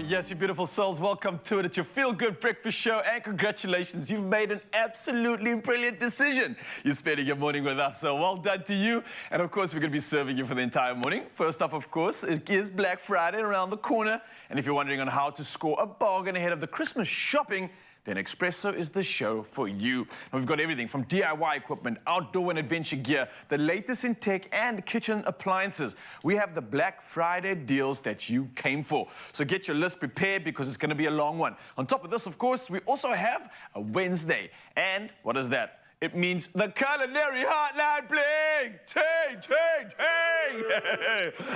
yes, you beautiful souls. Welcome to it. It's your feel-good breakfast show, and congratulations, you've made an absolutely brilliant decision. You're spending your morning with us, so well done to you. And of course, we're going to be serving you for the entire morning. First up, of course, it is Black Friday around the corner. And if you're wondering on how to score a bargain ahead of the Christmas shopping, then Expresso is the show for you. And we've got everything from DIY equipment, outdoor and adventure gear, the latest in tech and kitchen appliances. We have the Black Friday deals that you came for. So get your list prepared because it's going to be a long one. On top of this, of course, we also have a Wednesday. And what is that? It means the culinary hotline bling! Hey!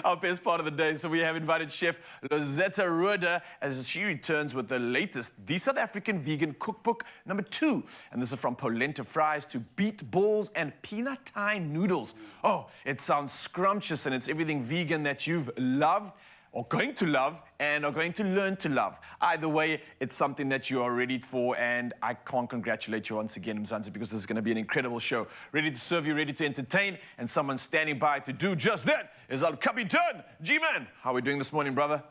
Our best part of the day. So we have invited Chef Lozetta Rueda as she returns with the latest, the South African Vegan Cookbook #2. And this is from polenta fries to beet balls and peanut Thai noodles. Oh, it sounds scrumptious, and it's everything vegan that you've loved, or going to love, and are going to learn to love. Either way, it's something that you are ready for, and I can't congratulate you once again, Mzansi, because this is going to be an incredible show. Ready to serve you, ready to entertain, and someone standing by to do just that is Al Capitan, G-Man. How are we doing this morning, brother?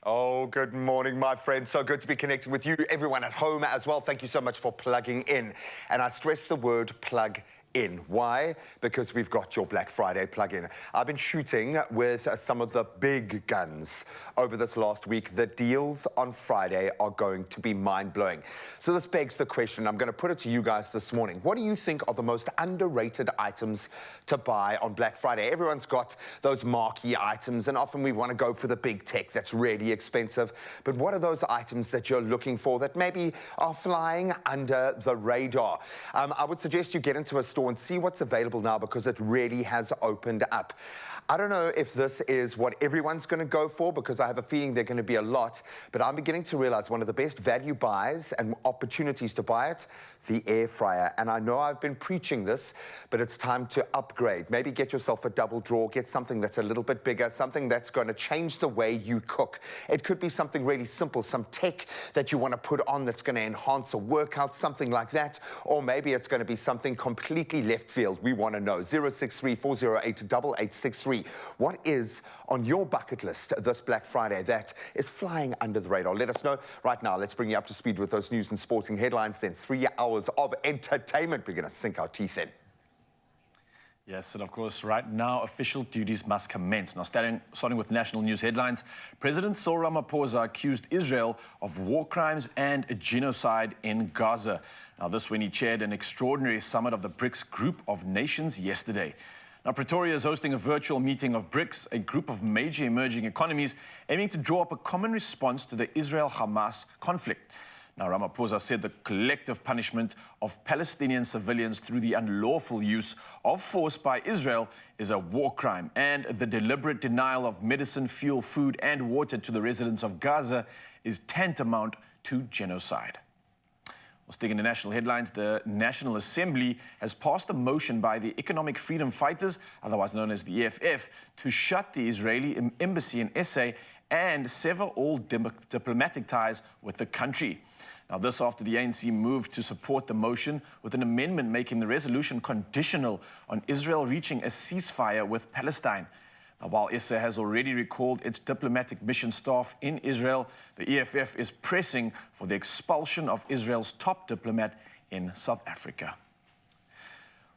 Oh, good morning, my friend. So good to be connected with you, everyone at home as well. Thank you so much for plugging in. And I stress the word plug in. Why? Because we've got your Black Friday plug-in. I've been shooting with some of the big guns over this last week. The deals on Friday are going to be mind-blowing. So this begs the question, I'm going to put it to you guys this morning. What do you think are the most underrated items to buy on Black Friday? Everyone's got those marquee items, and often we want to go for the big tech that's really expensive. But what are those items that you're looking for that maybe are flying under the radar? I would suggest you get into a store and see what's available now, because it really has opened up. I don't know if this is what everyone's going to go for, because I have a feeling they're going to be a lot, but I'm beginning to realize one of the best value buys and opportunities to buy it, the air fryer. And I know I've been preaching this, but it's time to upgrade. Maybe get yourself a double drawer, get something that's a little bit bigger, something that's going to change the way you cook. It could be something really simple, some tech that you want to put on that's going to enhance a workout, something like that. Or maybe it's going to be something completely left field. We want to know. 063-408-8863. What is on your bucket list this Black Friday that is flying under the radar? Let us know right now. Let's bring you up to speed with those news and sporting headlines. Then 3 hours of entertainment. We're going to sink our teeth in. Yes, and of course, right now, official duties must commence. Now, starting with national news headlines, President Cyril Ramaphosa accused Israel of war crimes and genocide in Gaza. Now, this when he chaired an extraordinary summit of the BRICS group of nations yesterday. Now, Pretoria is hosting a virtual meeting of BRICS, a group of major emerging economies aiming to draw up a common response to the Israel-Hamas conflict. Now, Ramaphosa said the collective punishment of Palestinian civilians through the unlawful use of force by Israel is a war crime, and the deliberate denial of medicine, fuel, food, and water to the residents of Gaza is tantamount to genocide. Well, sticking to national headlines, the National Assembly has passed a motion by the Economic Freedom Fighters, otherwise known as the EFF, to shut the Israeli embassy in SA and sever all diplomatic ties with the country. Now, this after the ANC moved to support the motion with an amendment making the resolution conditional on Israel reaching a ceasefire with Palestine. Now, while SA has already recalled its diplomatic mission staff in Israel, the EFF is pressing for the expulsion of Israel's top diplomat in South Africa.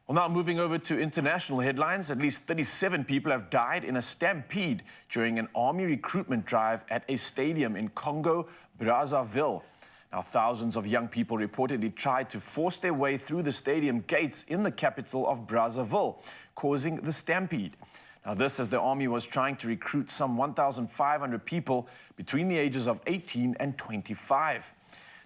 Well, now moving over to international headlines, at least 37 people have died in a stampede during an army recruitment drive at a stadium in Congo, Brazzaville. Now, thousands of young people reportedly tried to force their way through the stadium gates in the capital of Brazzaville, causing the stampede. Now, this as the army was trying to recruit some 1,500 people between the ages of 18 and 25.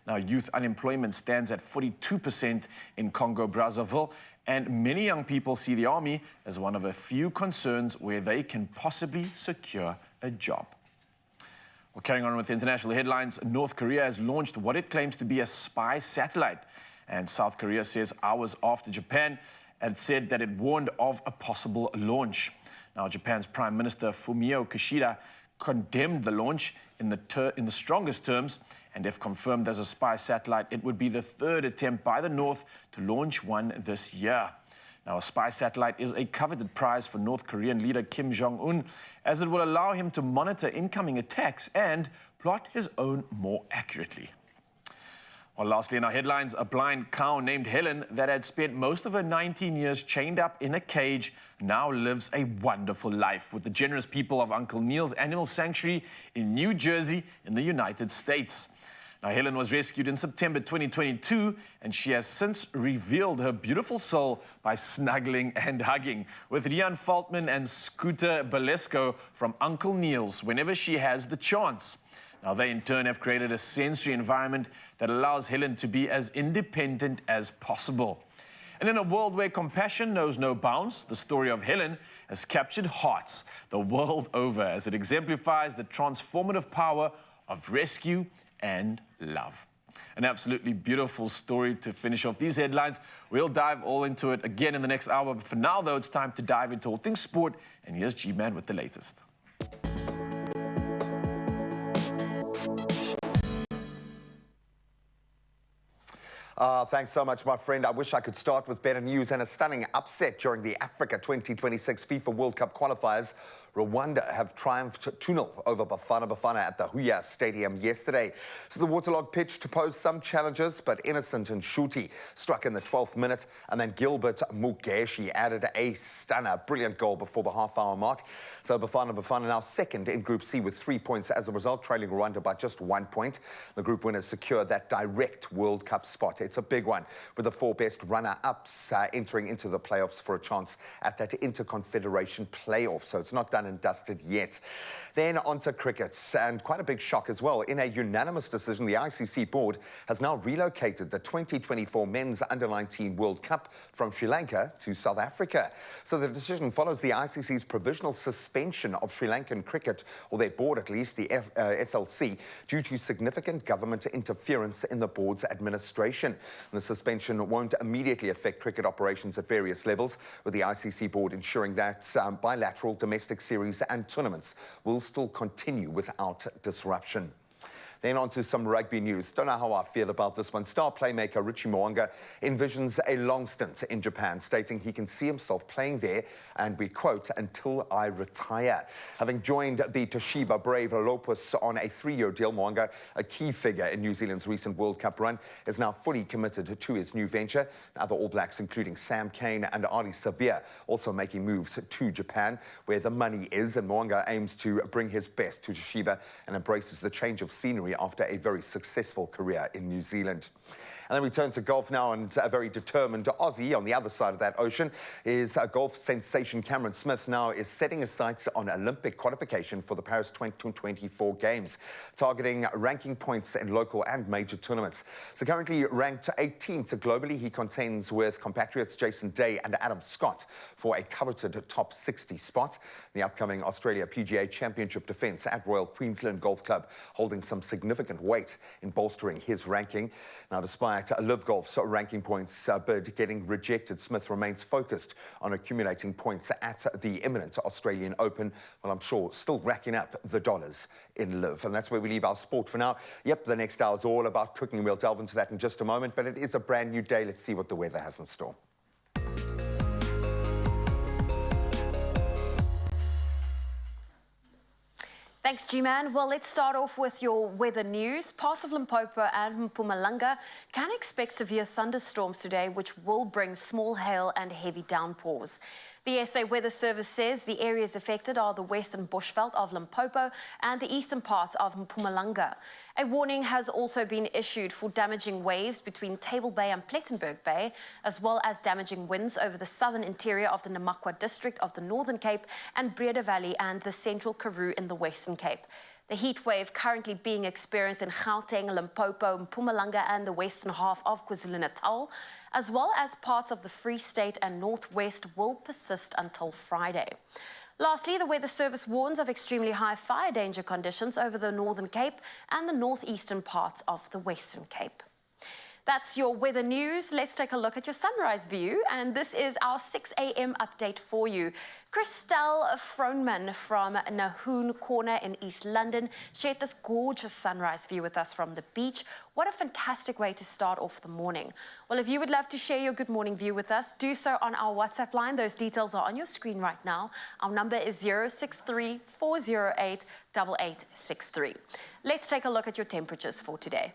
Now, youth unemployment stands at 42% in Congo, Brazzaville, and many young people see the army as one of a few concerns where they can possibly secure a job. Well, carrying on with international headlines, North Korea has launched what it claims to be a spy satellite. And South Korea says hours after Japan had said that it warned of a possible launch. Now, Japan's Prime Minister Fumio Kishida condemned the launch in the strongest terms, and if confirmed as a spy satellite, it would be the third attempt by the North to launch one this year. Now, a spy satellite is a coveted prize for North Korean leader Kim Jong-un, as it will allow him to monitor incoming attacks and plot his own more accurately. Well, lastly in our headlines, a blind cow named Helen that had spent most of her 19 years chained up in a cage now lives a wonderful life with the generous people of Uncle Neil's Animal Sanctuary in New Jersey in the United States. Now, Helen was rescued in September 2022, and she has since revealed her beautiful soul by snuggling and hugging with Rian Faltman and Scooter Balesco from Uncle Neil's whenever she has the chance. Now, they in turn have created a sensory environment that allows Helen to be as independent as possible. And in a world where compassion knows no bounds, the story of Helen has captured hearts the world over as it exemplifies the transformative power of rescue and love. An absolutely beautiful story to finish off these headlines. We'll dive all into it again in the next hour. But for now, though, it's time to dive into all things sport. And here's G-Man with the latest. Thanks so much, my friend. I wish I could start with better news and a stunning upset during the Africa 2026 FIFA World Cup qualifiers. Rwanda have triumphed 2-0 over Bafana Bafana at the Huya Stadium yesterday. So the waterlogged pitch to pose some challenges, but Innocent and Shuti struck in the 12th minute, and then Gilbert Mugeshi added a stunner, brilliant goal before the half-hour mark. So Bafana Bafana now second in Group C with 3 points as a result, trailing Rwanda by just 1 point. The group winners secure that direct World Cup spot. It's a big one, with the 4 best runner-ups entering into the playoffs for a chance at that Interconfederation playoff. So it's not done and dusted yet. Then on to cricket, and quite a big shock as well. In a unanimous decision, the ICC board has now relocated the 2024 Men's Under-19 World Cup from Sri Lanka to South Africa. So the decision follows the ICC's provisional suspension of Sri Lankan cricket, or their board at least, the SLC, due to significant government interference in the board's administration. And the suspension won't immediately affect cricket operations at various levels, with the ICC board ensuring that bilateral domestic series and tournaments will still continue without disruption. Then on to some rugby news. Don't know how I feel about this one. Star playmaker Richie Mo'unga envisions a long stint in Japan, stating he can see himself playing there, and we quote, "until I retire." Having joined the Toshiba Brave Lopus on a 3-year deal, Mo'unga, a key figure in New Zealand's recent World Cup run, is now fully committed to his new venture. Other All Blacks, including Sam Cane and Ali Sabir, also making moves to Japan, where the money is, and Mo'unga aims to bring his best to Toshiba and embraces the change of scenery after a very successful career in New Zealand. And then we turn to golf now, and a very determined Aussie on the other side of that ocean is golf sensation Cameron Smith now is setting his sights on Olympic qualification for the Paris 2024 Games, targeting ranking points in local and major tournaments. So currently ranked 18th globally, he contends with compatriots Jason Day and Adam Scott for a coveted top 60 spot. The upcoming Australia PGA Championship defence at Royal Queensland Golf Club holding some significant weight in bolstering his ranking. Now, despite Live Golf's ranking points bid getting rejected, Smith remains focused on accumulating points at the imminent Australian Open. Well, I'm sure still racking up the dollars in Live. And that's where we leave our sport for now. Yep, the next hour is all about cooking. We'll delve into that in just a moment, but it is a brand new day. Let's see what the weather has in store. Thanks, G-Man. Well, let's start off with your weather news. Parts of Limpopo and Mpumalanga can expect severe thunderstorms today, which will bring small hail and heavy downpours. The SA Weather Service says the areas affected are the western bushveld of Limpopo and the eastern parts of Mpumalanga. A warning has also been issued for damaging waves between Table Bay and Plettenberg Bay, as well as damaging winds over the southern interior of the Namakwa district of the Northern Cape and Breda Valley and the central Karoo in the Western Cape. The heat wave currently being experienced in Gauteng, Limpopo, Mpumalanga and the western half of KwaZulu-Natal, as well as parts of the Free State and Northwest, will persist until Friday. Lastly, the Weather Service warns of extremely high fire danger conditions over the Northern Cape and the northeastern parts of the Western Cape. That's your weather news. Let's take a look at your sunrise view. And this is our 6 a.m. update for you. Christelle Frohnman from Nahoon Corner in East London shared this gorgeous sunrise view with us from the beach. What a fantastic way to start off the morning. Well, if you would love to share your good morning view with us, do so on our WhatsApp line. Those details are on your screen right now. Our number is 063 408 8863. Let's take a look at your temperatures for today.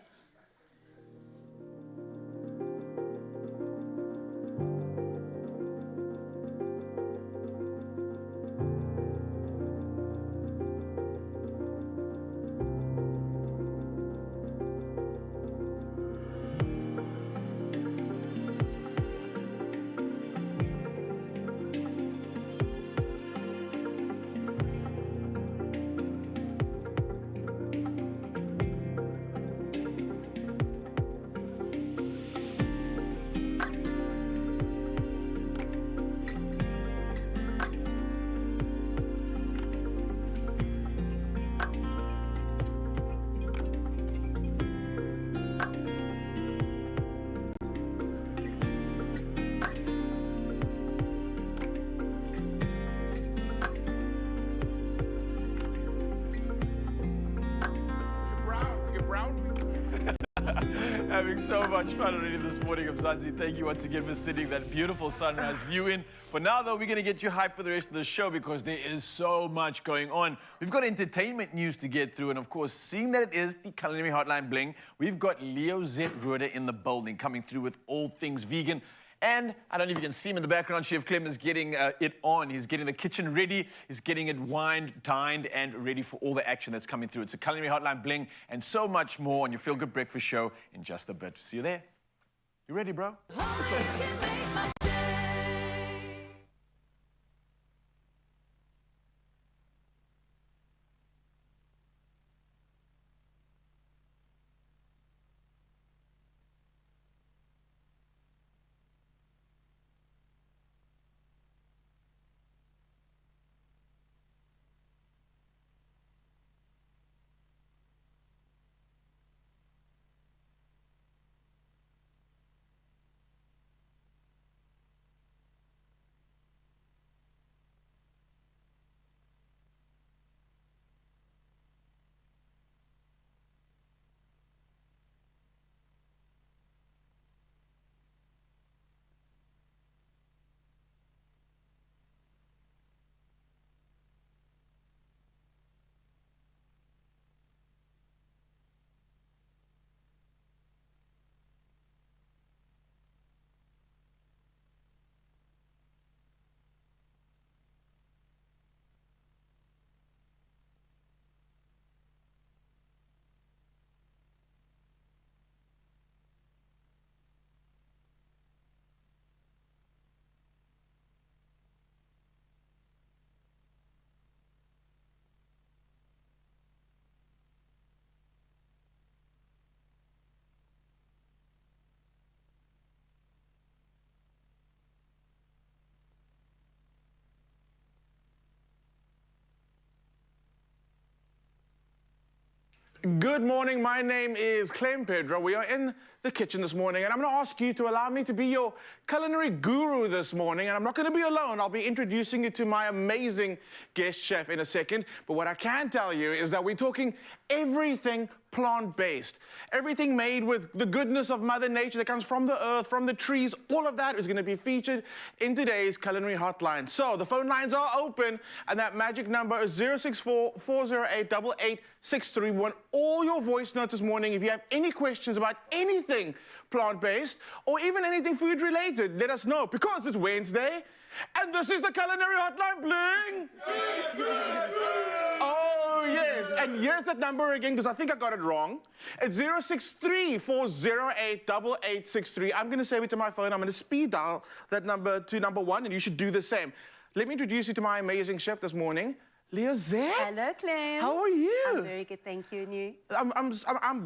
Having so much fun already this morning, Mzansi. Thank you once again for sending that beautiful sunrise view in. For now, though, we're going to get you hyped for the rest of the show because there is so much going on. We've got entertainment news to get through, and of course, seeing that it is the Culinary Hotline Bling, we've got Leo Z. Roeder in the building, coming through with all things vegan. And I don't know if you can see him in the background, Chef Clem is getting it on. He's getting the kitchen ready. He's getting it wined, dined, and ready for all the action that's coming through. It's a Culinary Hotline Bling and so much more on your Feel Good Breakfast show in just a bit. See you there. You ready, bro? Good morning, my name is Clem Pedro. We are in the kitchen this morning, and I'm going to ask you to allow me to be your culinary guru this morning, and I'm not going to be alone. I'll be introducing you to my amazing guest chef in a second, but what I can tell you is that we're talking everything plant-based. Everything made with the goodness of Mother Nature that comes from the earth, from the trees, all of that is going to be featured in today's Culinary Hotline. So the phone lines are open, and that magic number is 064-408-8863. We want all your voice notes this morning. If you have any questions about anything plant-based or even anything food-related, let us know, because it's Wednesday, and this is the Culinary Hotline Bling. Oh, yes. And here's that number again, because I think I got it wrong. It's 063-408-8863. I'm going to save it to my phone. I'm going to speed dial that number to number 1, and you should do the same. Let me introduce you to my amazing chef this morning, Leo Z. Hello, Clem. How are you? I'm very good, thank you. And you? I'm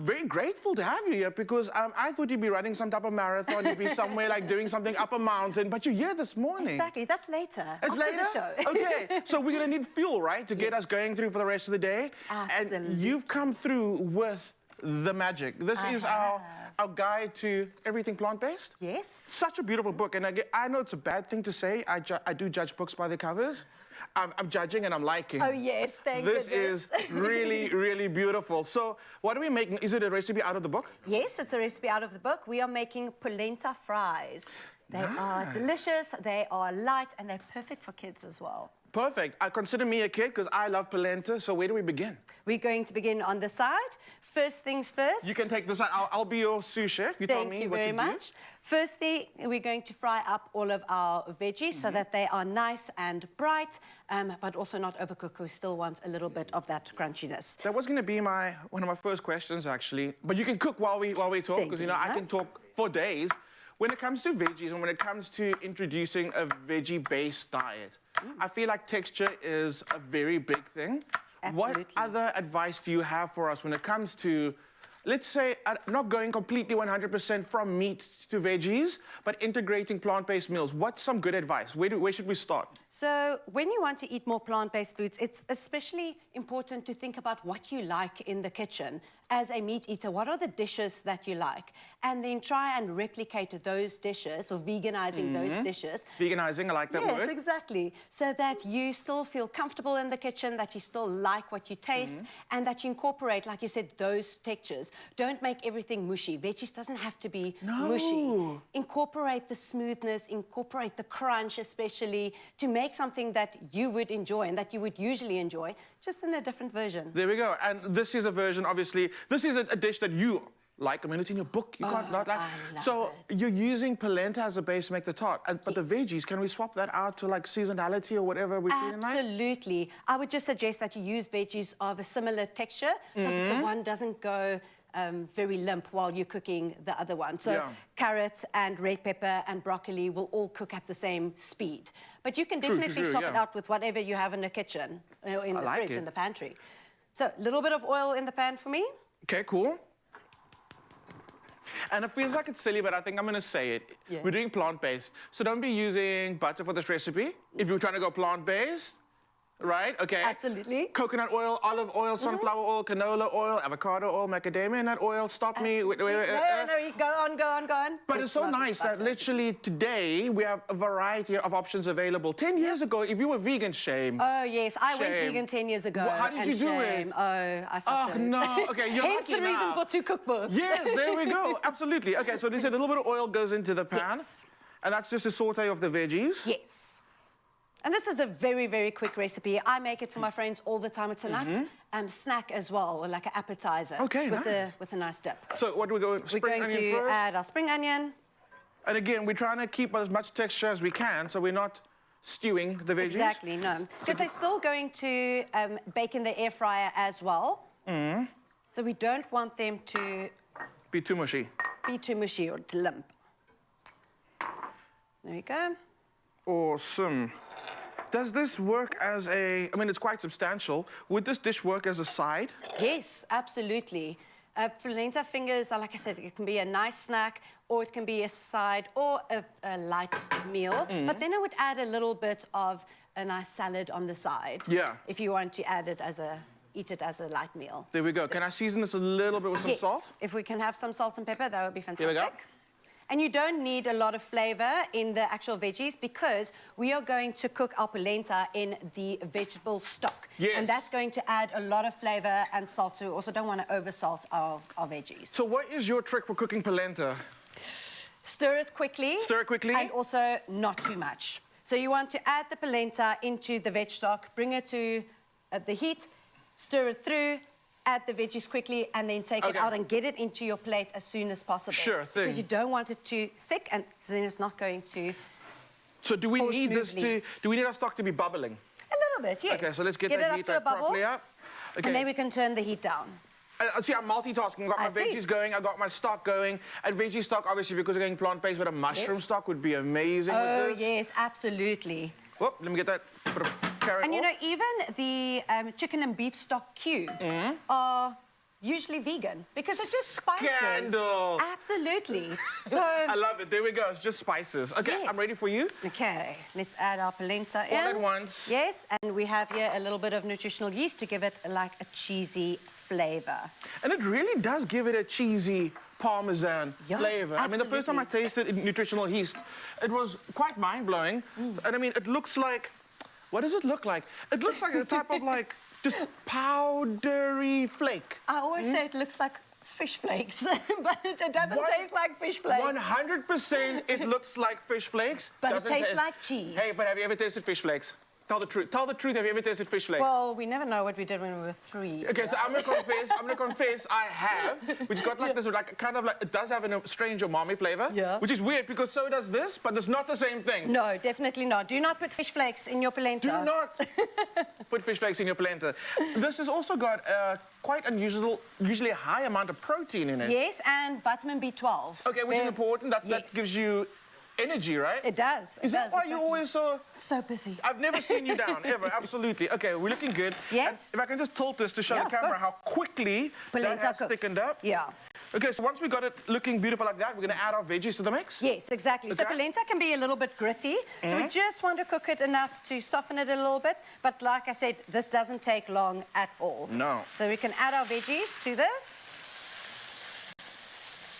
very grateful to have you here because I thought you'd be running some type of marathon, you'd be somewhere like doing something up a mountain, but you're here this morning. Exactly, that's later. It's after later? the show. Okay, so we're gonna need fuel, right, to get us going through for the rest of the day. Absolutely. And you've come through with The Magic. This is our guide to everything plant-based. Yes. Such a beautiful book, and I know it's a bad thing to say. I do judge books by their covers. I'm judging and I'm liking. Oh, yes, thank This goodness. is really, really beautiful. So what are we making? Is it a recipe out of the book? Yes, it's a recipe out of the book. We are making polenta fries. They are delicious, they are light, and they're perfect for kids as well. Perfect. I consider me a kid because I love polenta. So where do we begin? We're going to begin on the side. First things first. You can take this out. I'll be your sous chef. You tell Thank me you what very to much. Firstly, we're going to fry up all of our veggies so that they are nice and bright, but also not overcooked. We still want a little bit of that crunchiness. That was going to be one of my first questions, actually. But you can cook while we talk, Thank because you I very can much. talk for days. When it comes to veggies and when it comes to introducing a veggie-based diet, I feel like texture is a very big thing. Absolutely. What other advice do you have for us when it comes to, let's say, not going completely 100% from meat to veggies, but integrating plant-based meals? What's some good advice? Where should we start? So when you want to eat more plant-based foods, it's especially important to think about what you like in the kitchen. As a meat eater, what are the dishes that you like? And then try and replicate those dishes or veganizing those dishes. Veganizing, I like that word. Yes, exactly. So that you still feel comfortable in the kitchen, that you still like what you taste, and that you incorporate, like you said, those textures. Don't make everything mushy. Veggies doesn't have to be mushy. Incorporate the smoothness, incorporate the crunch, especially, to make something that you would enjoy and that you would usually enjoy, just in a different version. There we go. And this is a version, obviously, this is a dish that you like. I mean, it's in your book. You can't not like. I love So it. you're using polenta as a base to make the tart. But the veggies, can we swap that out to like seasonality or whatever we're feeling like? Absolutely. I would just suggest that you use veggies of a similar texture so that the one doesn't go very limp while you're cooking the other one. So carrots and red pepper and broccoli will all cook at the same speed. But you can definitely swap it out with whatever you have in the kitchen, in the fridge, in the pantry. So a little bit of oil in the pan for me. Okay, cool. And it feels like it's silly, but I think I'm going to say it. Yeah. We're doing plant-based. So don't be using butter for this recipe. If you're trying to go plant-based, right? Okay. Absolutely. Coconut oil, olive oil, sunflower oil, canola oil, avocado oil, macadamia nut oil. Stop me. No, you go on. But it's so not nice that butter. literally today we have a variety of options available. 10 years ago, if you were vegan, shame. Oh, yes. I went Shame. vegan 10 years ago. Well, how did and you do shame. it? Oh, I suffered. Oh, no. Okay, you're Hence lucky the reason now. for 2 cookbooks. Yes, there we go. Absolutely. Okay, so they said a little bit of oil goes into the pan. Yes. And that's just a saute of the veggies. Yes. And this is a very, very quick recipe. I make it for my friends all the time. It's a nice snack as well, or like an appetizer. Okay, nice. With a nice dip. So what do we go? We're Spring going onion to first. add our spring onion. And again, we're trying to keep as much texture as we can, so we're not stewing the veggies. Exactly, no. Because they're still going to bake in the air fryer as well. So we don't want them to Be too mushy. be too mushy or to limp. There we go. Awesome. Does this work as a, I mean, it's quite substantial. Would this dish work as a side? Yes, absolutely. Polenta fingers are, like I said, it can be a nice snack, or it can be a side, or a light meal. But then I would add a little bit of a nice salad on the side. Yeah. If you want to add it eat it as a light meal. There we go. Can I season this a little bit with some Yes. salt? If we can have some salt and pepper, that would be fantastic. Here we go. And you don't need a lot of flavor in the actual veggies because we are going to cook our polenta in the vegetable stock. Yes. And that's going to add a lot of flavor and salt. So we also don't want to oversalt our veggies. So what is your trick for cooking polenta? Stir it quickly. Stir it quickly. And also not too much. So you want to add the polenta into the veg stock, bring it to the heat, stir it through, add the veggies quickly, and then take it out and get it into your plate as soon as possible. Sure thing. Because you don't want it too thick, and then it's not going to. So do we Pour need this smoothly. do we need our stock to be bubbling? A little bit, yes. Okay, so let's get it that up heat to a bubble, properly up. Okay. and then we can turn the heat down. See, I'm multitasking. I've got my I see. veggies going, I've got my stock going. And veggie stock, obviously, because we're going plant-based, but a mushroom Yes. stock would be amazing Oh, with this. yes, absolutely. Whoop, let me get that bit of carrot And you off. know, even the chicken and beef stock cubes are usually vegan because it's just spices. Scandal. Absolutely. So, I love it. There we go. It's just spices. Okay, Yes. I'm ready for you. okay, let's add our polenta in. All at once. Yes, and we have here a little bit of nutritional yeast to give it like a cheesy flavor. And it really does give it a cheesy Parmesan Yeah, flavor. I mean, the first time I tasted nutritional yeast, it was quite mind-blowing. And I mean, it looks like, what does it look like? It looks like a type of like, just powdery flake. I always say it looks like fish flakes, but it doesn't taste like fish flakes. 100% it looks like fish flakes. But it Doesn't tastes taste- like cheese. Hey, but have you ever tasted fish flakes? Tell the truth. Tell the truth. Have you ever tasted fish flakes? Well, we never know what we did when we were 3. Okay, so I'm gonna confess I have, which got like this, like kind of like, it does have a strange umami flavor. Yeah. Which is weird because so does this, but it's not the same thing. No, definitely not. Do not put fish flakes in your polenta. Do not put fish flakes in your polenta. This has also got quite usually a high amount of protein in it. Yes, and vitamin B12. Okay, which is important. That Yes. gives you energy, right? It does. Is that why you're always so... so busy? I've never seen you down, ever, absolutely. Okay, we're looking good. Yes. And if I can just tilt this to show Yeah, the of camera course. how quickly Polenta that has cooks. thickened up. Yeah. Okay, so once we got it looking beautiful like that, we're going to add our veggies to the mix? Yes, exactly. So Okay. polenta can be a little bit gritty. So we just want to cook it enough to soften it a little bit. But like I said, this doesn't take long at all. No. So we can add our veggies to this.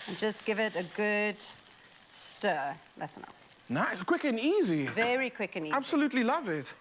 And just give it a good stir. That's enough. Nice, quick and easy. Very quick and easy. Absolutely love it.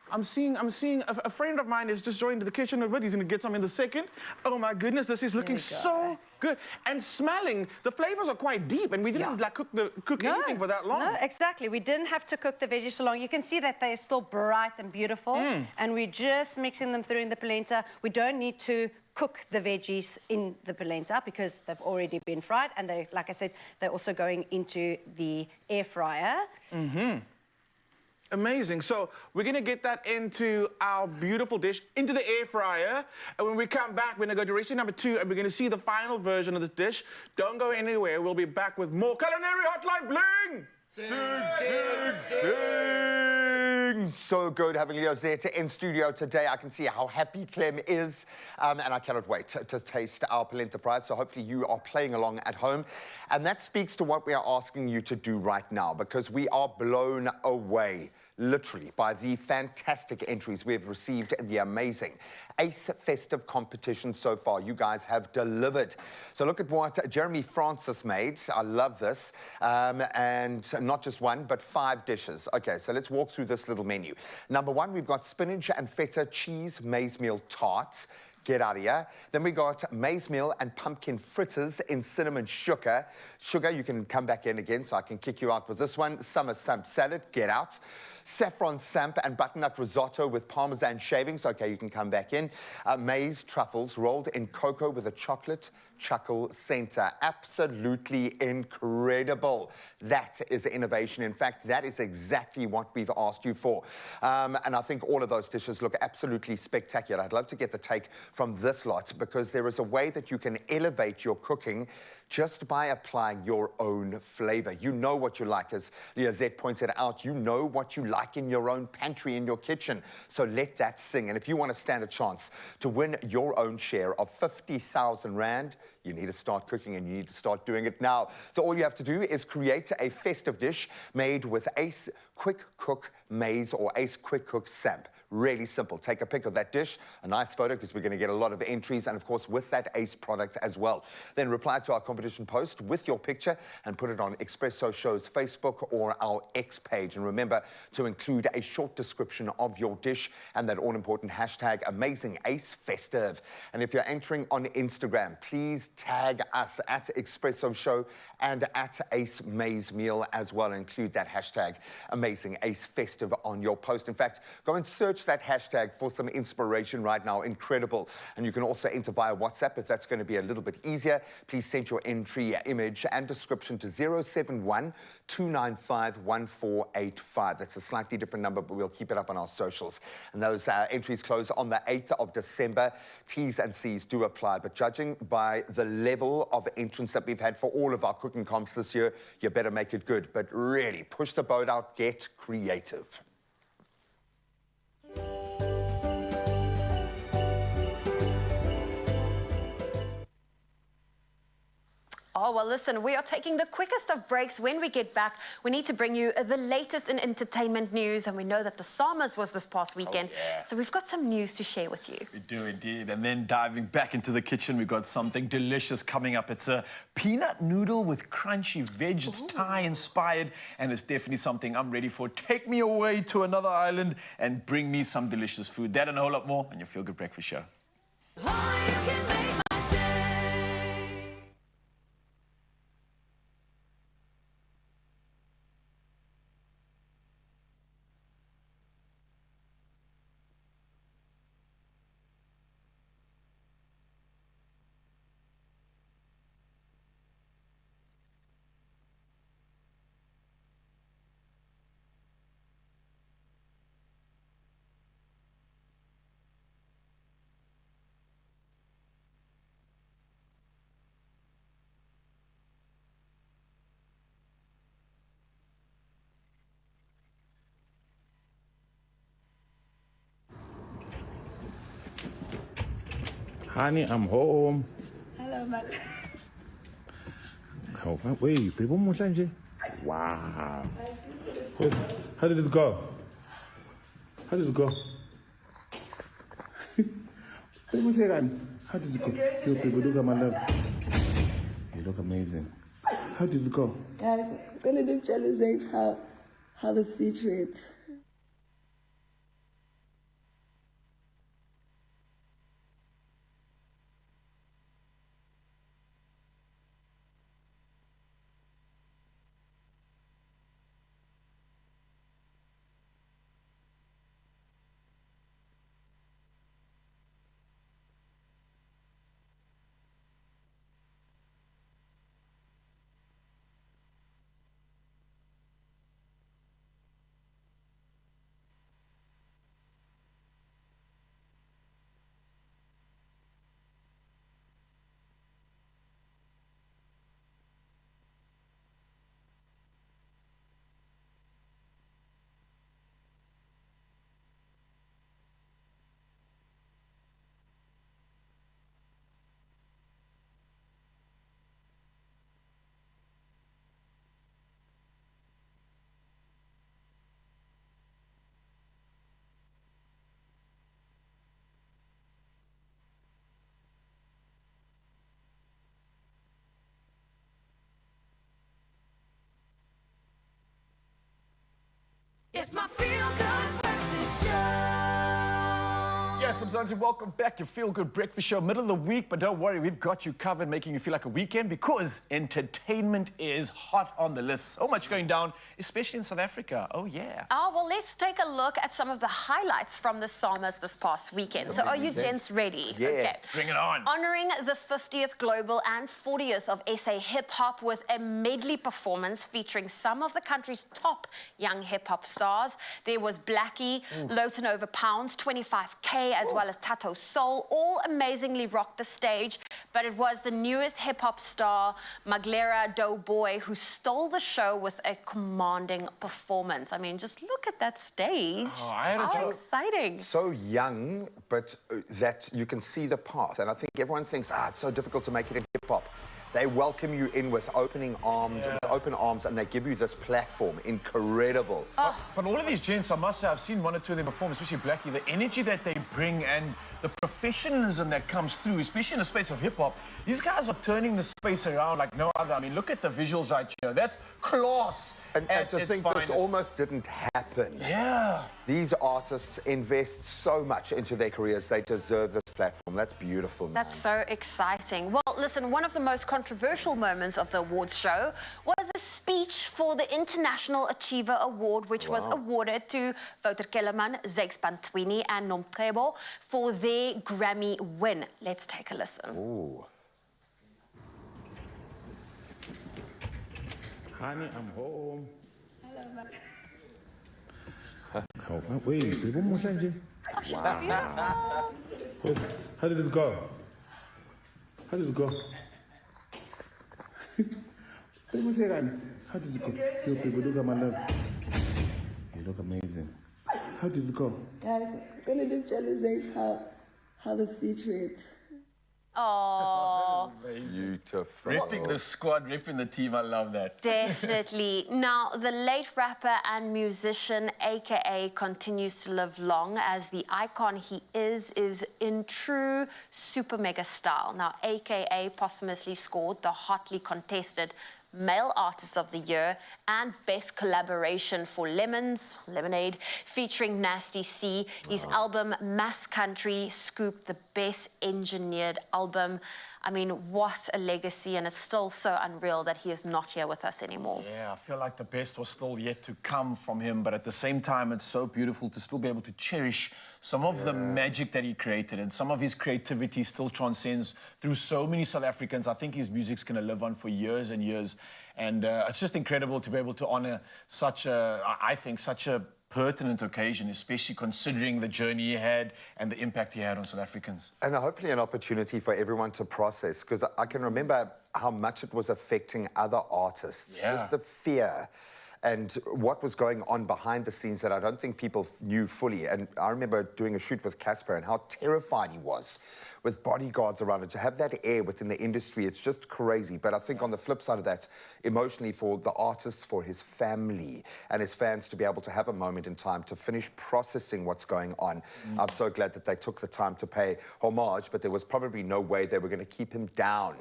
I'm seeing a friend of mine has just joined the kitchen a bit. He's going to get some in a second. Oh my goodness, this is looking There we go. so good. And smelling, the flavors are quite deep, and we didn't like cook anything for that long. No, exactly. We didn't have to cook the veggies so long. You can see that they're still bright and beautiful. And we're just mixing them through in the polenta. We don't need to cook the veggies in the polenta because they've already been fried. And they, like I said, they're also going into the air fryer. Amazing. So we're going to get that into our beautiful dish, into the air fryer. And when we come back, we're going to go to recipe number 2, and we're going to see the final version of this dish. Don't go anywhere. We'll be back with more Culinary Hotline Bling! Sing. So good having Leo Zeta in studio today. I can see how happy Clem is, and I cannot wait to taste our polenta fries. So hopefully you are playing along at home. And that speaks to what we are asking you to do right now, because we are blown away, literally, by the fantastic entries we have received in the amazing Ace Festive competition so far. You guys have delivered. So look at what Jeremy Francis made. I love this. And not just one, but 5 dishes. Okay, so let's walk through this little menu. Number 1, we've got spinach and feta cheese maize meal tarts. Get out of here. Then we got maize meal and pumpkin fritters in cinnamon sugar. Sugar, you can come back in again, so I can kick you out with this one. Summer samp salad, get out. Saffron samp and butternut risotto with parmesan shavings. Okay, you can come back in. Maize truffles rolled in cocoa with a chocolate chuckle center. Absolutely incredible. That is innovation. In fact, that is exactly what we've asked you for. And I think all of those dishes look absolutely spectacular. I'd love to get the take from this lot, because there is a way that you can elevate your cooking just by applying your own flavor. You know what you like, as Liazette pointed out. You know what you like in your own pantry, in your kitchen. So let that sing. And if you want to stand a chance to win your own share of 50,000 Rand, you need to start cooking, and you need to start doing it now. So all you have to do is create a festive dish made with Ace Quick Cook Maize or Ace Quick Cook Samp. Really simple. Take a pic of that dish, a nice photo, because we're going to get a lot of entries, and of course with that Ace product as well. Then reply to our competition post with your picture and put it on Expresso Show's Facebook or our X page. And remember to include a short description of your dish and that all-important hashtag AmazingAceFestive. And if you're entering on Instagram, please tag us at Expresso Show and at Ace Maize Meal as well. Include that hashtag AmazingAceFestive on your post. In fact, go and search that hashtag for some inspiration right now. Incredible. And you can also enter via WhatsApp if that's going to be a little bit easier. Please send your entry, image and description to 071 295 1485. That's a slightly different number, but we'll keep it up on our socials. And those entries close on the 8th of December. T's and C's do apply, but judging by the level of entrance that we've had for all of our cooking comps this year, you better make it good. But really, push the boat out, get creative. Oh, well, listen, we are taking the quickest of breaks. When we get back, we need to bring you the latest in entertainment news. And we know that the Summers was this past weekend. yeah. So we've got some news to share with you. We do indeed. And then diving back into the kitchen, we've got something delicious coming up. It's a peanut noodle with crunchy veg. It's Thai-inspired, and it's definitely something I'm ready for. Take me away to another island and bring me some delicious food. That and a whole lot more on your Feel Good Breakfast Show. Honey, I'm home. Hello, Mal. Oh, wait, babe, one more time, Jay. Wow. Wait, how did it go? How did it go? Wait one second. How did it go? You people, look at my love. You look amazing. How did it go? Guys, I'm gonna do jealous how the speech went. It's my Feel Good Breakfast Show. Yes, I'm Zanzi. Welcome back. Your Feel Good Breakfast Show, middle of the week, but don't worry, we've got you covered, making you feel like a weekend because entertainment is hot on the list. So much going down, especially in South Africa. Oh, yeah. Oh, well, let's take a look at some of the highlights from the Summers this past weekend. So are you gents ready? Yeah. Okay. Bring it on. Honouring the 50th Global and 40th of SA Hip Hop with a medley performance featuring some of the country's top young hip hop stars. There was Blackie, Lowton Over Pounds, 25K, as well as Tato Soul, all amazingly rocked the stage. But it was the newest hip hop star, Maglera Doughboy, who stole the show with a commanding performance. I mean, just look at that stage. Oh, I had a How joke. exciting. So young, but that you can see the path. And I think everyone thinks, it's so difficult to make it in hip-hop. They welcome you in with open arms, and they give you this platform. Incredible. But all of these gents, I must say, I've seen one or two of them perform, especially Blackie, the energy that they bring and the professionalism that comes through, especially in the space of hip-hop. These guys are turning the space around like no other. I mean, look at the visuals right here. That's class. And at to its think finest. this almost didn't happen. Yeah. These artists invest so much into their careers. They deserve this platform. That's beautiful, man. That's so exciting. Well, listen, one of the most controversial moments of the awards show was a speech for the International Achiever Award, which was awarded to Wouter Kellerman, Zakes Bantwini and Nomcebo for their Grammy win. Let's take a listen. Ooh. Honey, I'm home. Hello, Mal. Oh, wait, babe, one more time, Jay. Wow. Wait, how did it go? How did it go? Wait one second. How did it go? You people, look at my love. You look amazing. How did it go? Guys, I'm gonna do jealous how the speech went. Oh, Beautiful. Ripping the squad, ripping the team. I love that. definitely. Now, the late rapper and musician, AKA, continues to live long as the icon he is in true super mega style. Now, AKA posthumously scored the hotly contested Male Artist of the Year and Best Collaboration for Lemonade, featuring Nasty C. His album Mass Country scooped the Best Engineered Album. I mean, what a legacy, and it's still so unreal that he is not here with us anymore. Yeah, I feel like the best was still yet to come from him, but at the same time, it's so beautiful to still be able to cherish some of the magic that he created, and some of his creativity still transcends through so many South Africans. I think his music's going to live on for years and years, and it's just incredible to be able to honor such a, I think, such a pertinent occasion, especially considering the journey he had and the impact he had on South Africans. And hopefully an opportunity for everyone to process, because I can remember how much it was affecting other artists. Yeah. Just the fear and what was going on behind the scenes that I don't think people knew fully. And I remember doing a shoot with Casper and how terrified he was with bodyguards around it. To have that air within the industry, it's just crazy. But I think on the flip side of that, emotionally for the artists, for his family and his fans to be able to have a moment in time to finish processing what's going on. I'm so glad that they took the time to pay homage, but there was probably no way they were going to keep him down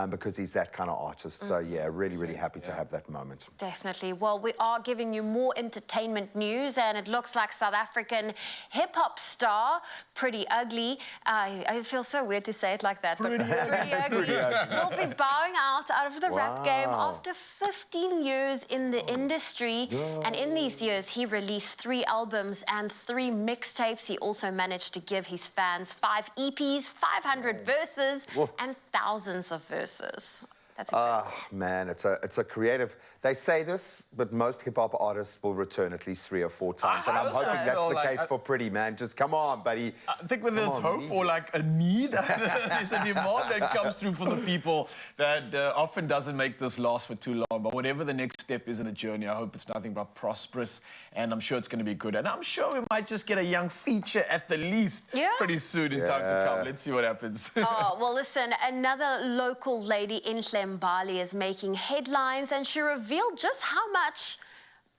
because he's that kind of artist. So yeah, really, really happy to have that moment. Definitely. Well, we are giving you more entertainment news, and it looks like South African hip-hop star, Pretty Ugly, I feel so weird to say it like that, but Pretty Ugly will be bowing out of the rap game after 15 years in the industry. And in these years, he released 3 albums and 3 mixtapes. He also managed to give his fans 5 EPs, 500 verses, and thousands of verses. That's incredible. Man, it's a creative. They say this, but most hip-hop artists will return at least 3 or 4 times. And I'm hoping that's the case for Pretty, man. Just come on, buddy. I think whether it's hope or like a need, there's a demand that comes through for the people that often doesn't make this last for too long. But whatever the next step is in the journey, I hope it's nothing but prosperous, and I'm sure it's going to be good. And I'm sure we might just get a young feature at the least pretty soon in time to come. Let's see what happens. Oh, well, listen, another local lady in Bali is making headlines, and she revealed just how much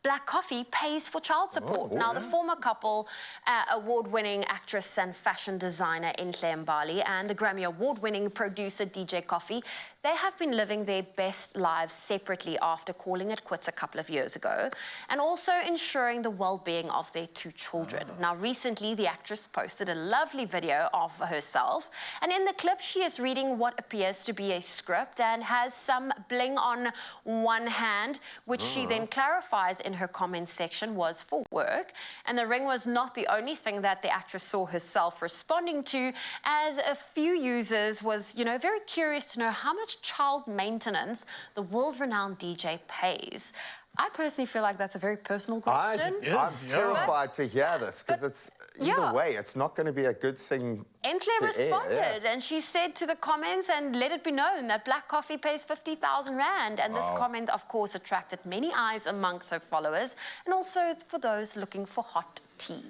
Black Coffee pays for child support. Now, the former couple, award-winning actress and fashion designer Inhle Mbali and the Grammy award-winning producer DJ Coffee, they have been living their best lives separately after calling it quits a couple of years ago, and also ensuring the well-being of their 2 children. Now, recently, the actress posted a lovely video of herself, and in the clip, she is reading what appears to be a script and has some bling on one hand, which she then clarifies in her comments section was for work. And the ring was not the only thing that the actress saw herself responding to, as a few users was, very curious to know how much child maintenance the world-renowned DJ pays. I personally feel like that's a very personal question. I'm terrified to hear this, because it's either way, it's not going to be a good thing. Inhle responded, and she said to the comments, and let it be known that Black Coffee pays 50,000 Rand. And this comment, of course, attracted many eyes amongst her followers, and also for those looking for hot tea.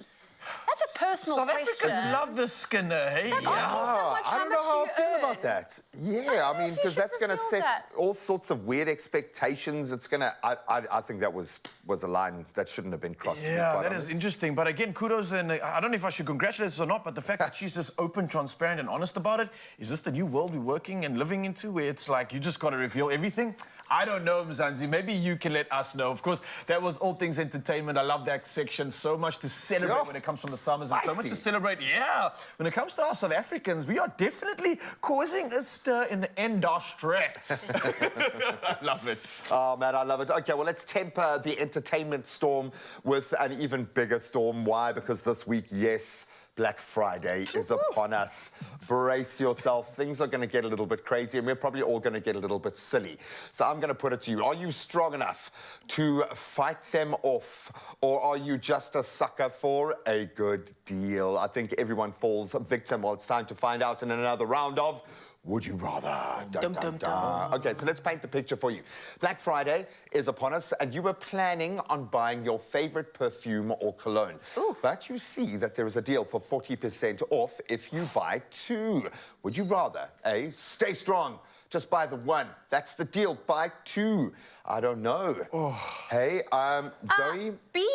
That's a personal South question. Africans love the Skinner, hey? It's like asking someone, I don't know how I feel about that. Yeah, I mean, because that's going to set all sorts of weird expectations. It's going to... I think that was a line that shouldn't have been crossed. Yeah, that is interesting. But again, kudos, and I don't know if I should congratulate her or not, but the fact that she's just open, transparent, and honest about it, is this the new world we're working and living into, where it's like you just got to reveal everything? I don't know, Mzansi. Maybe you can let us know. Of course, that was all things entertainment. I love that section. So much to celebrate when it comes from the summers, and so much to celebrate, when it comes to our South Africans, we are definitely causing a stir in the industry. I love it. Oh, man, I love it. Okay, well, let's temper the entertainment storm with an even bigger storm. Why? Because this week, yes, Black Friday is upon us. Brace yourself. Things are going to get a little bit crazy, and we're probably all going to get a little bit silly. So I'm going to put it to you. Are you strong enough to fight them off, or are you just a sucker for a good deal? I think everyone falls victim. Well, it's time to find out in another round of Would you rather? Dun, dun, dun. Okay, so let's paint the picture for you. Black Friday is upon us, and you were planning on buying your favorite perfume or cologne. Ooh. But you see that there is a deal for 40% off if you buy two. Would you rather, A, stay strong, just buy the one? That's the deal, buy two. I don't know. Hey, Zoe? B,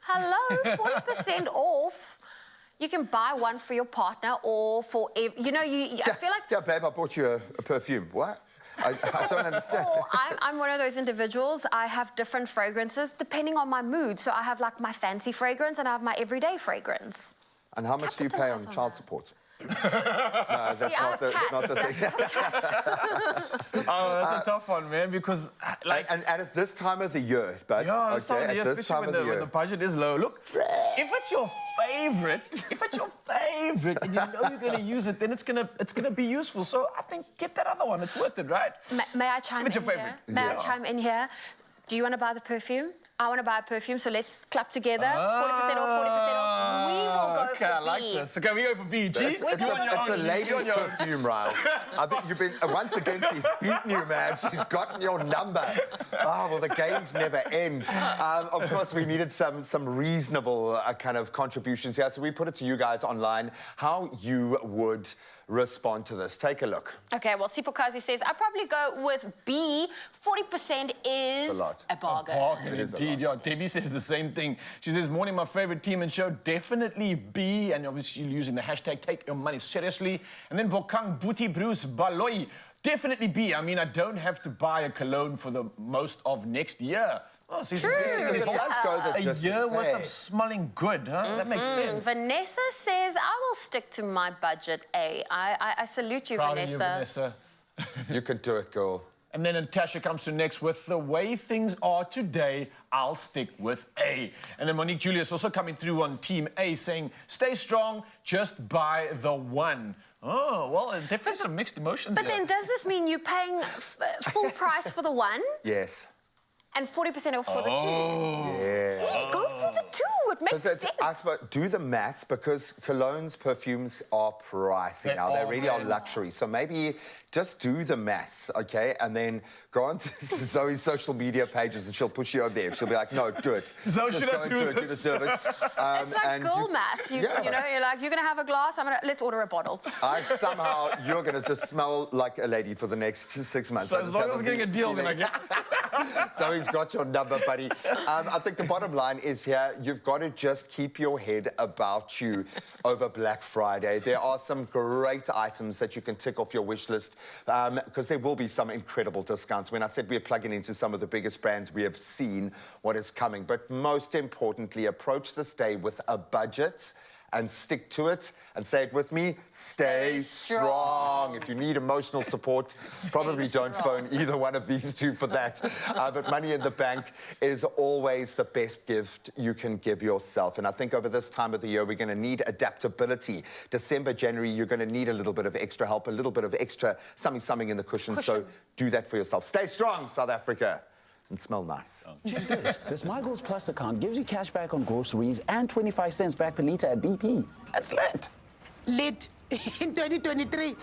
hello, 40% off. You can buy one for your partner or for, you know, I feel like... Yeah, babe, I bought you a perfume. What? I don't understand. Or I'm one of those individuals, I have different fragrances depending on my mood. So I have like my fancy fragrance and I have my everyday fragrance. And how much do you pay on Capitalize on child that. support? No, that's See, I not have the, it's not the cats, thing. Oh, that's a tough one, man, because like... And at this time of the year, but Yeah, this time of the year, at this especially time of when the the year. budget is low. Look, if it's your favorite, and you know you're gonna use it, then it's gonna be useful. So I think get that other one. It's worth it, right? May I chime If it's in your favorite. here? May I chime in here? Do you want to buy the perfume? I want to buy a perfume, so let's clap together. 40% off, 40% off. We will go okay, for I like B. this. Okay, we go for B. G. It's We're going a on lady's perfume, Ryle. I think you've been, once again, she's beaten you, man. She's gotten your number. Oh, well, the games never end. Of course, we needed some reasonable kind of contributions here, so we put it to you guys online how you would respond to this. Take a look. Okay, well, Sipokazi says, I'd probably go with B. 40% is a lot. a bargain. Bargain It is a indeed. Yeah, Debbie says the same thing. She says, morning, my favorite team and show, definitely B. And obviously using the hashtag take your money seriously. And then Bokang Booty Bruce Baloi, definitely B. I mean, I don't have to buy a cologne for the most of next year. Oh, so True. It does go the a distance. year worth hey. of smelling good, huh? That makes sense. Vanessa says, I will stick to my budget A. I salute you, Proud Vanessa. of you, Vanessa. You can do it, girl. And then Natasha comes to next with the way things are today, I'll stick with A. And then Monique Julius also coming through on Team A saying, stay strong, just buy the one. Oh, well, definitely some mixed emotions But here. then does this mean you're paying full price for the one Yes. and 40% off for the two? Yeah. See, go for the two. It makes sense. I suppose, do the maths, because colognes, perfumes are pricey They now. They are, really are man. luxury. So maybe just do the maths, okay? And then go on to Zoe's social media pages and she'll push you over there. She'll be like, no, do it. Zoe, just should I go and do do it. You this? deserve it. It's like and girl maths. You know, you're like, you're going to have a glass, let's order a bottle. Somehow you're going to just smell like a lady for the next 6 months. So I as just long have as getting a deal, then I guess. Zoe's got your number, buddy. I think the bottom line is here, you've got to just keep your head about you over Black Friday. There are some great items that you can tick off your wish list because there will be some incredible discounts. When I said we're plugging into some of the biggest brands, we have seen what is coming. But most importantly, approach this day with a budget and stick to it, and say it with me, stay strong. If you need emotional support, probably don't phone either one of these two for that. But money in the bank is always the best gift you can give yourself. And I think over this time of the year, we're going to need adaptability. December, January, you're going to need a little bit of extra help, a little bit of extra something in the cushion. So do that for yourself. Stay strong, South Africa. And smell nice. Check this. This My Goals Plus account gives you cash back on groceries and 25 cents back per litre at BP. That's lit. Lit in 2023.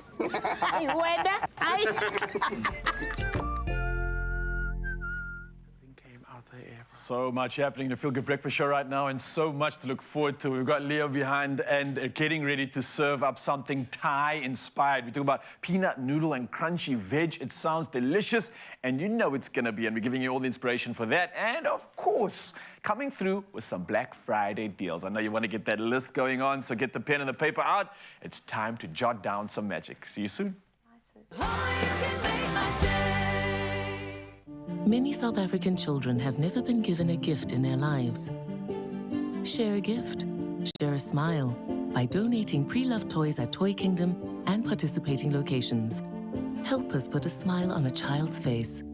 So much happening in the Feel Good Breakfast Show right now, and so much to look forward to. We've got Leo behind and getting ready to serve up something Thai-inspired. We talk about peanut noodle and crunchy veg. It sounds delicious, and you know it's going to be. And we're giving you all the inspiration for that. And, of course, coming through with some Black Friday deals. I know you want to get that list going on, so get the pen and the paper out. It's time to jot down some magic. See you soon. Many South African children have never been given a gift in their lives. Share a gift, share a smile by donating pre-loved toys at Toy Kingdom and participating locations. Help us put a smile on a child's face.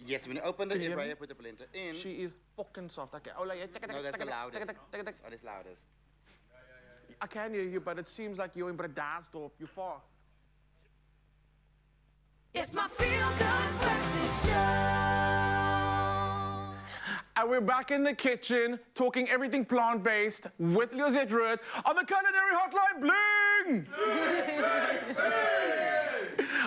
Yes, when you open the air fryer, put the blender in. She is fucking soft. Okay. Oh, like, No, that's the loudest. That is loudest. I can hear you, but it seems like you're in Bredasdorp. You're far. It's my feel-good breakfast show. And we're back in the kitchen talking everything plant-based with Liozette Rood on the Culinary Hotline Bling!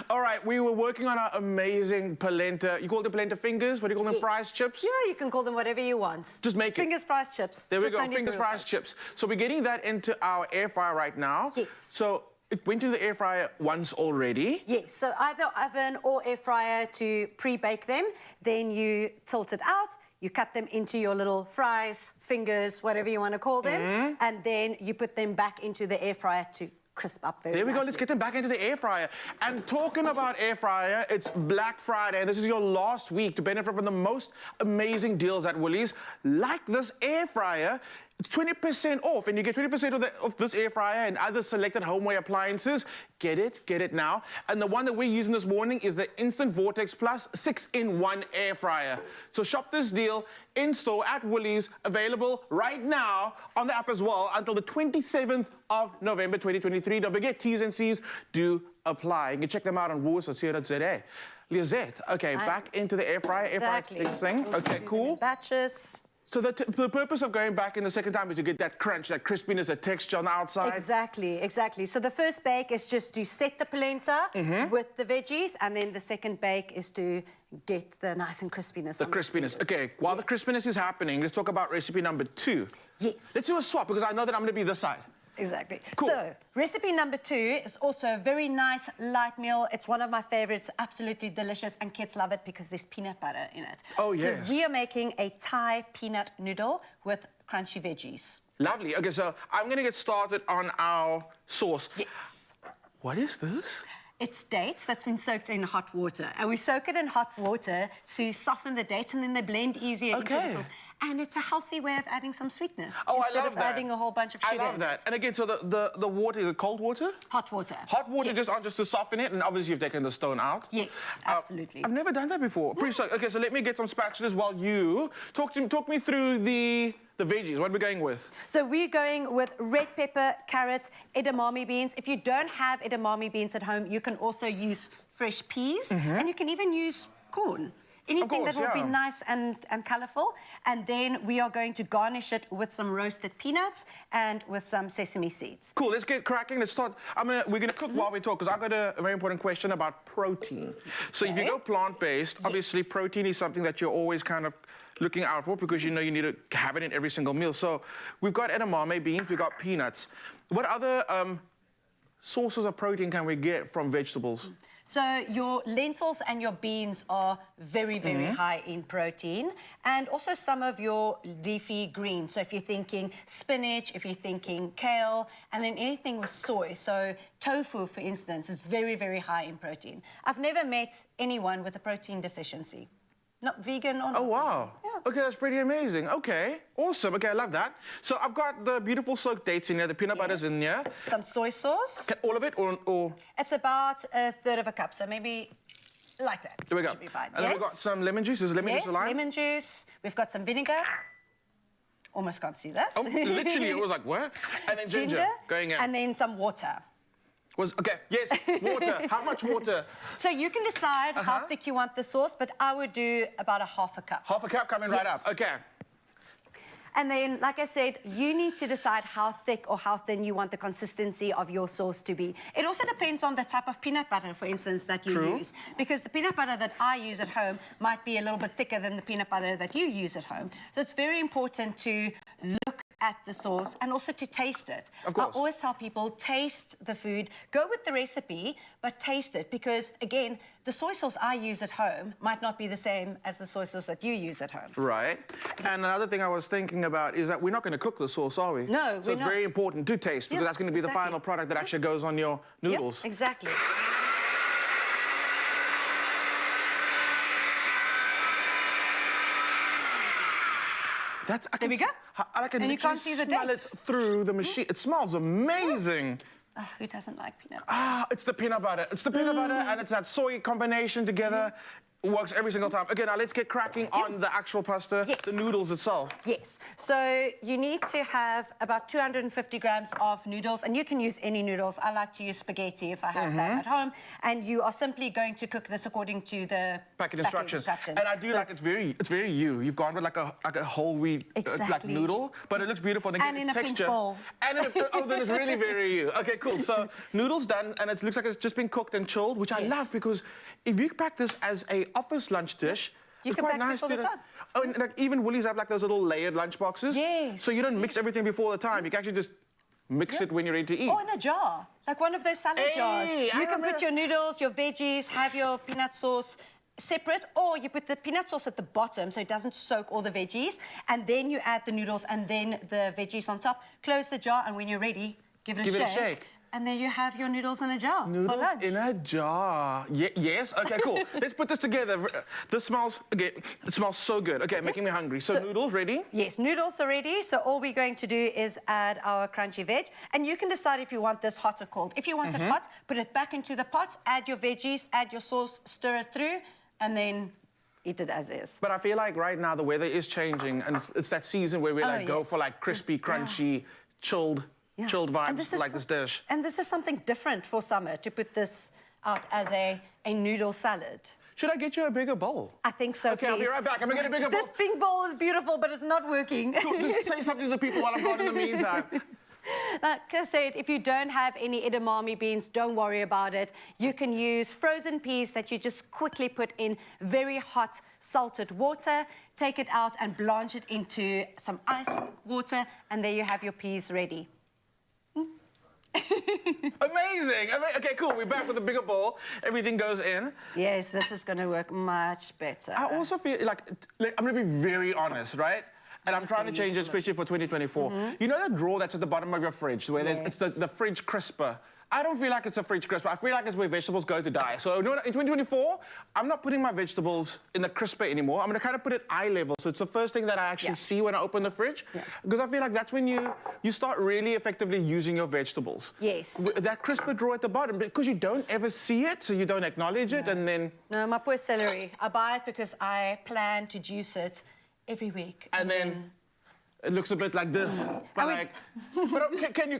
All right, we were working on our amazing polenta. You call them polenta fingers? What do you call them? Fries, chips? Yeah, you can call them whatever you want. Just make Fingers, fries, chips. There we Just go, don't need fingers, real fries, chips. So we're getting that into our air fryer right now. Yes. So it went into the air fryer once already. Yes, so either oven or air fryer to pre-bake them. Then you tilt it out. You cut them into your little fries, fingers, whatever you want to call them. And then you put them back into the air fryer to crisp up very There we go, nicely. let's get them back into the air fryer. And talking about air fryer, it's Black Friday. This is your last week to benefit from the most amazing deals at Woolies. Like this air fryer, it's 20% off, and you get 20% of this air fryer and other selected homeware appliances. Get it now. And the one that we're using this morning is the Instant Vortex Plus 6-in-1 air fryer. So shop this deal in store at Woolies, available right now on the app as well until the 27th of November 2023. Don't forget, T's and C's do apply. You can check them out on woolies.co.za. Liozette, okay, back into the air fryer. Exactly. Air fryer thing. Okay, cool. Batches. So the purpose of going back in the second time is to get that crunch, that crispiness, that texture on the outside. Exactly. So the first bake is just to set the polenta with the veggies, and then the second bake is to get the nice and crispiness. The crispiness. Okay, while the crispiness is happening, let's talk about recipe number 2. Yes. Let's do a swap, because I know that I'm going to be this side. Exactly. Cool. So, recipe number 2 is also a very nice light meal. It's one of my favorites, absolutely delicious, and kids love it because there's peanut butter in it. Oh, yes. So we are making a Thai peanut noodle with crunchy veggies. Lovely. Okay, so I'm going to get started on our sauce. Yes. What is this? It's dates that's been soaked in hot water. And we soak it in hot water to soften the dates, and then they blend easier into the sauce. And it's a healthy way of adding some sweetness. Oh, I love instead of that. adding a whole bunch of sugar. I love that. And again, so the water, is it cold water? Hot water. Hot water, just to soften it, and obviously you've taken the stone out. Yes, absolutely. I've never done that before. Okay, so let me get some spatulas while you talk me through the veggies. What are we going with? So we're going with red pepper, carrots, edamame beans. If you don't have edamame beans at home, you can also use fresh peas, and you can even use corn. Anything that will be nice and colourful. And then we are going to garnish it with some roasted peanuts and with some sesame seeds. Cool, let's get cracking. Let's start. We're going to cook while we talk, because I've got a very important question about protein. So if you go plant-based, obviously protein is something that you're always kind of looking out for, because you know you need to have it in every single meal. So we've got edamame beans, we've got peanuts. What other sources of protein can we get from vegetables? So your lentils and your beans are very, very high in protein, and also some of your leafy greens. So if you're thinking spinach, if you're thinking kale, and then anything with soy. So tofu, for instance, is very, very high in protein. I've never met anyone with a protein deficiency. Not vegan or not. Oh, wow. Yeah. Okay, that's pretty amazing. Okay, awesome. Okay, I love that. So I've got the beautiful soaked dates in here, the peanut butter's in here. Some soy sauce. Okay, all of it, or? It's about 1/3 of a cup, so maybe like that. There we go. Should be fine. And then we've got some lemon juice. Is lemon juice alive? Lemon juice. We've got some vinegar. Almost can't see that. Oh, literally, it was like, what? And then ginger going in. And then some water. Okay, yes, water. How much water? So you can decide how thick you want the sauce, but I would do about 1/2 cup. 1/2 cup coming right up. Okay. And then, like I said, you need to decide how thick or how thin you want the consistency of your sauce to be. It also depends on the type of peanut butter, for instance, that you use. Because the peanut butter that I use at home might be a little bit thicker than the peanut butter that you use at home. So it's very important to look at the sauce and also to taste it. Of course. I always tell people, taste the food, go with the recipe, but taste it, because again, the soy sauce I use at home might not be the same as the soy sauce that you use at home. Right. And another thing I was thinking about is that we're not going to cook the sauce, are we? No, so it's very important to taste, because that's going to be the final product that actually goes on your noodles. Yep, exactly. There we go. I can And you can't see the smell dates. it through the machine. It smells amazing. Oh, who doesn't like peanut butter? It's the peanut butter. It's the peanut butter and it's that soy combination together. Works every single time. Okay, now let's get cracking on the actual pasta, Yes. the noodles itself. Yes. So you need to have about 250 grams of noodles, and you can use any noodles. I like to use spaghetti if I have that at home. And you are simply going to cook this according to the Packet instructions. And I do like it's very you. You've gone with like a whole wheat like Exactly. noodle, but it looks beautiful. And in its a pink texture. bowl. And in a, oh, then it's really very you. Okay, cool. So noodles done, and it looks like it's just been cooked and chilled, which I love because if you pack this as a office lunch dish, You it's can quite pack nice this all the to. time. Oh, and like even Woolies have like those little layered lunch boxes. Yes. So you don't mix everything before the time. You can actually just mix it when you're ready to eat. Or in a jar, like one of those salad jars. Hey, I You can put remember- your noodles, your veggies, have your peanut sauce separate, or you put the peanut sauce at the bottom so it doesn't soak all the veggies, and then you add the noodles and then the veggies on top. Close the jar, and when you're ready, give it a shake. And there you have your noodles in a jar for Noodles lunch. in a jar. Yes. Okay, cool. Let's put this together. This smells, okay, it smells so good. Okay, making me hungry. So noodles ready? Yes, noodles are ready. So all we're going to do is add our crunchy veg. And you can decide if you want this hot or cold. If you want it hot, put it back into the pot, add your veggies, add your sauce, stir it through, and then eat it as is. But I feel like right now the weather is changing, and it's that season where we like go for like crispy, crunchy, chilled vibes like this dish. And this is something different for summer, to put this out as a noodle salad. Should I get you a bigger bowl? I think so, Okay, I'll be right back. I'm gonna get a bigger bowl. This pink bowl is beautiful, but it's not working. Cool, just say something to the people while I'm gone in the meantime. Like I said, if you don't have any edamame beans, don't worry about it. You can use frozen peas that you just quickly put in very hot salted water, take it out and blanch it into some ice water, and there you have your peas ready. Amazing. Okay, cool. We're back with a bigger bowl. Everything goes in. Yes, this is going to work much better. I also feel like I'm going to be very honest, right? And I'm trying to change it, especially for 2024. You know that drawer that's at the bottom of your fridge, where it's the fridge crisper? I don't feel like it's a fridge crisper. I feel like it's where vegetables go to die. So in 2024, I'm not putting my vegetables in the crisper anymore. I'm going to kind of put it eye level. So it's the first thing that I actually see when I open the fridge. Because I feel like that's when you start really effectively using your vegetables. Yes. That crisper drawer at the bottom, because you don't ever see it, so you don't acknowledge it, and then... No, my poor celery. I buy it because I plan to juice it every week. And then it looks a bit like this. But can you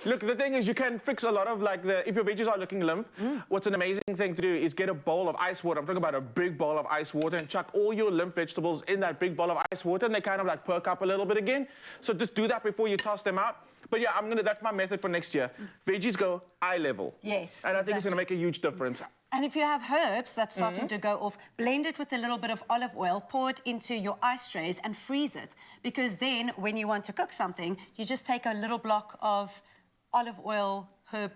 look? The thing is, you can fix a lot of if your veggies are looking limp. What's an amazing thing to do is get a bowl of ice water. I'm talking about a big bowl of ice water, and chuck all your limp vegetables in that big bowl of ice water, and they kind of like perk up a little bit again. So just do that before you toss them out. But yeah, that's my method for next year. Veggies go eye level. Yes. And I think it's going to make a huge difference. And if you have herbs that's starting to go off, blend it with a little bit of olive oil, pour it into your ice trays and freeze it. Because then when you want to cook something, you just take a little block of olive oil herb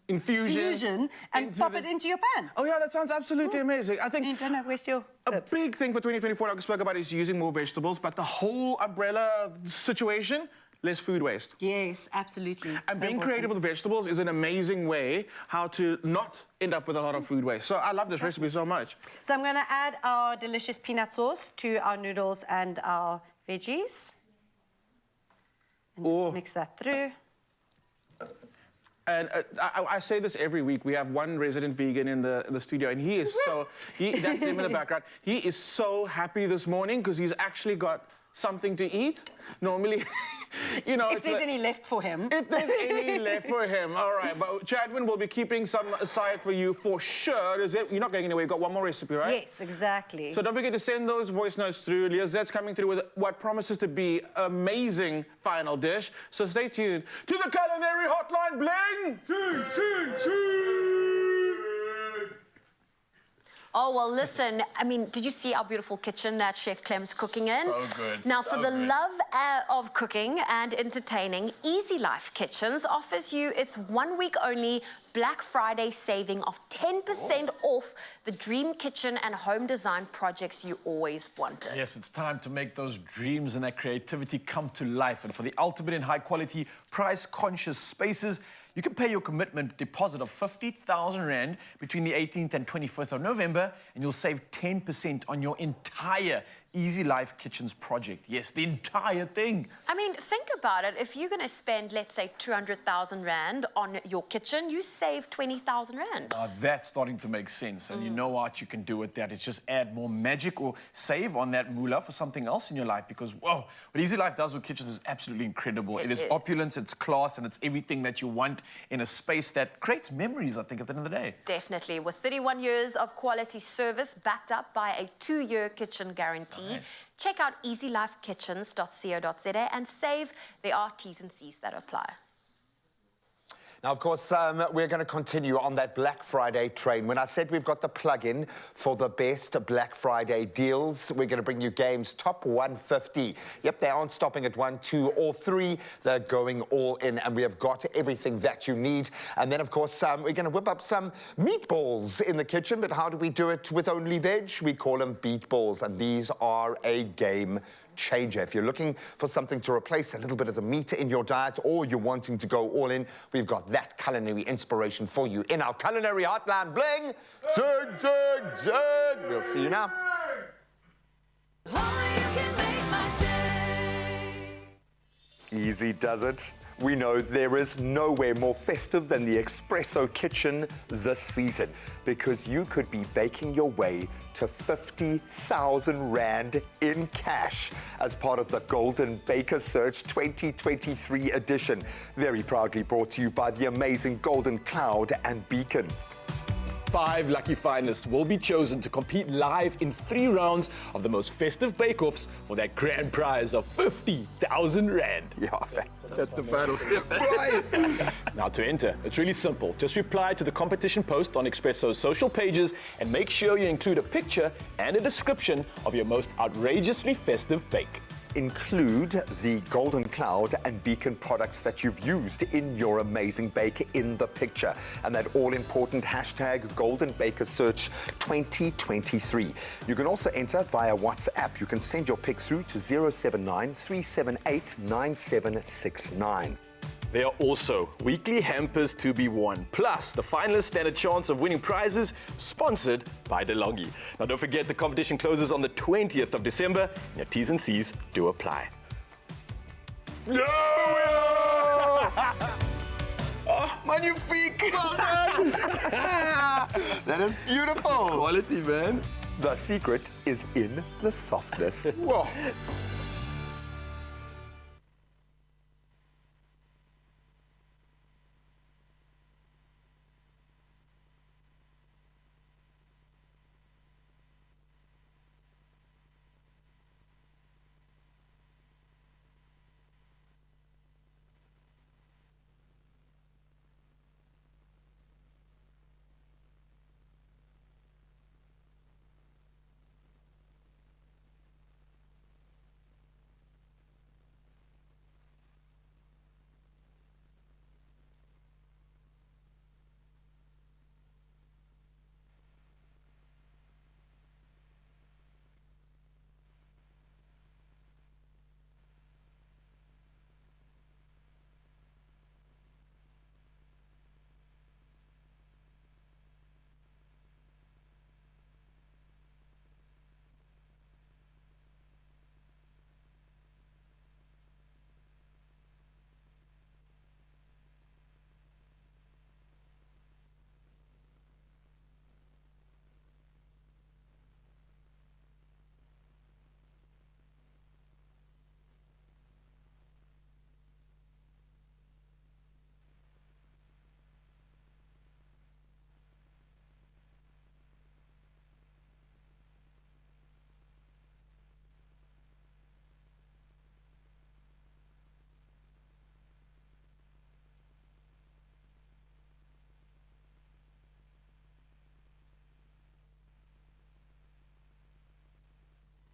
infusion and pop it into your pan. Oh yeah, that sounds absolutely amazing. I think you don't have to waste your herbs. A big thing for 2024 like I spoke about is using more vegetables, but the whole umbrella situation, less food waste. Yes, absolutely. And being creative with vegetables is an amazing way how to not end up with a lot of food waste. So I love this recipe so much. So I'm going to add our delicious peanut sauce to our noodles and our veggies. And just mix that through. And I say this every week. We have one resident vegan in the studio, and he is that's him in the background. He is so happy this morning because he's actually got something to eat. Normally, you know... If there's any left for him. If there's any left for him. All right, but Chadwin will be keeping some aside for you for sure. You're not going anywhere. You've got one more recipe, right? Yes, exactly. So don't forget to send those voice notes through. Liazette's coming through with what promises to be amazing final dish. So stay tuned to the culinary hotline bling! Oh, well, listen, I mean, did you see our beautiful kitchen that Chef Clem's cooking in? So good. Now, for the love of cooking and entertaining, Easy Life Kitchens offers you its 1 week only Black Friday saving of 10% off the dream kitchen and home design projects you always wanted. Yes, it's time to make those dreams and that creativity come to life. And for the ultimate in high-quality, price-conscious spaces, you can pay your commitment deposit of 50,000 Rand between the 18th and 25th of November, and you'll save 10% on your entire Easy Life Kitchens project. Yes, the entire thing. I mean, think about it. If you're going to spend, let's say, 200,000 Rand on your kitchen, you save 20,000 Rand. That's starting to make sense. And you know what you can do with that? It's just add more magic or save on that moolah for something else in your life, because, whoa, what Easy Life does with kitchens is absolutely incredible. It is opulence, it's class, and it's everything that you want in a space that creates memories, I think, at the end of the day. Definitely. With 31 years of quality service backed up by a 2-year kitchen guarantee. Nice. Check out easylifekitchens.co.za and save. There are T's and C's that apply. Now, of course, we're going to continue on that Black Friday train. When I said we've got the plug-in for the best Black Friday deals, we're going to bring you games top 150. Yep, they aren't stopping at 1, 2, or 3. They're going all in, and we have got everything that you need. And then, of course, we're going to whip up some meatballs in the kitchen. But how do we do it with only veg? We call them beatballs, and these are a game changer. If you're looking for something to replace a little bit of the meat in your diet, or you're wanting to go all in, we've got that culinary inspiration for you in our culinary hotline. Bling! Zig, zig, zig! We'll see you now. Easy does it. We know there is nowhere more festive than the Expresso kitchen this season, because you could be baking your way to 50,000 Rand in cash as part of the Golden Baker Search 2023 edition. Very proudly brought to you by the amazing Golden Cloud and Beacon. 5 lucky finalists will be chosen to compete live in 3 rounds of the most festive bake-offs for that grand prize of 50,000 Rand. Yeah, that's the final step. Now, to enter, it's really simple. Just reply to the competition post on Expresso's social pages and make sure you include a picture and a description of your most outrageously festive bake. Include the Golden Cloud and Beacon products that you've used in your amazing bake in the picture. And that all-important hashtag Golden Baker Search 2023. You can also enter via WhatsApp. You can send your pic through to 079 378 9769. There are also weekly hampers to be won. Plus, the finalists stand a chance of winning prizes sponsored by DeLonghi. Now, don't forget, the competition closes on the 20th of December. And your T's and C's do apply. No! Oh, magnifique! Well done! That is beautiful. Quality, man. The secret is in the softness. Whoa.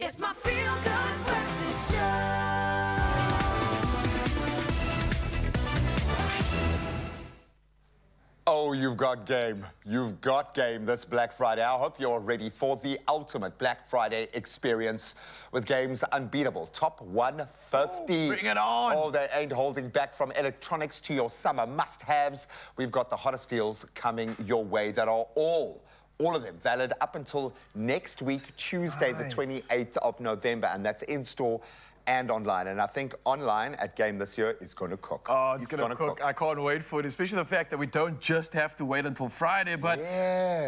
It's my feel-good breakfast show. Oh, you've got game. You've got game this Black Friday. I hope you're ready for the ultimate Black Friday experience with games unbeatable. Top 150. Bring it on. Oh, they ain't holding back. From electronics to your summer must-haves. We've got the hottest deals coming your way that are all All of them valid up until next week, Tuesday, the 28th of November, and that's in-store and online. And I think online at Game this year is going to cook. Oh, it's going to cook. I can't wait for it, especially the fact that we don't just have to wait until Friday, but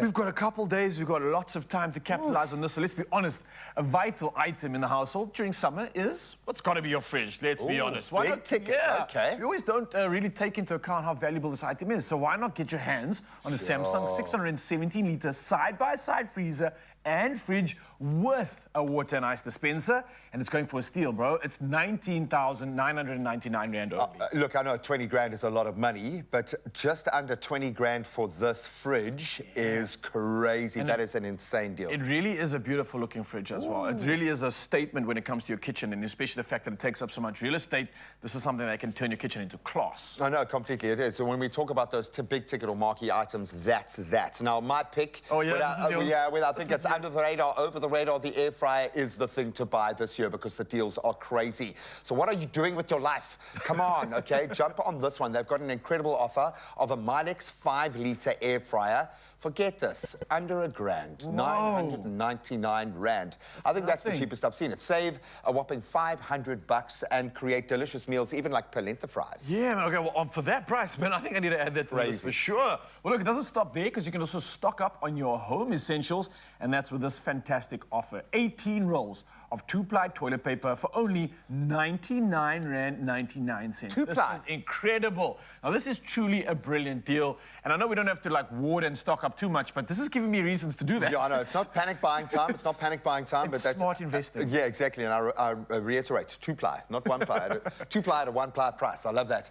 we've got a couple days, we've got lots of time to capitalize on this. So let's be honest, a vital item in the household during summer is what's got to be your fridge, let's be honest. Why big not? ticket, okay. We always don't really take into account how valuable this item is, so why not get your hands on a Samsung 617-litre side-by-side freezer and fridge with a water and ice dispenser, and it's going for a steal, bro. It's 19,999 Rand only. Look, I know 20 grand is a lot of money, but just under 20 grand for this fridge is crazy. And that is an insane deal. It really is a beautiful looking fridge as well. It really is a statement when it comes to your kitchen, and especially the fact that it takes up so much real estate. This is something that can turn your kitchen into class. I know, completely it is. So when we talk about those big ticket or marquee items, that's that. Now, my pick, this is yours. I think it's under the radar, over the radar, the air fryer is the thing to buy this year because the deals are crazy. So what are you doing with your life? Come on, okay? Jump on this one. They've got an incredible offer of a Milex 5-litre air fryer. Forget this, under a grand, 999 Rand. I think that's the cheapest I've seen it. Save a whopping 500 bucks and create delicious meals, even like polenta fries. Yeah, man, okay, well, for that price, man, I think I need to add that to the list for sure. Well, look, it doesn't stop there because you can also stock up on your home essentials, and that's with this fantastic offer. 18 rolls of 2-ply toilet paper for only 99 Rand 99 cents. 2-ply. This is incredible. Now, this is truly a brilliant deal, and I know we don't have to, like, ward and stock up too much, but this is giving me reasons to do that. Yeah, I know. It's not panic buying time. It's not panic buying time, but that's smart investing. Yeah, exactly. And I reiterate, 2-ply, not 1-ply. 2-ply at a 1-ply price. I love that.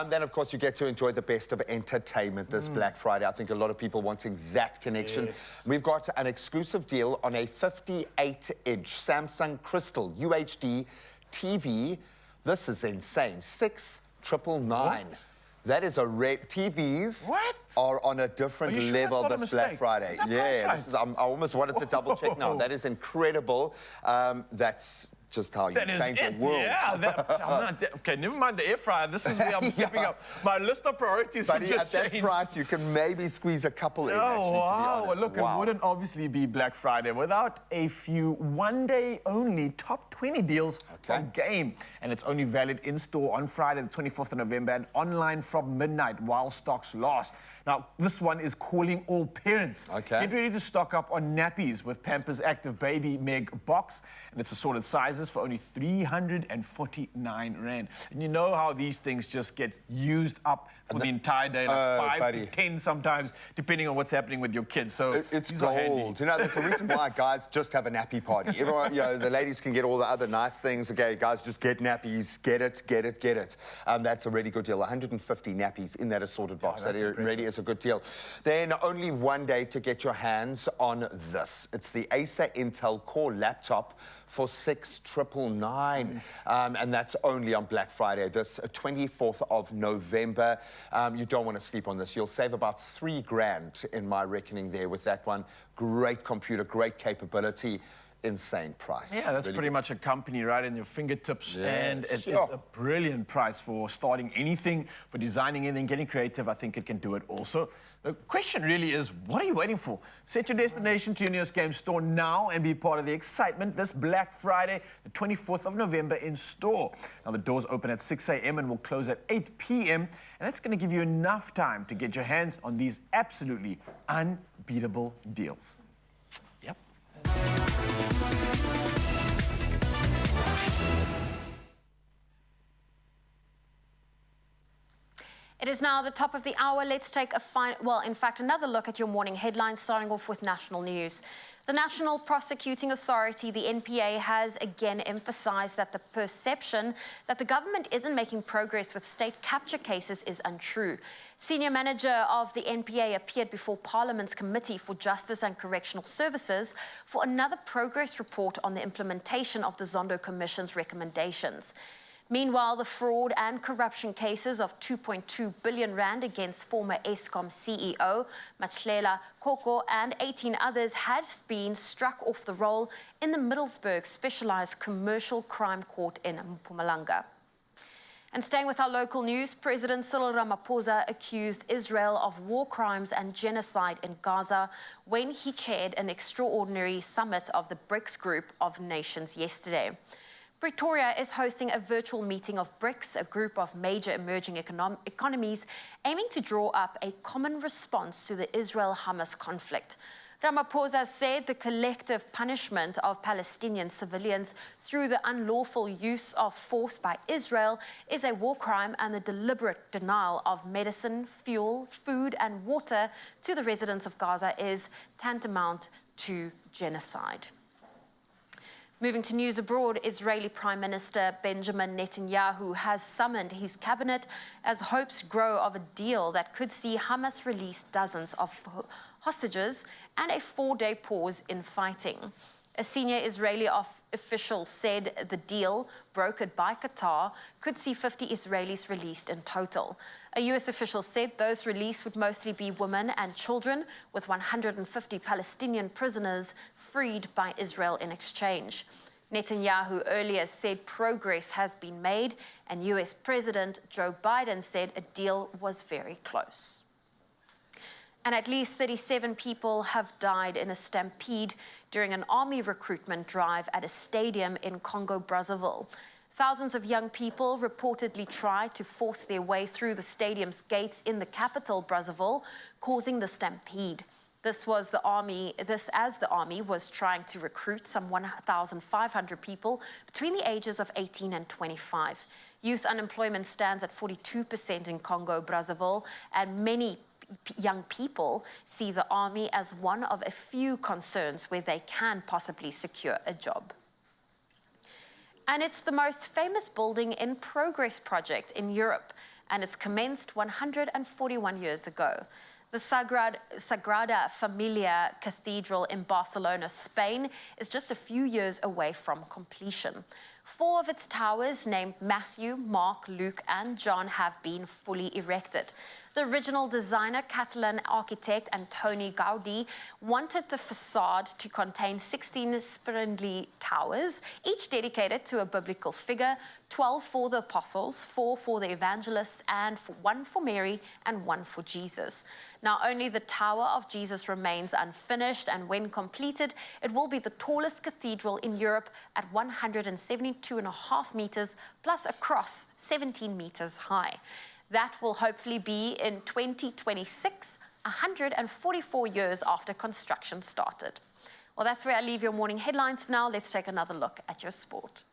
Then, of course, you get to enjoy the best of entertainment this Black Friday. I think a lot of people wanting that connection. Yes. We've got an exclusive deal on a 58-inch Samsung Crystal UHD TV. This is insane. 6,999. That is a rare. TVs are on a different level this Black Friday. Yeah, this is, I almost wanted to double check now. That is incredible. That's just how you change the world. Yeah, okay, never mind the air fryer. This is where I'm stepping up. My list of priorities have just at that price, you can maybe squeeze a couple in, actually, to be honest. Look, it wouldn't obviously be Black Friday without a few one-day-only top 20 deals from Game. And it's only valid in-store on Friday, the 24th of November, and online from midnight while stocks last. Now, this one is calling all parents. Get ready to stock up on nappies with Pampers Active Baby Meg box, and it's assorted sizes for only 349 Rand. And you know how these things just get used up for the entire day, like 5 to 10 sometimes, depending on what's happening with your kids. So it's gold. You know, that's the reason why guys just have a nappy party. Everyone, you know, the ladies can get all the other nice things. Okay, guys, just get nappies. Get it, get it, get it. That's a really good deal. 150 nappies in that assorted box. That really is a good deal. Then only one day to get your hands on this. It's the Acer Intel Core laptop for 6,999, and that's only on Black Friday, this 24th of November. You don't want to sleep on this. You'll save about 3 grand in my reckoning there with that one. Great computer, great capability. Insane price. Yeah, that's pretty much a company right in your fingertips, and it's a brilliant price for starting anything, for designing anything, getting creative. I think it can do it also. The question really is, what are you waiting for? Set your destination to your nearest Game store now and be part of the excitement this Black Friday, the 24th of November in store. Now, the doors open at 6 a.m. and will close at 8 p.m. And that's going to give you enough time to get your hands on these absolutely unbeatable deals. Yep. It is now the top of the hour. Let's take another look at your morning headlines, starting off with national news. The National Prosecuting Authority, the NPA, has again emphasized that the perception that the government isn't making progress with state capture cases is untrue. Senior manager of the NPA appeared before Parliament's Committee for Justice and Correctional Services for another progress report on the implementation of the Zondo Commission's recommendations. Meanwhile, the fraud and corruption cases of 2.2 billion rand against former Eskom CEO Machlela Koko and 18 others had been struck off the roll in the Middlesbrough Specialized Commercial Crime Court in Mpumalanga. And staying with our local news, President Cyril Ramaphosa accused Israel of war crimes and genocide in Gaza when he chaired an extraordinary summit of the BRICS group of nations yesterday. Pretoria is hosting a virtual meeting of BRICS, a group of major emerging economies, aiming to draw up a common response to the Israel-Hamas conflict. Ramaphosa said the collective punishment of Palestinian civilians through the unlawful use of force by Israel is a war crime, and the deliberate denial of medicine, fuel, food and water to the residents of Gaza is tantamount to genocide. Moving to news abroad, Israeli Prime Minister Benjamin Netanyahu has summoned his cabinet as hopes grow of a deal that could see Hamas release dozens of hostages and a 4-day pause in fighting. A senior Israeli official said the deal, brokered by Qatar, could see 50 Israelis released in total. A U.S. official said those released would mostly be women and children, with 150 Palestinian prisoners freed by Israel in exchange. Netanyahu earlier said progress has been made, and U.S. President Joe Biden said a deal was very close. And at least 37 people have died in a stampede during an army recruitment drive at a stadium in Congo-Brazzaville. Thousands of young people reportedly tried to force their way through the stadium's gates in the capital, Brazzaville, causing the stampede. This as the army was trying to recruit some 1,500 people between the ages of 18 and 25. Youth unemployment stands at 42% in Congo-Brazzaville, and many young people see the army as one of a few concerns where they can possibly secure a job. And it's the most famous building in progress project in Europe, and it's commenced 141 years ago. The Sagrada Familia Cathedral in Barcelona, Spain, is just a few years away from completion. 4 of its towers, named Matthew, Mark, Luke, and John, have been fully erected. The original designer, Catalan architect Antoni Gaudí, wanted the facade to contain 16 spindly towers, each dedicated to a biblical figure, 12 for the apostles, 4 for the evangelists, and 1 for Mary and 1 for Jesus. Now, only the Tower of Jesus remains unfinished, and when completed, it will be the tallest cathedral in Europe at 172.5 meters, plus a cross 17 meters high. That will hopefully be in 2026, 144 years after construction started. Well, that's where I leave your morning headlines for now. Let's take another look at your sport.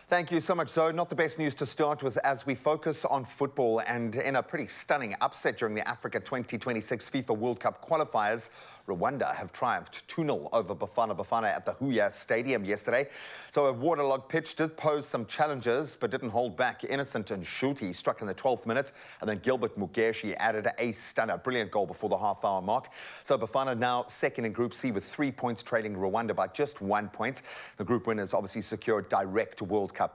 Thank you so much, Zoe. Not the best news to start with as we focus on football, and in a pretty stunning upset during the Africa 2026 FIFA World Cup qualifiers, Rwanda have triumphed 2-0 over Bafana Bafana at the Huya Stadium yesterday. So a waterlogged pitch did pose some challenges, but didn't hold back. Innocent and Shuti struck in the 12th minute, and then Gilbert Mugeshi added a stunner. Brilliant goal before the half-hour mark. So Bafana now second in Group C with 3 points, trailing Rwanda by just 1 point. The group winners obviously secured direct World Cup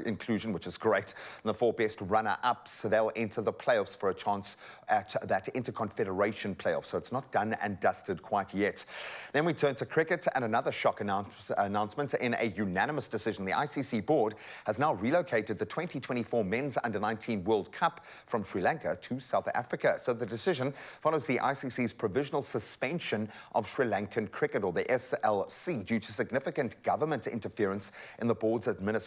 inclusion, which is great. And the 4 best runner-ups, they'll enter the playoffs for a chance at that Interconfederation playoff. So it's not done and dusted quite yet. Then we turn to cricket, and another shock announcement. In a unanimous decision, the ICC board has now relocated the 2024 Men's Under-19 World Cup from Sri Lanka to South Africa. So the decision follows the ICC's provisional suspension of Sri Lankan cricket, or the SLC, due to significant government interference in the board's administration.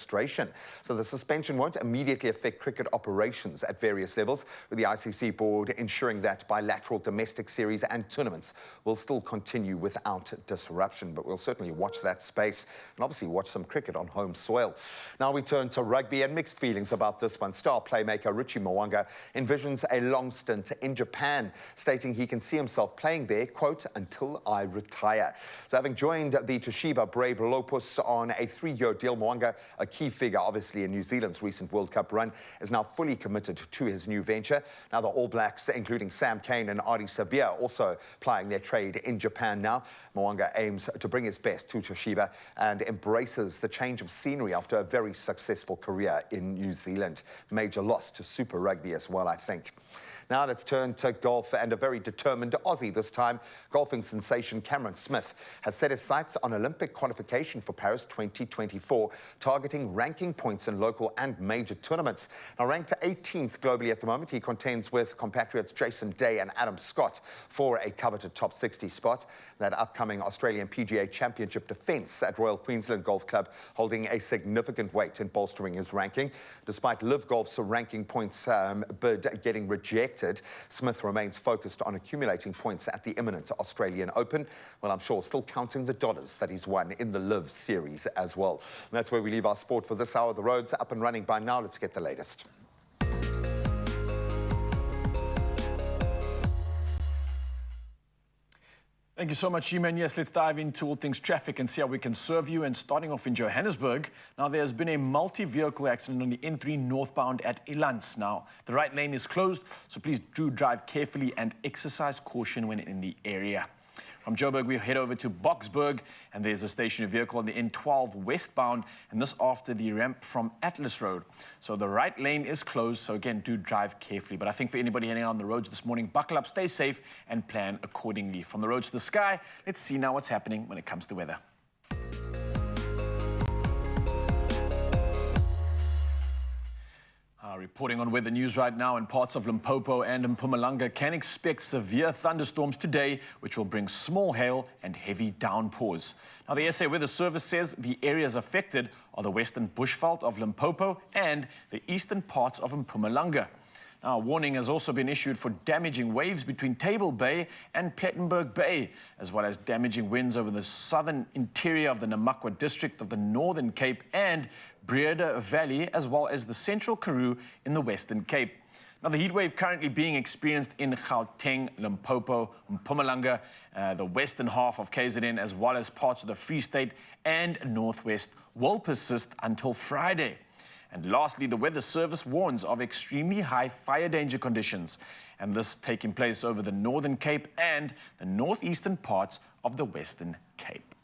So the suspension won't immediately affect cricket operations at various levels, with the ICC board ensuring that bilateral domestic series and tournaments will still continue without disruption. But we'll certainly watch that space and obviously watch some cricket on home soil. Now we turn to rugby, and mixed feelings about this one. Star playmaker Richie Mwanga envisions a long stint in Japan, stating he can see himself playing there, quote, until I retire. So having joined the Toshiba Brave Lopus on a 3-year deal, Mwanga a key figure, obviously, in New Zealand's recent World Cup run, is now fully committed to his new venture. Now, the All Blacks, including Sam Cane and Ardie Savea, also plying their trade in Japan now. Mo'unga aims to bring his best to Toshiba and embraces the change of scenery after a very successful career in New Zealand. Major loss to Super Rugby as well, I think. Now let's turn to golf, and a very determined Aussie this time. Golfing sensation Cameron Smith has set his sights on Olympic qualification for Paris 2024, targeting ranking points in local and major tournaments. Now ranked 18th globally at the moment, he contends with compatriots Jason Day and Adam Scott for a coveted top 60 spot. That upcoming Australian PGA Championship defence at Royal Queensland Golf Club holding a significant weight in bolstering his ranking. Despite Live Golf's ranking points bid getting rejected, Smith remains focused on accumulating points at the imminent Australian Open. Well, I'm sure still counting the dollars that he's won in the Live Series as well. And that's where we leave our sport for this hour. The roads up and running by now. Let's get the latest. Thank you so much, G-Man. Yes, let's dive into all things traffic and see how we can serve you. And starting off in Johannesburg, now there's been a multi-vehicle accident on the N3 northbound at Elance. Now, the right lane is closed, so please do drive carefully and exercise caution when in the area. From Joburg, we head over to Boksburg, and there's a stationary vehicle on the N12 westbound, and this after the ramp from Atlas Road. So the right lane is closed, so again, do drive carefully. But I think for anybody heading on the roads this morning, buckle up, stay safe, and plan accordingly. From the roads to the sky, let's see now what's happening when it comes to weather. Reporting on weather news right now, in parts of Limpopo and Mpumalanga can expect severe thunderstorms today, which will bring small hail and heavy downpours. Now, the SA Weather Service says the areas affected are the western bushveld of Limpopo and the eastern parts of Mpumalanga. Now, a warning has also been issued for damaging waves between Table Bay and Plettenberg Bay, as well as damaging winds over the southern interior of the Namakwa district of the Northern Cape and Breda Valley, as well as the central Karoo in the Western Cape. Now, the heat wave currently being experienced in Gauteng, Limpopo, Mpumalanga, the western half of KZN, as well as parts of the Free State and Northwest, will persist until Friday. And lastly, the Weather Service warns of extremely high fire danger conditions, and this taking place over the Northern Cape and the northeastern parts of the Western Cape.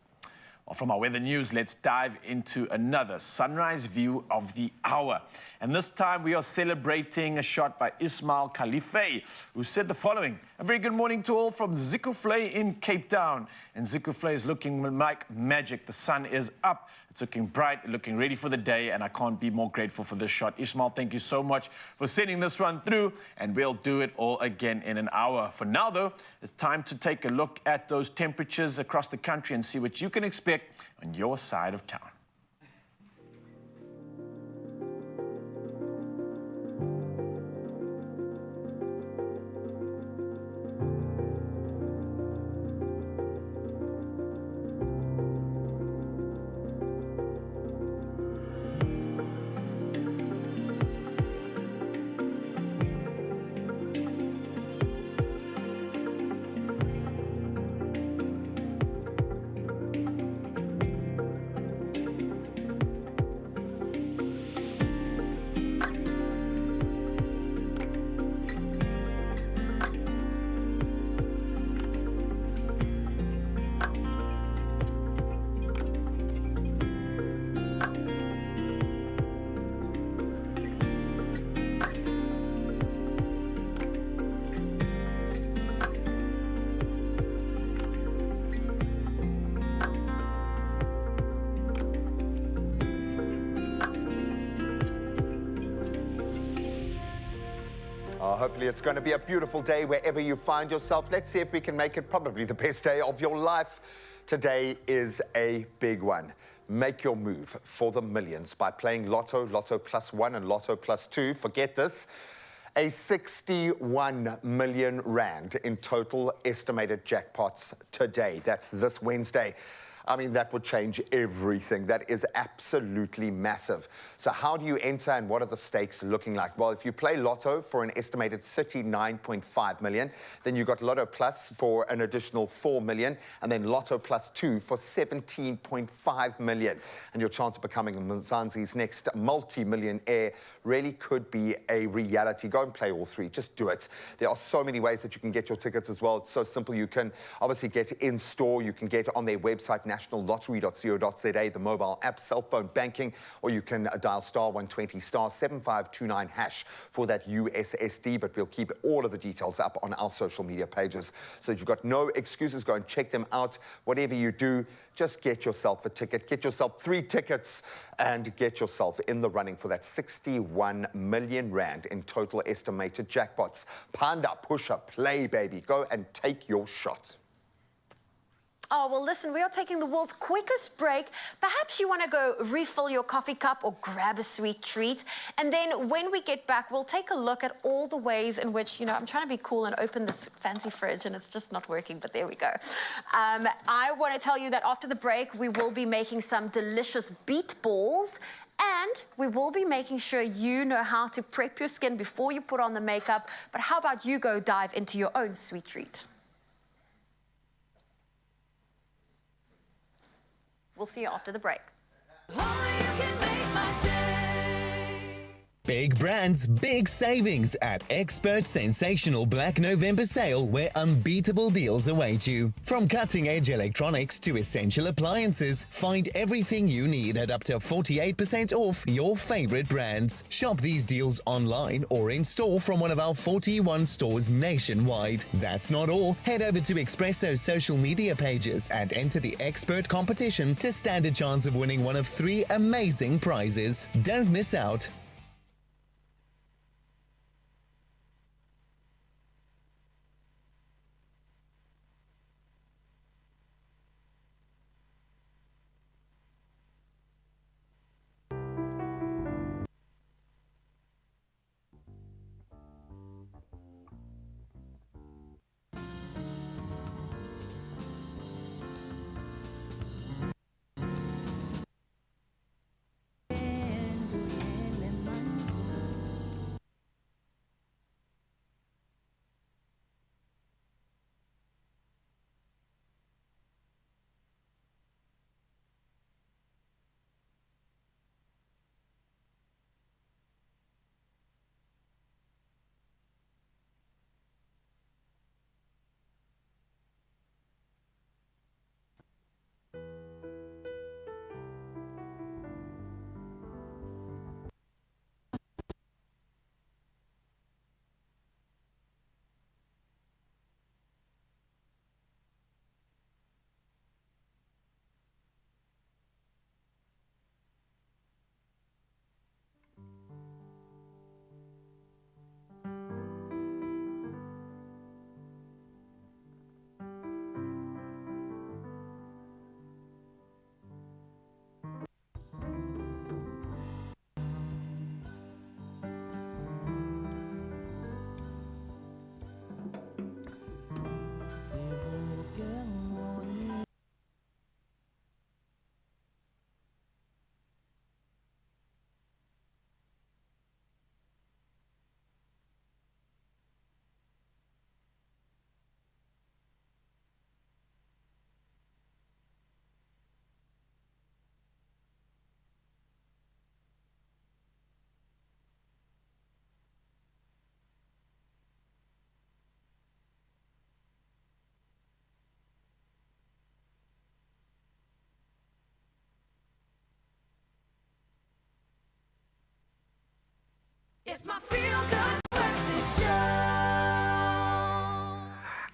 Well, from our weather news, let's dive into another sunrise view of the hour. And this time we are celebrating a shot by Ismail Khalife, who said the following: "A very good morning to all from Zikufle in Cape Town." And Zikufle is looking like magic. The sun is up. It's looking bright, looking ready for the day, and I can't be more grateful for this shot. Ismail, thank you so much for sending this one through, and we'll do it all again in an hour. For now, though, it's time to take a look at those temperatures across the country and see what you can expect on your side of town. Hopefully it's going to be a beautiful day wherever you find yourself. Let's see if we can make it probably the best day of your life. Today is a big one. Make your move for the millions by playing Lotto, Lotto Plus 1 and Lotto Plus 2. Forget this. A 61 million rand in total estimated jackpots today. That's this Wednesday. I mean, that would change everything. That is absolutely massive. So how do you enter and what are the stakes looking like? Well, if you play Lotto for an estimated 39.5 million, then you've got Lotto Plus for an additional 4 million, and then Lotto Plus 2 for 17.5 million. And your chance of becoming Mzansi's next multi-millionaire really could be a reality. Go and play all three. Just do it. There are so many ways that you can get your tickets as well. It's so simple. You can obviously get in-store. You can get on their website, nationallottery.co.za, the mobile app, cell phone banking, or you can dial *120 *7529# for that USSD. But we'll keep all of the details up on our social media pages. So if you've got no excuses, go and check them out. Whatever you do, just get yourself a ticket. Get yourself 3 tickets and get yourself in the running for that 61 million rand in total estimated jackpots. Panda, pusher, play, baby. Go and take your shot. Oh, well, listen, we are taking the world's quickest break. Perhaps you want to go refill your coffee cup or grab a sweet treat. And then when we get back, we'll take a look at all the ways in which, you know, I'm trying to be cool and open this fancy fridge and it's just not working, but there we go. I want to tell you that after the break, we will be making some delicious beet balls. And we will be making sure you know how to prep your skin before you put on the makeup. But how about you go dive into your own sweet treat? We'll see you after the break. Big brands, big savings at Expert's sensational Black November sale where unbeatable deals await you. From cutting-edge electronics to essential appliances, find everything you need at up to 48% off your favorite brands. Shop these deals online or in store from one of our 41 stores nationwide. That's not all. Head over to Expresso's social media pages and enter the Expert competition to stand a chance of winning one of 3 amazing prizes. Don't miss out. It's my feel-good breakfast show.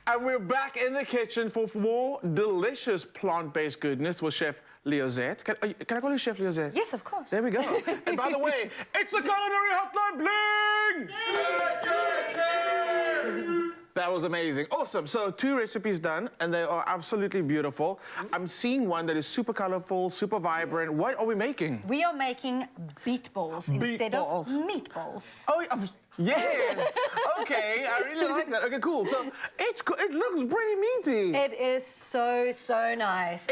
And we're back in the kitchen for more delicious plant-based goodness with Chef Leo Z. Can I call you Chef Leo Z? Yes, of course. There we go. And by the way, it's the culinary hotline bling! That was amazing. Awesome. So 2 recipes done, and they are absolutely beautiful. I'm seeing one that is super colorful, super vibrant. What are we making? We are making beet balls instead balls. of meatballs. Oh, yes. Okay, I really like that. Okay, cool. So it looks pretty meaty. It is so nice.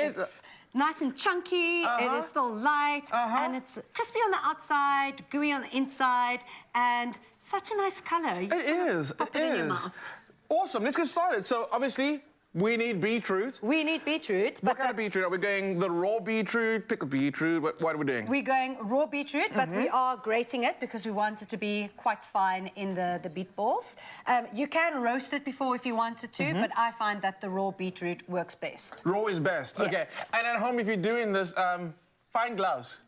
nice and chunky. It is still light, and it's crispy on the outside, gooey on the inside, and such a nice color. You It is. pop It it in your is. mouth. Awesome. Let's get started. So obviously, we need beetroot. We need beetroot. What kind of beetroot? Are we going the raw beetroot, pickled beetroot? What are we doing? We're going raw beetroot, but we are grating it because we want it to be quite fine in the beet balls. You can roast it before if you wanted to, but I find that the raw beetroot works best. Raw is best. Yes. Okay. And at home, if you're doing this, fine gloves.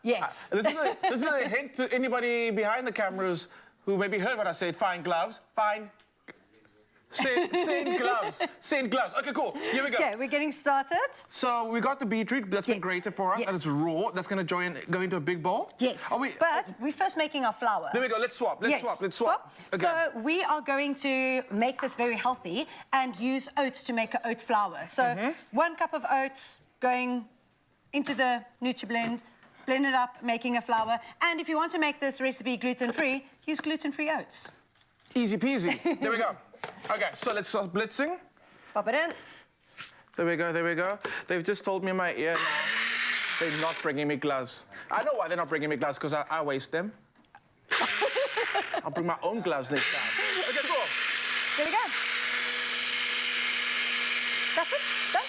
Yes. This is a hint to anybody behind the cameras who maybe heard what I said. Fine gloves. Fine. Same gloves. Same gloves. Okay, cool. Here we go. Okay, we're getting started. So we got the beetroot that's been Yes. grated for us, Yes. and it's raw. That's going to go into a big bowl. Yes. Are we? But we're first making our flour. There we go. Let's swap. Let's swap. Okay. So we are going to make this very healthy and use oats to make an oat flour. So 1 cup of oats going into the NutriBlend, blend it up, making a flour. And if you want to make this recipe gluten-free, use gluten-free oats. Easy peasy. There we go. Okay, so let's start blitzing. Pop it in. There we go, there we go. They've just told me in my ear now they're not bringing me gloves. I know why they're not bringing me gloves, because I waste them. I'll bring my own gloves next time. Okay, cool. There we go. That's it. Done.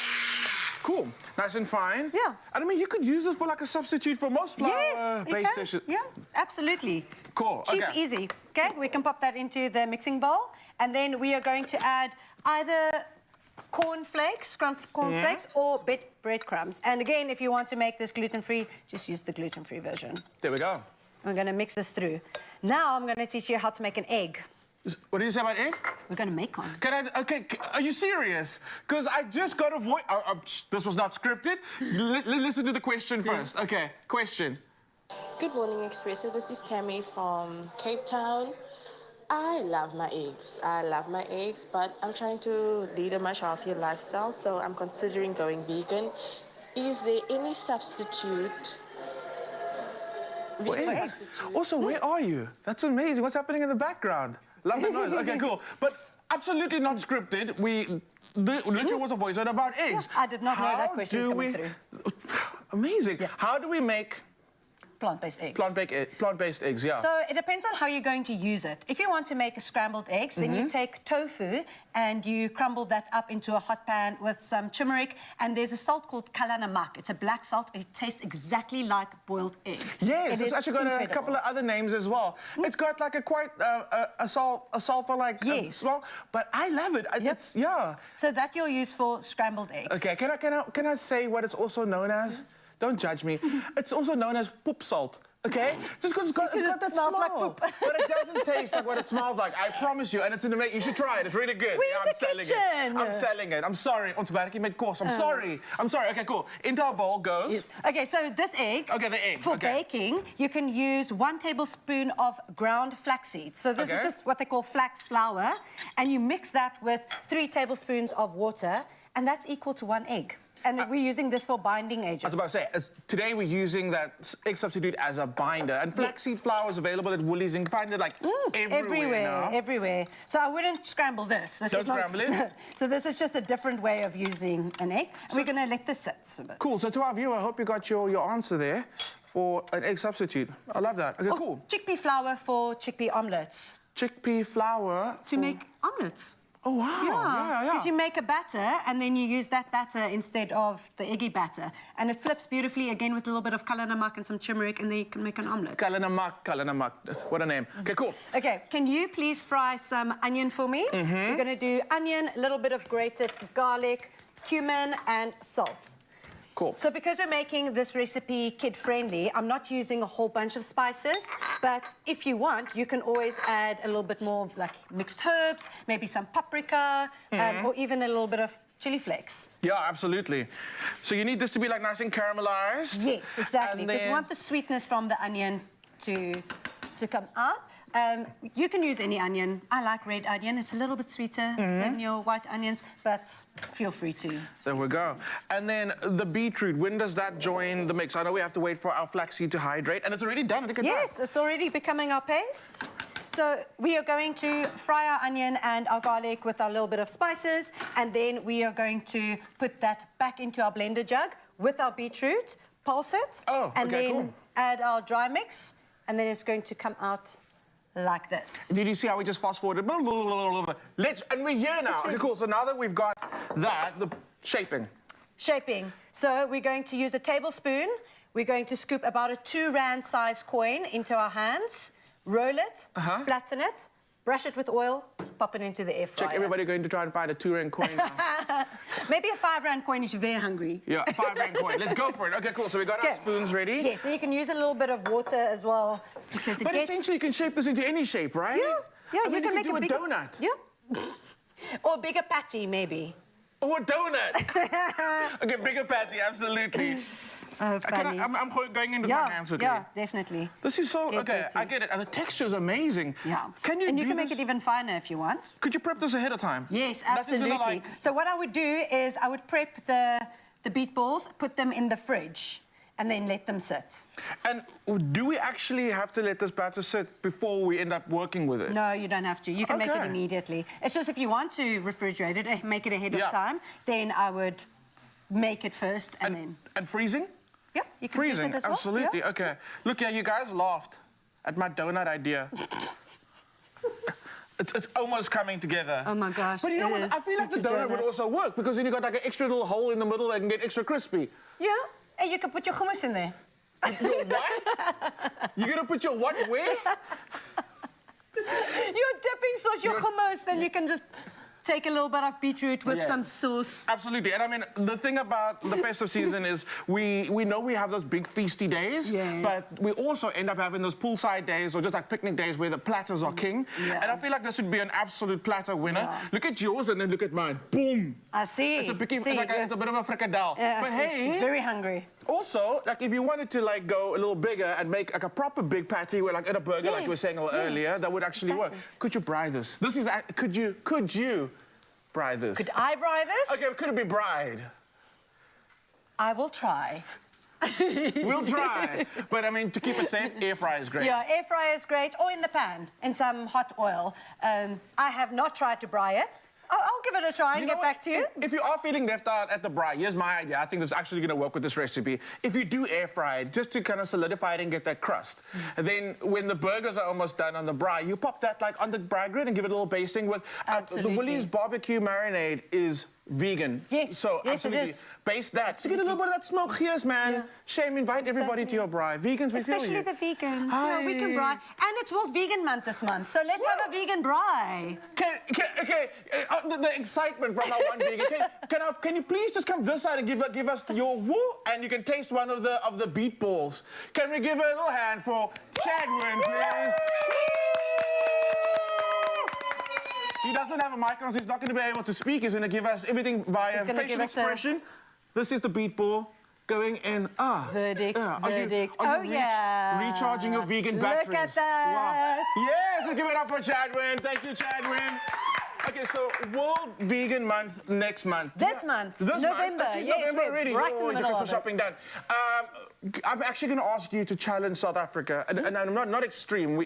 Cool. Nice and fine. Yeah. And I mean, you could use it for like a substitute for most Yes, you flour-based can. dishes. Yeah, absolutely. Cool, Cheap, okay. easy. Okay, we can pop that into the mixing bowl, and then we are going to add either cornflakes, scrumped cornflakes, or breadcrumbs. And again, if you want to make this gluten-free, just use the gluten-free version. There we go. We're going to mix this through. Now I'm going to teach you how to make an egg. What did you say about egg? We're going to make one. Okay, are you serious? Because I just got a voice. This was not scripted. Listen to the question first. Okay, question. Good morning, Expresso. This is Tammy from Cape Town. I love my eggs. But I'm trying to lead a much healthier lifestyle, so I'm considering going vegan. Is there any substitute? For eggs. Also, where are you? That's amazing. What's happening in the background? Love the noise. Okay, cool. But absolutely not scripted. Literally was a voiceover about eggs. Yeah, I did not know that question was coming through. Amazing. Yeah. How do we make plant-based eggs? Plant-based eggs, yeah. So it depends on how you're going to use it. If you want to make scrambled eggs, then you take tofu and you crumble that up into a hot pan with some turmeric, and there's a salt called kalanamak. It's a black salt. It tastes exactly like boiled egg. Yes, It it's is actually got incredible. a couple of other names as well. It's got like a sulfur-like smell, but I love it. It's, yeah. So that you'll use for scrambled eggs. Okay, can I say what it's also known as? Don't judge me. It's also known as poop salt. Okay? Just because it's got that smells smell. like poop. But it doesn't taste like what it smells like. I promise you. And it's in you should try it. It's really good. We're Yeah, in I'm the selling kitchen. it. I'm selling it. I'm sorry. Ons werk hier met kos. I'm sorry. I'm sorry. Okay, cool. Into our bowl goes. Yes. Okay, so this egg. Okay, the egg. For Okay. baking, you can use 1 tablespoon of ground flax seeds. So this is Okay. just what they call flax flour, and you mix that with 3 tablespoons of water, and that's equal to 1 egg. And we're using this for binding agents. I was about to say, today we're using that egg substitute as a binder. And flaxseed flour is available at Woolies, and you can find it like everywhere now. Everywhere. So I wouldn't scramble this. This Don't is not, scramble it? So this is just a different way of using an egg. And we're going to let this sit for a bit. Cool. So to our viewer, I hope you got your answer there for an egg substitute. I love that. Okay, cool. Chickpea flour for chickpea omelets. Chickpea flour To make omelets. Oh, wow. Yeah. Because you make a batter, and then you use that batter instead of the eggy batter. And it flips beautifully, again, with a little bit of kalanamak and some turmeric, and then you can make an omelette. Kalanamak. What a name. Okay, cool. Okay, can you please fry some onion for me? We're going to do onion, a little bit of grated garlic, cumin, and salt. Cool. So because we're making this recipe kid-friendly, I'm not using a whole bunch of spices, but if you want, you can always add a little bit more of like mixed herbs, maybe some paprika, or even a little bit of chili flakes. Yeah, absolutely. So you need this to be like nice and caramelized? Yes, exactly. And Because you then- want the sweetness from the onion to come out. You can use any onion. I like red onion. It's a little bit sweeter than your white onions, but feel free to. There we go. And then the beetroot, when does that join the mix? I know we have to wait for our flaxseed to hydrate, and it's already done. Look at Yes, it's already becoming our paste. So we are going to fry our onion and our garlic with our little bit of spices, and then we are going to put that back into our blender jug with our beetroot, pulse it, and then add our dry mix, and then it's going to come out like this. Did you see how we just fast forwarded? And we're here now. Okay, cool. So now that we've got that, the shaping. Shaping. So we're going to use a tablespoon. We're going to scoop about a 2 rand size coin into our hands, roll it, flatten it, brush it with oil, pop it into the air fryer. Check, everybody going to try and find a 2 rand coin now. Maybe a 5 rand coin if you're very hungry. Yeah, 5 rand coin. Let's go for it. Okay, cool. So we got our spoons ready. Yeah, so you can use a little bit of water as well because it But gets... essentially, you can shape this into any shape, right? Yeah, I mean, you can make do a bigger donut. Yeah. Or a bigger patty, maybe. Or a donut. Okay, bigger patty, absolutely. Funny. I'm going into my hands quickly. Yeah, definitely. This is so... Okay, I get it. And the texture is amazing. Yeah. Can you and you do can make this? it even finer if you want. Could you prep this ahead of time? Yes, That's absolutely. gonna, like... So what I would do is I would prep the beet balls, put them in the fridge, and then let them sit. And do we actually have to let this batter sit before we end up working with it? No, you don't have to. You can make it immediately. It's just if you want to refrigerate it, make it ahead of time, then I would make it first and then... And freezing? Yeah, you can freeze it as well. Absolutely. Yeah. Okay. Look, yeah, you guys laughed at my donut idea. It's almost coming together. Oh my gosh. But you know what? I feel like the donut would also work because then you got like an extra little hole in the middle that can get extra crispy. Yeah, and you can put your hummus in there. Your what? You're gonna put your what where? Your dipping sauce, your hummus, then you can just take a little bit of beetroot with some sauce. Absolutely. And I mean, the thing about the festive season is we know we have those big feasty days, but we also end up having those poolside days or just like picnic days where the platters are king. Yeah. And I feel like this would be an absolute platter winner. Look at yours and then look at mine. Boom. I see. It's a bit of a fricadelle. Yeah, but I see. hey, Very hungry. Also, like if you wanted to like go a little bigger and make like a proper big patty with like in a burger, like we were saying earlier, that would actually work. Could you bride this? This is could you bride this? Could I bride this? Okay, could it be bride? I will try. We'll try. But I mean, to keep it safe, air fryer is great. Yeah, air fryer is great, or in the pan, in some hot oil. I have not tried to braai it. I'll give it a try and get back to you. If you are feeling left out at the braai, here's my idea. I think this is actually going to work with this recipe. If you do air fry it, just to kind of solidify it and get that crust, and then when the burgers are almost done on the braai, you pop that like on the braai grid and give it a little basting with... the Willie's barbecue marinade is vegan. Yes, so yes, absolutely. it is. Baste that. To get a little bit of that smoke. Yes, man. Yeah. Shame, invite everybody to your braai. Vegans, we Especially feel you. the vegans. Hi. Yeah, we can braai. And it's World Vegan Month this month, so let's have a vegan braai. Okay, the excitement from our one vegan. Can you please just come this side and give us your woo, and you can taste one of the beet balls. Can we give a little hand for Chadwin, please? He doesn't have a mic on, so he's not going to be able to speak. He's going to give us everything via facial expression. This is the beet ball going in. Verdict, verdict. Are you recharging your vegan batteries? Look at that. Wow. Yes, let's give it up for Chadwin. Thank you, Chadwin. Okay, so World Vegan Month next month. This month. November. It's Yes, November we're already. right in the middle of Christmas it. shopping done. I'm actually going to ask you to challenge South Africa, and I'm not extreme,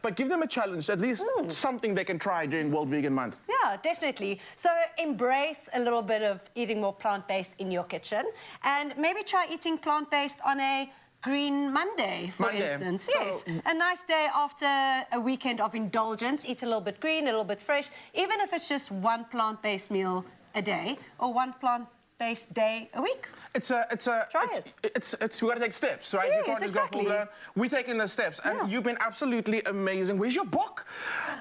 but give them a challenge, at least something they can try during World Vegan Month. Yeah, definitely. So embrace a little bit of eating more plant-based in your kitchen, and maybe try eating plant-based on a Green Monday, for instance. Yes, a nice day after a weekend of indulgence. Eat a little bit green, a little bit fresh, even if it's just one plant-based meal a day or one plant-based day a week. We got to take steps, right? Yes, you can't just exactly. go we're taking the steps, and you've been absolutely amazing. Where's your book?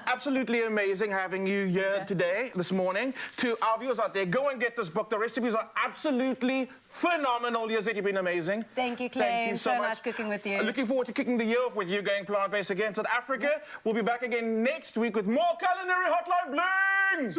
Absolutely amazing having you here today, this morning. To our viewers out there, go and get this book. The recipes are absolutely phenomenal. Yazid, you've been amazing. Thank you, Clay. Thank you so much. Nice cooking with you. Looking forward to kicking the year off with you, going plant-based again. South Africa, we'll be back again next week with more Culinary Hotline Bling!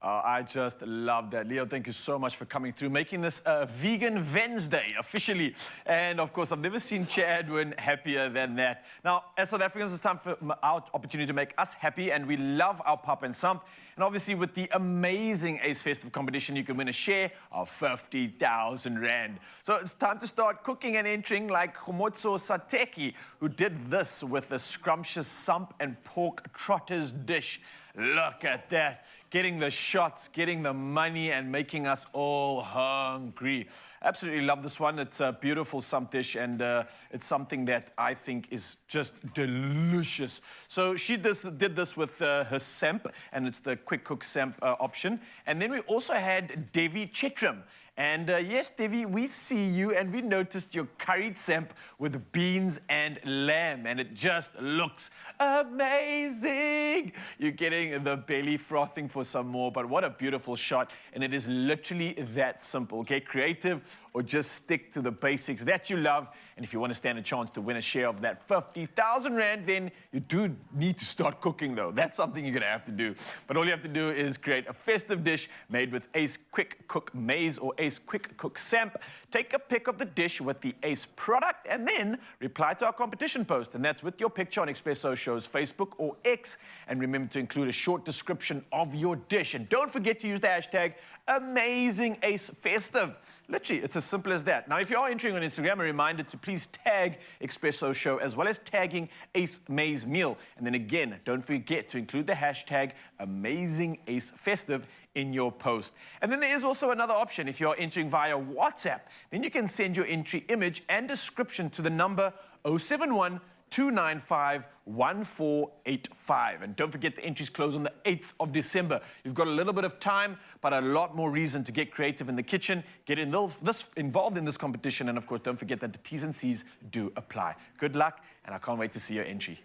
I just love that. Leo, thank you so much for coming through, making this a Vegan Wednesday officially. And of course, I've never seen Chair Edwin happier than that. Now, as South Africans, it's time for our opportunity to make us happy, and we love our pap and samp. And obviously, with the amazing Ace Festive competition, you can win a share of 50,000 Rand. So it's time to start cooking and entering like Khomotso Sateki, who did this with the scrumptious samp and pork trotters dish. Look at that. Getting the shots, getting the money, and making us all hungry. Absolutely love this one. It's a beautiful samp dish, and it's something that I think is just delicious. So she did this with her samp, and it's the quick cook samp option. And then we also had Devi Chetram. And yes, Devi, we see you, and we noticed your curried samp with beans and lamb, and it just looks amazing. You're getting the belly frothing for some more, but what a beautiful shot, and it is literally that simple. Get creative or just stick to the basics that you love, and if you want to stand a chance to win a share of that 50,000 Rand, then you do need to start cooking, though. That's something you're going to have to do. But all you have to do is create a festive dish made with Ace Quick Cook Maize or Ace Quick Cook Samp. Take a pic of the dish with the Ace product and then reply to our competition post. And that's with your picture on Expresso Show's Facebook or X. And remember to include a short description of your dish. And don't forget to use the hashtag AmazingAceFestive. Literally, it's as simple as that. Now, if you are entering on Instagram, a reminder to please tag Expresso Show as well as tagging Ace Maize Meal. And then again, don't forget to include the hashtag AmazingAceFestive in your post. And then there is also another option. If you are entering via WhatsApp, then you can send your entry image and description to the number 071 295 1485. And don't forget the entries close on the 8th of December. You've got a little bit of time, but a lot more reason to get creative in the kitchen, get involved in this competition, and of course, don't forget that the T's and C's do apply. Good luck, and I can't wait to see your entry.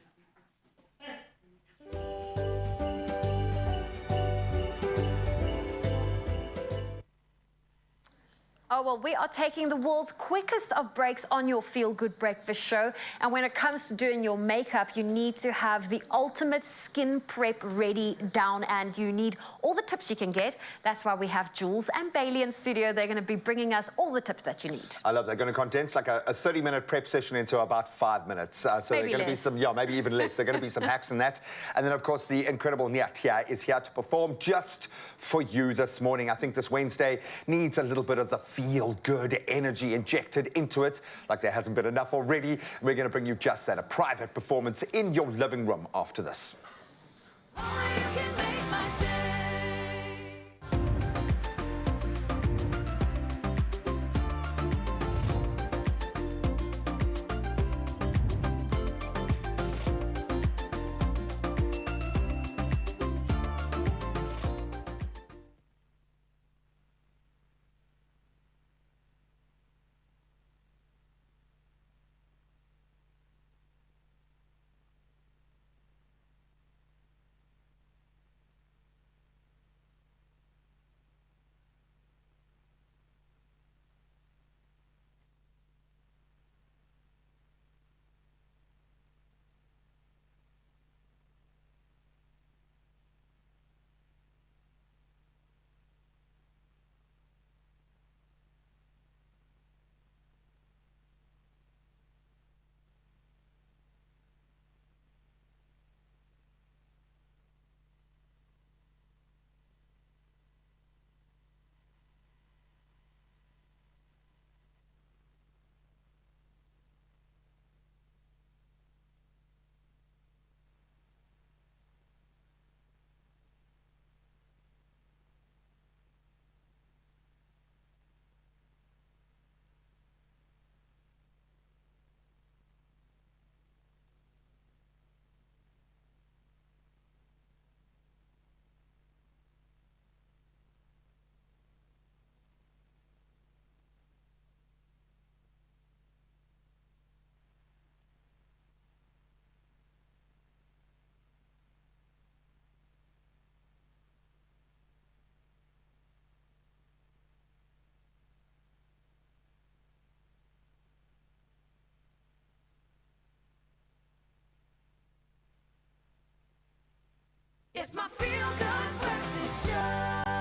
Oh, well, we are taking the world's quickest of breaks on your Feel Good Breakfast show. And when it comes to doing your makeup, you need to have the ultimate skin prep ready down, and you need all the tips you can get. That's why we have Jules and Bailey in studio. They're going to be bringing us all the tips that you need. I love that. They're going to condense like a 30-minute prep session into about 5 minutes. So there are going to be some, maybe even less. There are going to be some hacks in that. And then, of course, the incredible Nyat here is here to perform just for you this morning. I think this Wednesday needs a little bit of the feel-good energy injected into it, like there hasn't been enough already. We're going to bring you just that, a private performance in your living room after this. It's my feel good breakfast show.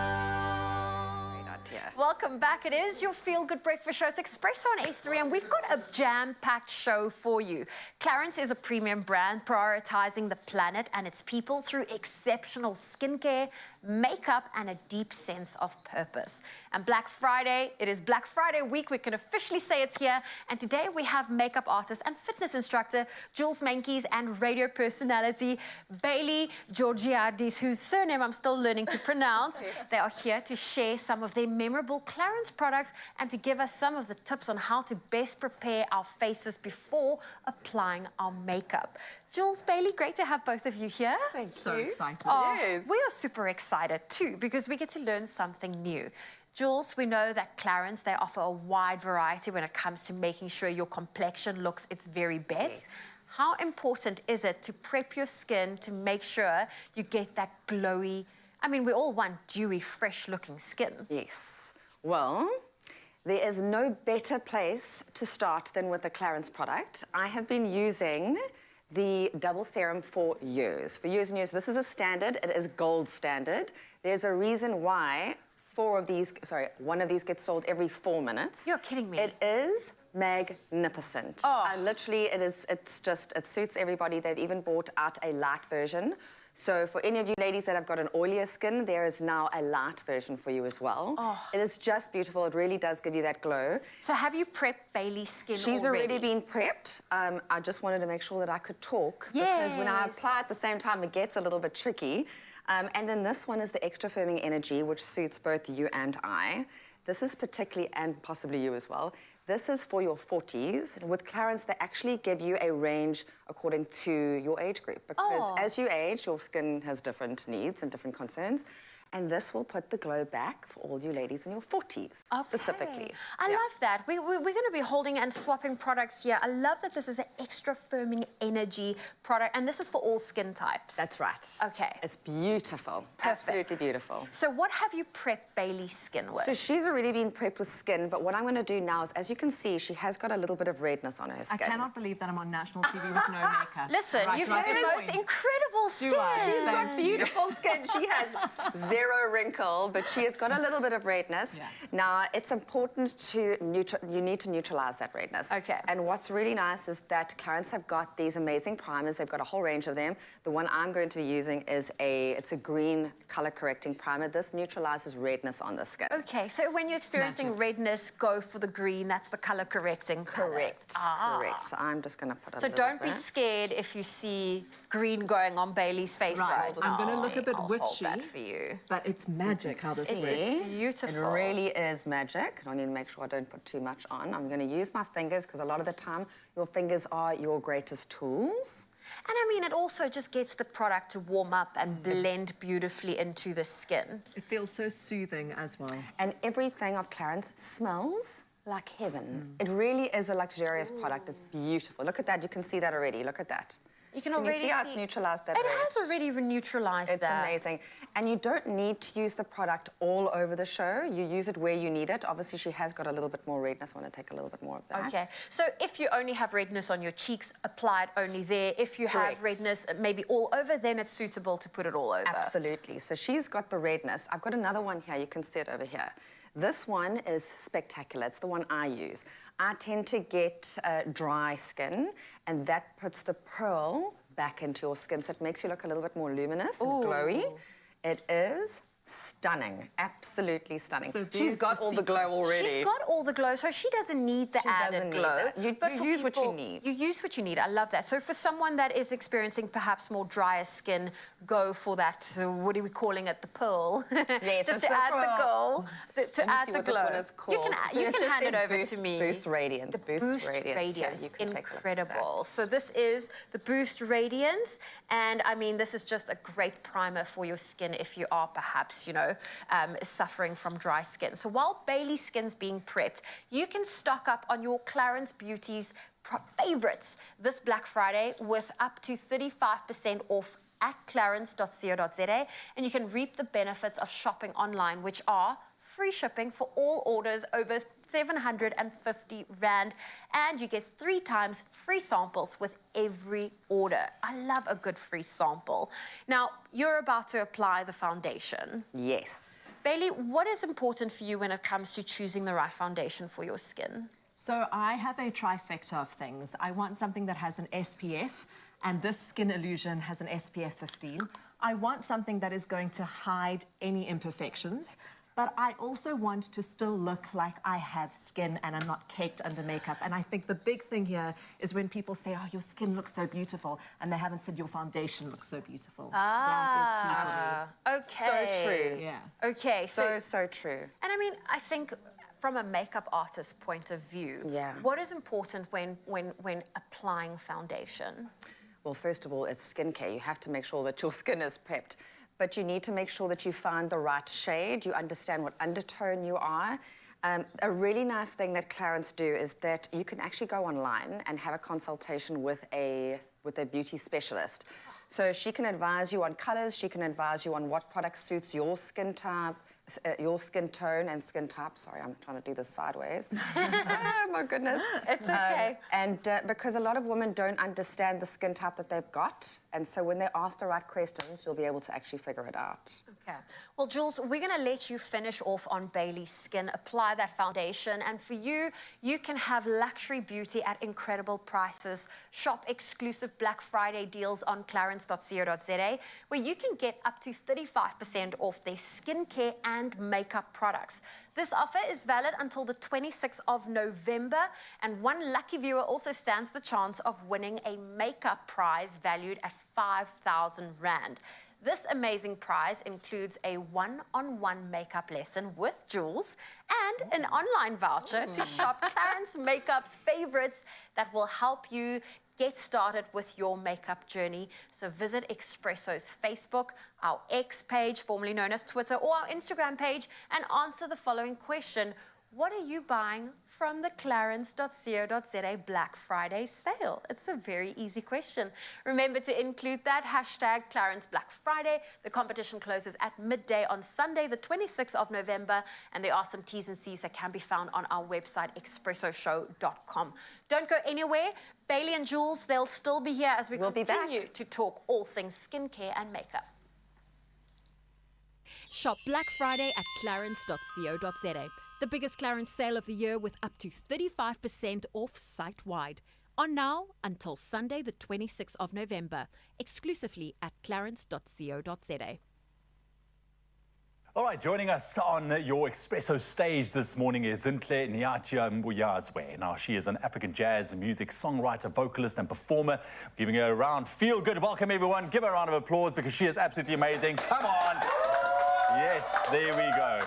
Welcome back. It is your Feel Good Breakfast Show. It's Expresso on S3, and we've got a jam-packed show for you. Clarins is a premium brand prioritizing the planet and its people through exceptional skincare, makeup, and a deep sense of purpose. And Black Friday, it is Black Friday week. We can officially say it's here. And today we have makeup artist and fitness instructor Jules Menkes and radio personality Bailey Georgiadis, whose surname I'm still learning to pronounce. They are here to share some of their memorable Clarins products and to give us some of the tips on how to best prepare our faces before applying our makeup. Jules, Bailey, great to have both of you here. Thank So you. excited. Yes. We are super excited too because we get to learn something new. Jules, we know that Clarins, they offer a wide variety when it comes to making sure your complexion looks its very best. How important is it to prep your skin to make sure you get that glowy, I mean, we all want dewy, fresh-looking skin. Yes. Well, there is no better place to start than with the Clarins product. I have been using the double serum for years. For years and years. This is a standard. It is gold standard. There's a reason why one of these gets sold every 4 minutes. You're kidding me. It is magnificent. Literally, it suits everybody. They've even brought out a light version. So for any of you ladies that have got an oilier skin, there is now a light version for you as well. It is just beautiful. It really does give you that glow. So have you prepped Bailey's skin She's already been prepped. I just wanted to make sure that I could talk. Because when I apply at the same time, it gets a little bit tricky. And then this one is the Extra Firming Energy, which suits both you and I. This is particularly, and possibly you as well, this is for your 40s. With Clarins, they actually give you a range according to your age group. Because as you age, your skin has different needs and different concerns. And this will put the glow back for all you ladies in your 40s, specifically. I love that. We're going to be holding and swapping products here. I love that this is an Extra Firming Energy product, and this is for all skin types. That's right. Okay. It's beautiful. Perfect. Absolutely beautiful. So what have you prepped Bailey's skin with? So she's already been prepped with skin, but what I'm going to do now is, as you can see, she has got a little bit of redness on her skin. I cannot believe that I'm on national TV with no makeup. Listen, you've got the most incredible skin. She's got beautiful skin. She has zero wrinkle, but she has got a little bit of redness. Now, it's important to you need to neutralize that redness. Okay. And what's really nice is that Clarins have got these amazing primers. They've got a whole range of them. The one I'm going to be using is it's a green color correcting primer. This neutralizes redness on the skin. Okay, so when you're experiencing redness, go for the green. That's the color correcting. Correct. Correct. So I'm just going to put a So little don't be bit. scared if you see green going on Bailey's face right. I'm going to look a bit I'll witchy. hold that for you. But it's magic how this It works. is beautiful. It really is magic. I need to make sure I don't put too much on. I'm going to use my fingers because a lot of the time your fingers are your greatest tools. And I mean, it also just gets the product to warm up and blend beautifully into the skin. It feels so soothing as well. And everything of Clarins smells like heaven. It really is a luxurious product. It's beautiful. Look at that. You can see that already. Look at that. You can you already see how it's neutralized that It red? has already neutralized It's that. amazing. And you don't need to use the product all over the show. You use it where you need it. Obviously, she has got a little bit more redness. I want to take a little bit more of that. Okay, so if you only have redness on your cheeks, apply it only there. If you have Correct. redness maybe all over, then it's suitable to put it all over. Absolutely. So she's got the redness. I've got another one here. You can see it over here. This one is spectacular. It's the one I use. I tend to get dry skin, and that puts the pearl back into your skin, so it makes you look a little bit more luminous and glowy. It is stunning, absolutely stunning. So she's got all the glow already. She's got all the glow, so she doesn't need the added doesn't need glow. that. You But for use what you people- need. You use what you need. I love that. So for someone that is experiencing perhaps more drier skin, go for that. So what are we calling it? The pearl. Yes, just it's to the add the pearl. glow. To Let me add see the what glow. this one is called. You It can just hand it says over Boost- to me. Boost Radiance. The Boost Radiance. Yeah, you can take a look at incredible. that. So this is the Boost Radiance, and I mean this is just a great primer for your skin if you are perhaps suffering from dry skin. So while Bailey's skin's being prepped, you can stock up on your Clarins Beauty's favorites this Black Friday with up to 35% off at clarins.co.za, and you can reap the benefits of shopping online, which are free shipping for all orders over 750 Rand, and you get 3 times free samples with every order. I love a good free sample. Now, you're about to apply the foundation. Yes. Bailey, what is important for you when it comes to choosing the right foundation for your skin? So I have a trifecta of things. I want something that has an SPF, and this Skin Illusion has an SPF 15. I want something that is going to hide any imperfections, but I also want to still look like I have skin and I'm not caked under makeup. And I think the big thing here is when people say, oh, your skin looks so beautiful, and they haven't said your foundation looks so beautiful. That is key for me. Okay. So true. Yeah. Okay, So true. And I mean, I think from a makeup artist's point of view, what is important when applying foundation? Well, first of all, it's skincare. You have to make sure that your skin is prepped. But you need to make sure that you find the right shade, you understand what undertone you are. A really nice thing that Clarins do is that you can actually go online and have a consultation with a beauty specialist. So she can advise you on colors, she can advise you on what product suits your skin type, your skin tone and skin type. Sorry, I'm trying to do this sideways. Oh, my goodness. It's okay. Because a lot of women don't understand the skin type that they've got, and so when they ask the right questions, you'll be able to actually figure it out. Okay. Well, Jules, we're going to let you finish off on Bailey's Skin, apply that foundation, and for you, you can have luxury beauty at incredible prices. Shop exclusive Black Friday deals on clarins.co.za, where you can get up to 35% off their skincare and makeup products. This offer is valid until the 26th of November, and one lucky viewer also stands the chance of winning a makeup prize valued at 5,000 Rand. This amazing prize includes a one-on-one makeup lesson with Jules and an online voucher to shop Clarins Makeup's favorites that will help you get started with your makeup journey. So visit Expresso's Facebook, our X page, formerly known as Twitter, or our Instagram page, and answer the following question: what are you buying from the clarins.co.za Black Friday sale? It's a very easy question. Remember to include that hashtag Clarins Black Friday. The competition closes at midday on Sunday, the 26th of November, and there are some T's and C's that can be found on our website, expressoshow.com. Don't go anywhere. Bailey and Jules, they'll still be here as we continue to talk all things skincare and makeup. Shop Black Friday at clarins.co.za. The biggest Clarins sale of the year with up to 35% off site-wide. On now until Sunday, the 26th of November, exclusively at clarins.co.za. All right, joining us on your Expresso stage this morning is Zinhle Nyatia Mbuyazwe. Now, she is an African jazz music songwriter, vocalist, and performer. Giving her a round feel good. Welcome, everyone. Give her a round of applause because she is absolutely amazing. Come on. Yes, there we go.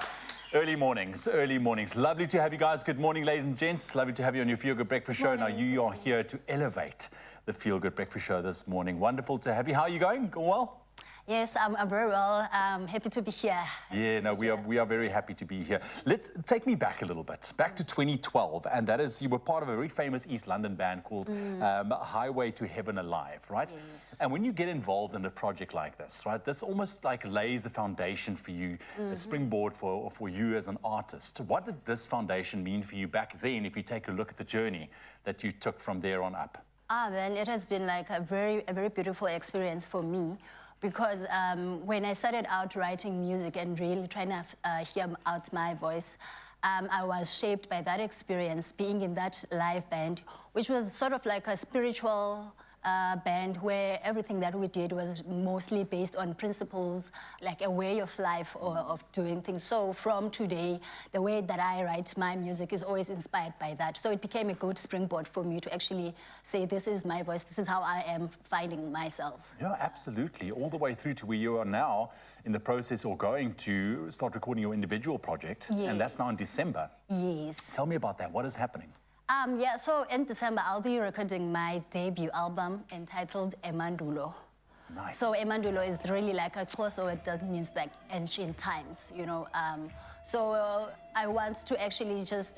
Early mornings, early mornings. Lovely to have you guys. Good morning, ladies and gents. Lovely to have you on your Feel Good Breakfast Show. Now, you are here to elevate the Feel Good Breakfast Show this morning. Wonderful to have you. How are you going? Going well? Yes, I'm very well. Happy to be here. Yeah, no, we are very happy to be here. Let's take me back a little bit, back to 2012, and that is you were part of a very famous East London band called Highway to Heaven Alive, right? Yes. And when you get involved in a project like this, right, this almost like lays the foundation for you, a springboard for you as an artist. What did this foundation mean for you back then, if you take a look at the journey that you took from there on up? Well, it has been like a very beautiful experience for me. Because when I started out writing music and really trying to hear out my voice, I was shaped by that experience, being in that live band, which was sort of like a spiritual band where everything that we did was mostly based on principles, like a way of life or of doing things. So from today, the way that I write my music is always inspired by that. So it became a good springboard for me to actually say, this is my voice, this is how I am finding myself. Yeah, absolutely. All the way through to where you are now in the process or going to start recording your individual project. Yes. And that's now in December. Yes. Tell me about that. What is happening? Yeah, so in December, I'll be recording my debut album entitled Emandulo. Nice. So Emandulo is really like a Xhosa that means like ancient times, you know. So I want to actually just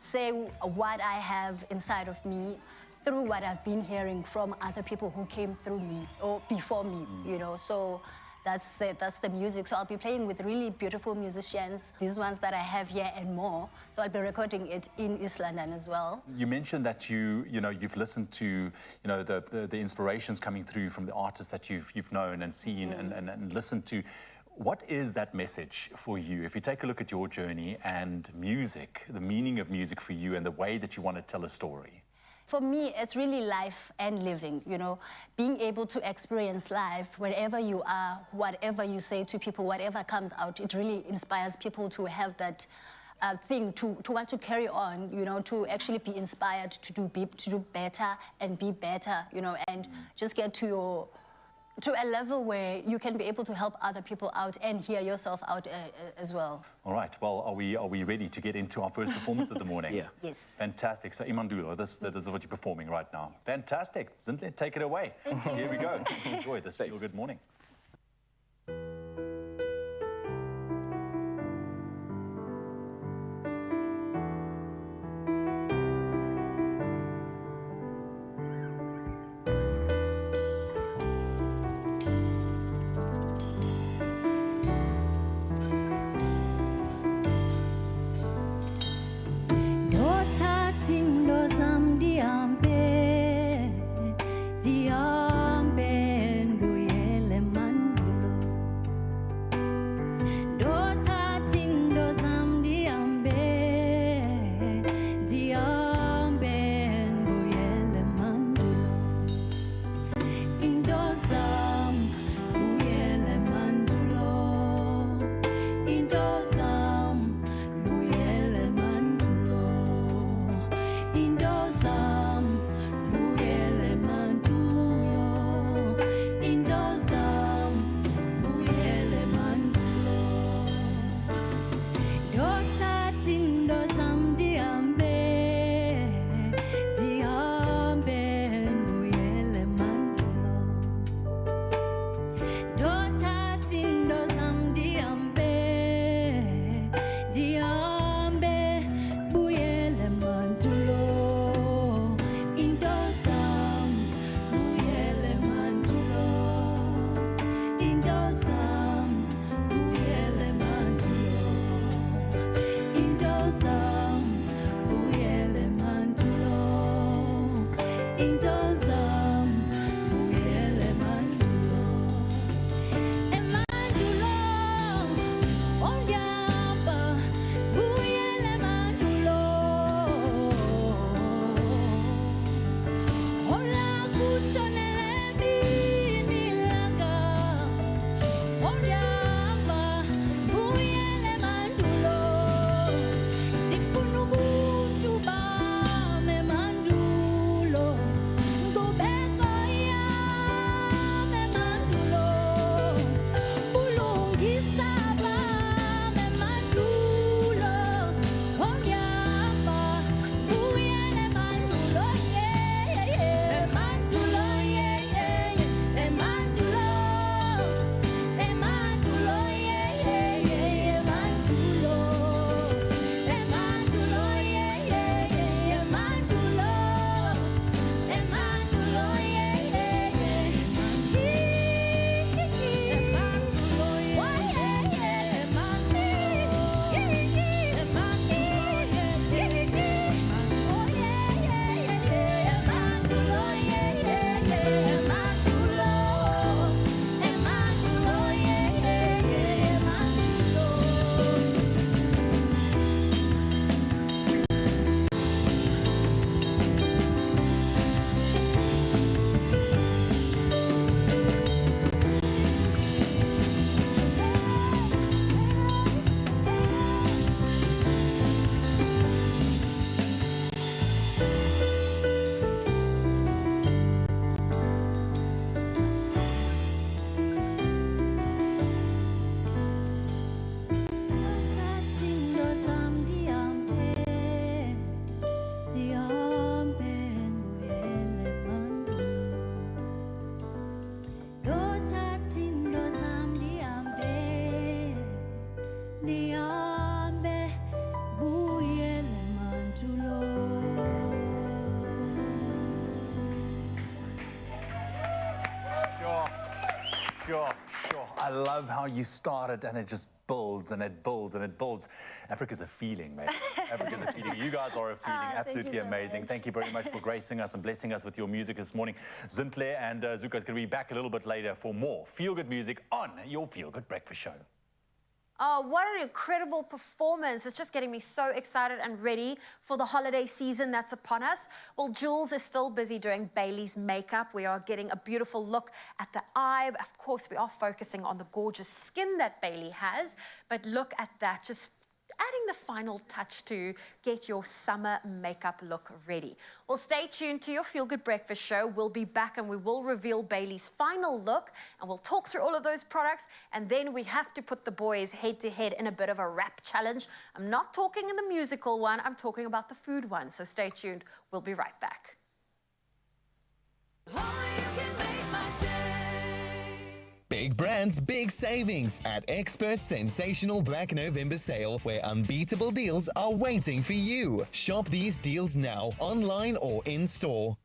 say what I have inside of me through what I've been hearing from other people who came through me or before me, you know. So that's the music. So I'll be playing with really beautiful musicians, these ones that I have here and more. So I'll be recording it in East London as well. You mentioned that you've listened to the inspirations coming through from the artists that you've known and seen and listened to. What is that message for you? If you take a look at your journey and music, the meaning of music for you and the way that you want to tell a story. For me, it's really life and living, you know, being able to experience life wherever you are, whatever you say to people, whatever comes out, it really inspires people to have that thing to want to carry on, you know, to actually be inspired to do better and be better, you know, and just get to a level where you can be able to help other people out and hear yourself out as well. All right, well, are we ready to get into our first performance of the morning? Yeah. Yes. Fantastic. So Imandulo, this is what you're performing right now. Fantastic. Zintle, take it away. Here we go. Enjoy this Feel Good morning. Sure. I love how you started and it just builds and it builds and it builds. Africa's a feeling, mate. Africa's a feeling. You guys are a feeling. Absolutely amazing. Thank you very much for gracing us and blessing us with your music this morning. Zintle and Zuko is going to be back a little bit later for more feel-good music on your Feel Good Breakfast Show. Oh, what an incredible performance. It's just getting me so excited and ready for the holiday season that's upon us. Well, Jules is still busy doing Bailey's makeup. We are getting a beautiful look at the eye. Of course, we are focusing on the gorgeous skin that Bailey has. But look at that, just adding the final touch to get your summer makeup look ready. Well, stay tuned to your Feel Good Breakfast Show. We'll be back and we will reveal Bailey's final look and we'll talk through all of those products, and then we have to put the boys head to head in a bit of a rap challenge. I'm not talking in the musical one, I'm talking about the food one, so stay tuned. We'll be right back. Big brands, big savings at Expert's sensational Black November sale, where unbeatable deals are waiting for you. Shop these deals now, online or in store.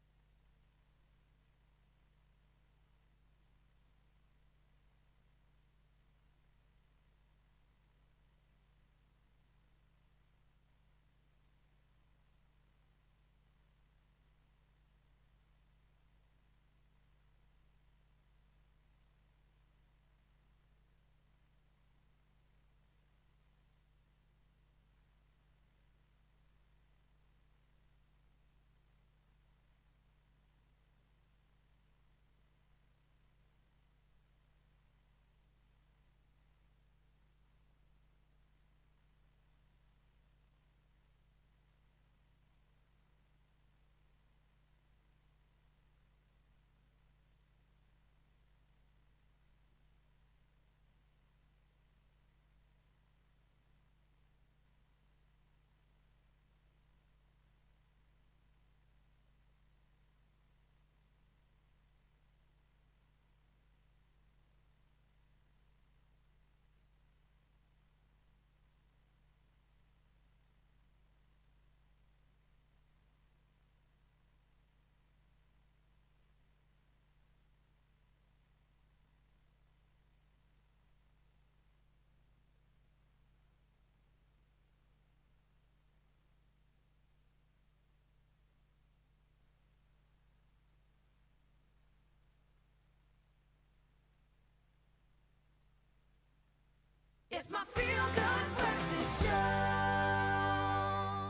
It's my Feel Good Breakfast Show.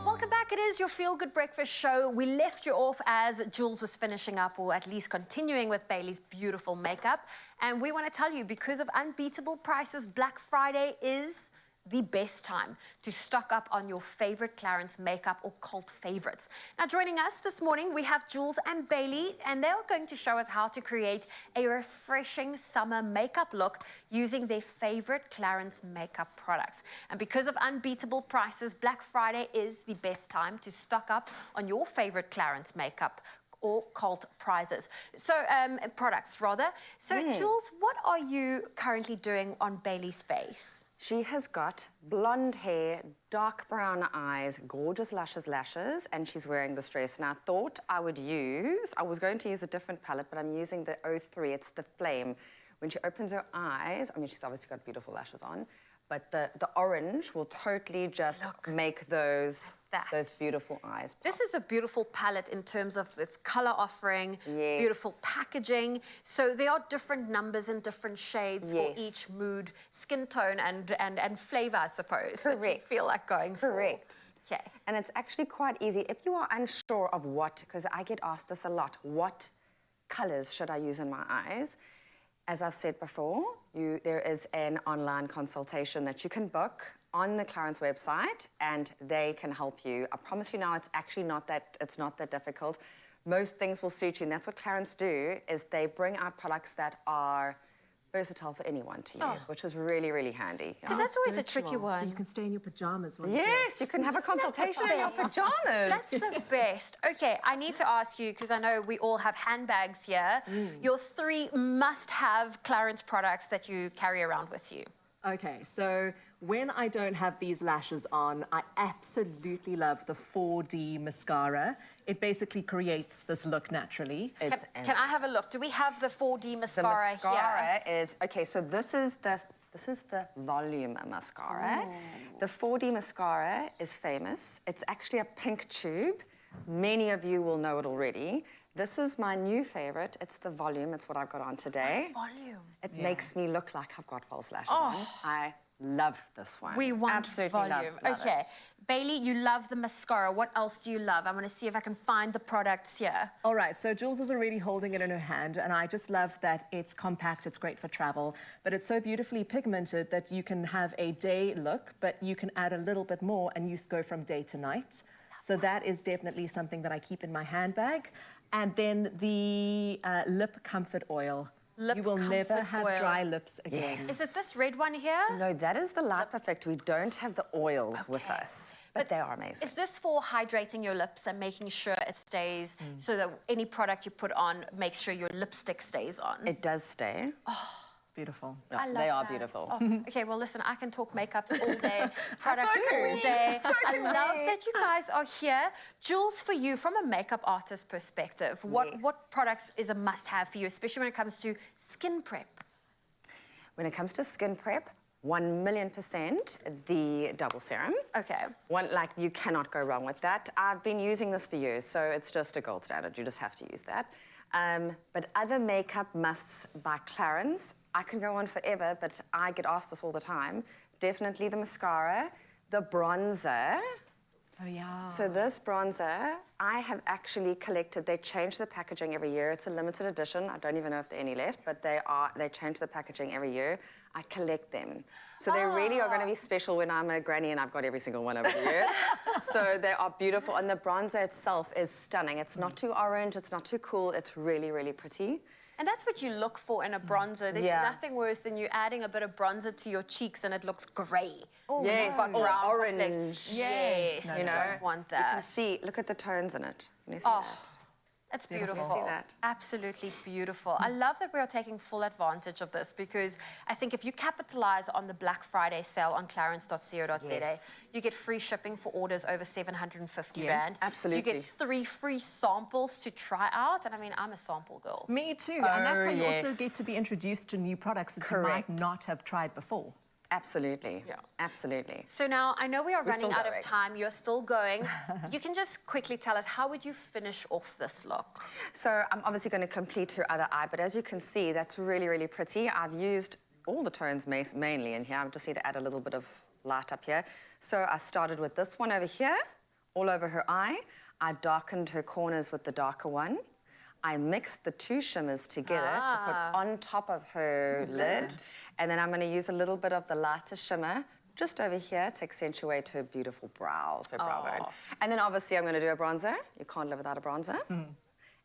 Welcome back. It is your Feel Good Breakfast Show. We left you off as Jules was finishing up, or at least continuing with Bailey's beautiful makeup. And we want to tell you, because of unbeatable prices, Black Friday is the best time to stock up on your favorite Clarins makeup or cult favorites. Now, joining us this morning, we have Jules and Bailey, and they are going to show us how to create a refreshing summer makeup look using their favorite Clarins makeup products. And because of unbeatable prices, Black Friday is the best time to stock up on your favorite Clarins makeup or cult prizes. So, products rather. So, Jules, what are you currently doing on Bailey's face? She has got blonde hair, dark brown eyes, gorgeous lashes, and she's wearing this dress. And I thought I was going to use a different palette, but I'm using the 03, it's the Flame. When she opens her eyes, I mean, she's obviously got beautiful lashes on, but the orange will totally just make those beautiful eyes pop. This is a beautiful palette in terms of its color offering, beautiful packaging. So there are different numbers and different shades for each mood, skin tone, and flavor, I suppose. Correct. That you feel like going for. Correct. Okay. And it's actually quite easy. If you are unsure of what, because I get asked this a lot, what colors should I use in my eyes? As I've said before, there is an online consultation that you can book on the Clarins website, and they can help you. I promise you now, it's actually not that difficult. Most things will suit you, and that's what Clarins do, is they bring out products that are versatile for anyone to use, which is really, really handy. Because that's always a tricky one. So you can stay in your pajamas while you do it. Yes, you can have a consultation in your pajamas. That's the best. Okay, I need to ask you, because I know we all have handbags here, your 3 must-have Clarins products that you carry around with you. Okay, so when I don't have these lashes on, I absolutely love the 4D mascara. It basically creates this look naturally. Can I have a look? Do we have the 4D mascara here? The mascara is, okay, so this is the This is the Volume Mascara. The 4D mascara is famous. It's actually a pink tube. Many of you will know it already. This is my new favorite. It's the Volume. It's what I've got on today. Volume. It makes me look like I've got false lashes on. I love this one. We want Absolutely volume. love Okay. it. Bailey, you love the mascara. What else do you love? I'm going to see if I can find the products here. All right, so Jules is already holding it in her hand, and I just love that it's compact, it's great for travel, but it's so beautifully pigmented that you can have a day look, but you can add a little bit more and you go from day to night. So that is definitely something that I keep in my handbag. And then the lip comfort oil. You will never have dry lips again. Yes. Is it this red one here? No, that is the Light Perfect. We don't have the oil with us, but they are amazing. Is this for hydrating your lips and making sure it stays, so that any product you put on makes sure your lipstick stays on? It does stay. Oh, beautiful. Yeah, I love they are that. beautiful. Oh, okay, well, listen, I can talk makeups all day, products So can all we. day. So I can love we. that you guys are here. Jules, for you, from a makeup artist perspective, what products is a must-have for you, especially when it comes to skin prep? When it comes to skin prep, 1,000,000% the double serum. Okay. Like, you cannot go wrong with that. I've been using this for years, so it's just a gold standard. You just have to use that. But other makeup musts by Clarins, I can go on forever, but I get asked this all the time. Definitely the mascara, the bronzer. Oh, yeah. So this bronzer, I have actually collected. They change the packaging every year. It's a limited edition. I don't even know if there are any left, but they change the packaging every year. I collect them. So they really are going to be special when I'm a granny and I've got every single one over the years. So they are beautiful. And the bronzer itself is stunning. It's not too orange. It's not too cool. It's really, really pretty. And that's what you look for in a bronzer. There's nothing worse than you adding a bit of bronzer to your cheeks and it looks grey. Oh, yes, You've got or brown orange. complex. Yes, No, you no. don't want that. You can see, look at the tones in it. Can you see Oh, that? it's Beautiful. beautiful. See that? Absolutely beautiful. I love that we are taking full advantage of this because I think if you capitalize on the Black Friday sale on clarins.co.za, Yes. you get free shipping for orders over 750 Yes, rand. absolutely. You get 3 free samples to try out. And I mean, I'm a sample girl. Me too, and that's how you also yes. get to be introduced to new products that Correct. you might not have tried before. Absolutely. Yeah. Absolutely. So now, I know we are We're running still out of going. time. You're still going. You can just quickly tell us, how would you finish off this look? So I'm obviously going to complete her other eye, but as you can see, that's really, really pretty. I've used all the tones mainly in here. I just need to add a little bit of light up here. So I started with this one over here, all over her eye. I darkened her corners with the darker one. I mixed the two shimmers together to put on top of her lid. And then I'm going to use a little bit of the lighter shimmer just over here to accentuate her beautiful brows, her brow bone. And then obviously I'm going to do a bronzer. You can't live without a bronzer.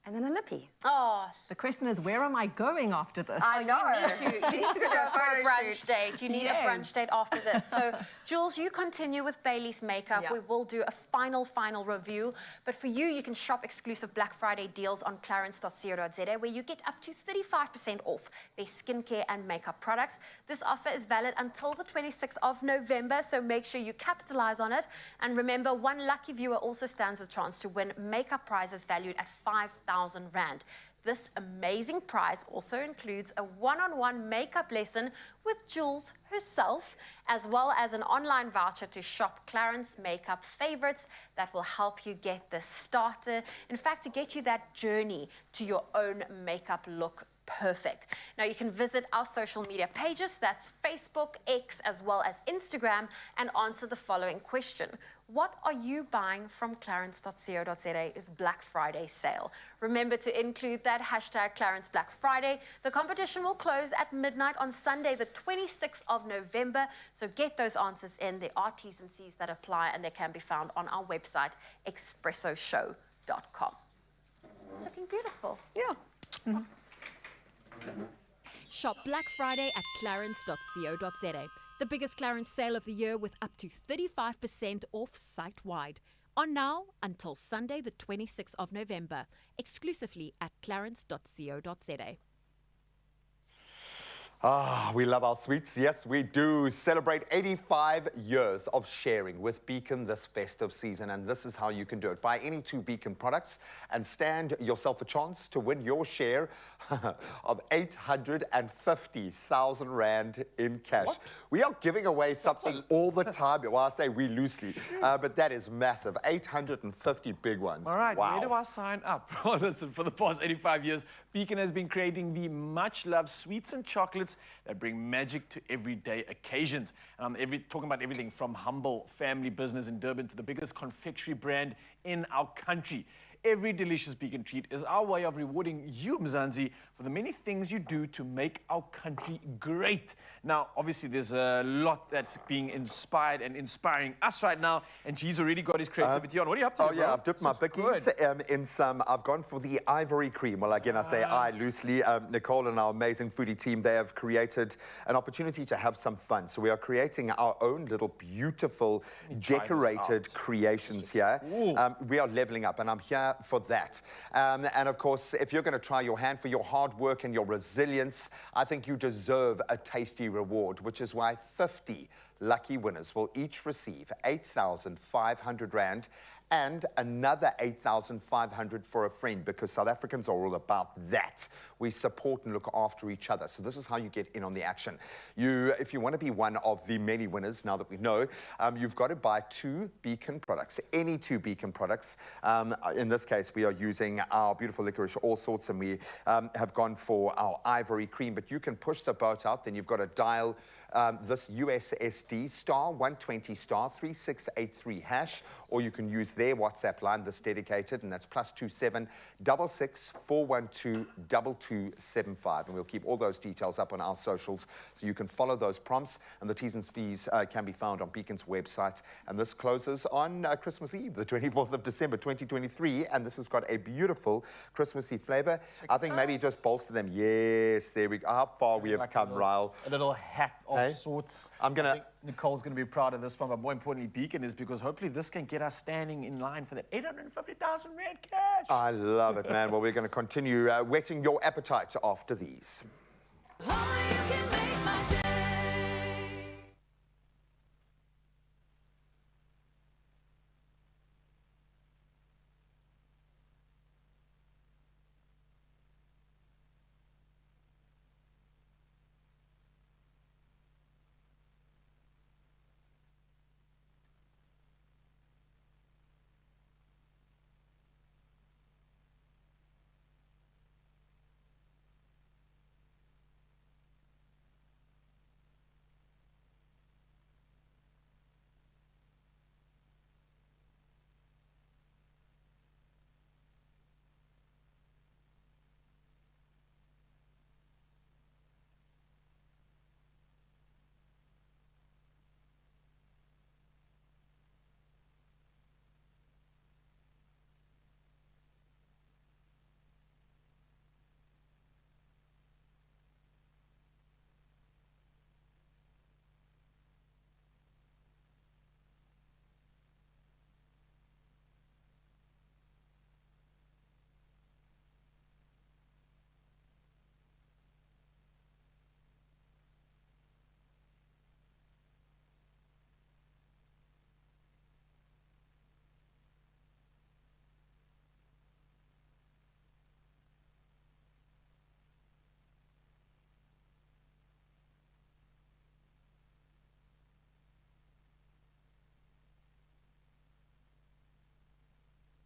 And then a lippy. Oh, The question is, where am I going after this? I know. You need to go for a brunch date. You need a Yes. brunch date after this. So, Jules, you continue with Bailey's makeup. Yeah. We will do a final review. But for you, you can shop exclusive Black Friday deals on clarins.co.za where you get up to 35% off their skincare and makeup products. This offer is valid until the 26th of November, so make sure you capitalize on it. And remember, one lucky viewer also stands a chance to win makeup prizes valued at 5,000 Rand. This amazing prize also includes a one-on-one makeup lesson with Jules herself, as well as an online voucher to shop Clarins makeup favorites that will help you get this started. In fact, to get you that journey to your own makeup look perfect. Now, you can visit our social media pages, that's Facebook, X, as well as Instagram, and answer the following question. What are you buying from clarins.co.za's Black Friday sale? Remember to include that hashtag Clarins Black Friday. The competition will close at midnight on Sunday, the 26th of November. So get those answers in. There are T's and C's that apply, and they can be found on our website, expressoshow.com. It's looking beautiful. Yeah. Shop Black Friday at clarins.co.za. The biggest Clarins sale of the year with up to 35% off site-wide. On now until Sunday, the 26th of November, exclusively at clarins.co.za. Ah, we love our sweets. Yes, we do. Celebrate 85 years of sharing with Beacon this festive season, and this is how you can do it. Buy any 2 Beacon products and stand yourself a chance to win your share of 850,000 Rand in cash. What? We are giving away something all the time. Well, I say we loosely, but that is massive. 850 big ones. All right, wow. where do I sign up? Well, listen, for the past 85 years, Beacon has been creating the much-loved sweets and chocolates that bring magic to everyday occasions. And I'm talking about everything from humble family business in Durban to the biggest confectionery brand in our country. Every delicious Beacon treat is our way of rewarding you, Mzansi, for the many things you do to make our country great. Now, obviously, there's a lot that's being inspired and inspiring us right now, and G's already got his creativity on. What are you up to, Oh, bro? yeah, I've dipped my bickies in some. I've gone for the ivory cream. Well, again, I say I loosely. Nicole and our amazing foodie team, they have created an opportunity to have some fun. So we are creating our own little beautiful decorated creations here. We are leveling up, and I'm here for that. And of course, if you're going to try your hand for your hard work and your resilience, I think you deserve a tasty reward, which is why 50 lucky winners will each receive 8,500 Rand and another 8,500 for a friend, because South Africans are all about that. We support and look after each other. So this is how you get in on the action. If you want to be one of the many winners, now that we know, you've got to buy 2 Beacon products, any 2 Beacon products. In this case, we are using our beautiful licorice all sorts, and we have gone for our ivory cream. But you can push the boat out, then you've got to dial this USSD *120 *3683#, or you can use their WhatsApp line, this dedicated, and that's +27 66 412 2275. And we'll keep all those details up on our socials so you can follow those prompts, and the T's and C's can be found on Beacon's website. And this closes on Christmas Eve, the 24th of December 2023, and this has got a beautiful Christmassy flavor. I think maybe just bolster them. Yes, there we go. How far we have come, Ryle. A little hat of sorts. I think Nicole's going to be proud of this one, but more importantly, Beacon is, because hopefully this can get us standing in line for that 850,000 Rand cash. I love it, man. Well, we're going to continue whetting your appetite after these.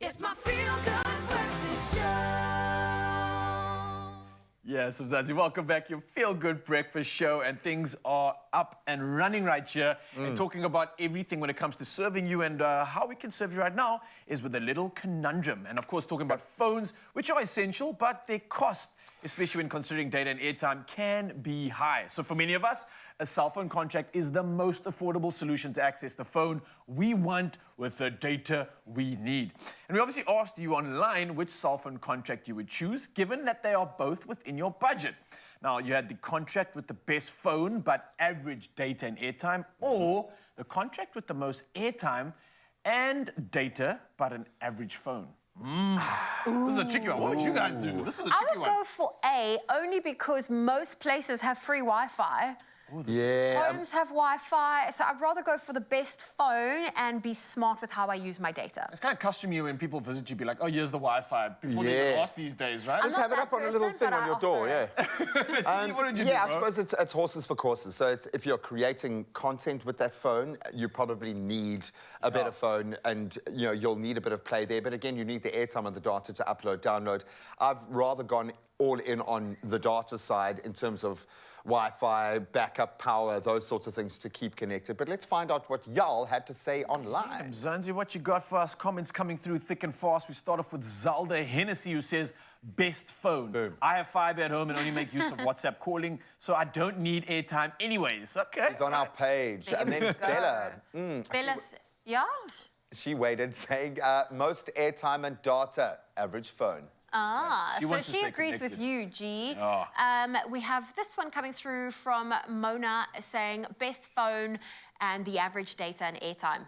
It's my feel-good breakfast show. Yes, Mzansi, welcome back. Your feel-good breakfast show, and things are up and running right here. And talking about everything when it comes to serving you, and how we can serve you right now is with a little conundrum. And of course, talking about phones, which are essential, but their cost, especially when considering data and airtime, can be high. So for many of us, a cell phone contract is the most affordable solution to access the phone we want with the data we need. And we obviously asked you online which cell phone contract you would choose, given that they are both within your budget. Now, you had the contract with the best phone but average data and airtime, or the contract with the most airtime and data but an average phone. This is a tricky one. What would you guys do? This is a I tricky would one. go for A, only because most places have free Wi-Fi. Yeah. Homes have Wi-Fi, so I'd rather go for the best phone and be smart with how I use my data. It's kind of customary when people visit you, be like, oh, here's the Wi-Fi, before they even ask these days, right? Just have it up on a little thing on your door, yeah. What did you do, Yeah, I bro? suppose it's horses for courses. So if you're creating content with that phone, you probably need a better phone, and you'll need a bit of play there. But again, you need the airtime and the data to upload, download. I've rather gone all in on the data side in terms of Wi-Fi, backup power, those sorts of things to keep connected. But let's find out what y'all had to say online. Zanzi, what you got for us? Comments coming through thick and fast. We start off with Zalda Hennessy, who says, best phone. Boom. I have fiber at home and only make use of WhatsApp calling, so I don't need airtime anyways. Okay. He's on our page. And then Bella. Bella, yeah? She waited, saying, most airtime and data, average phone. Ah, She so wants to she stay agrees with connected. you, G. Oh. We have this one coming through from Mona saying best phone and the average data and airtime.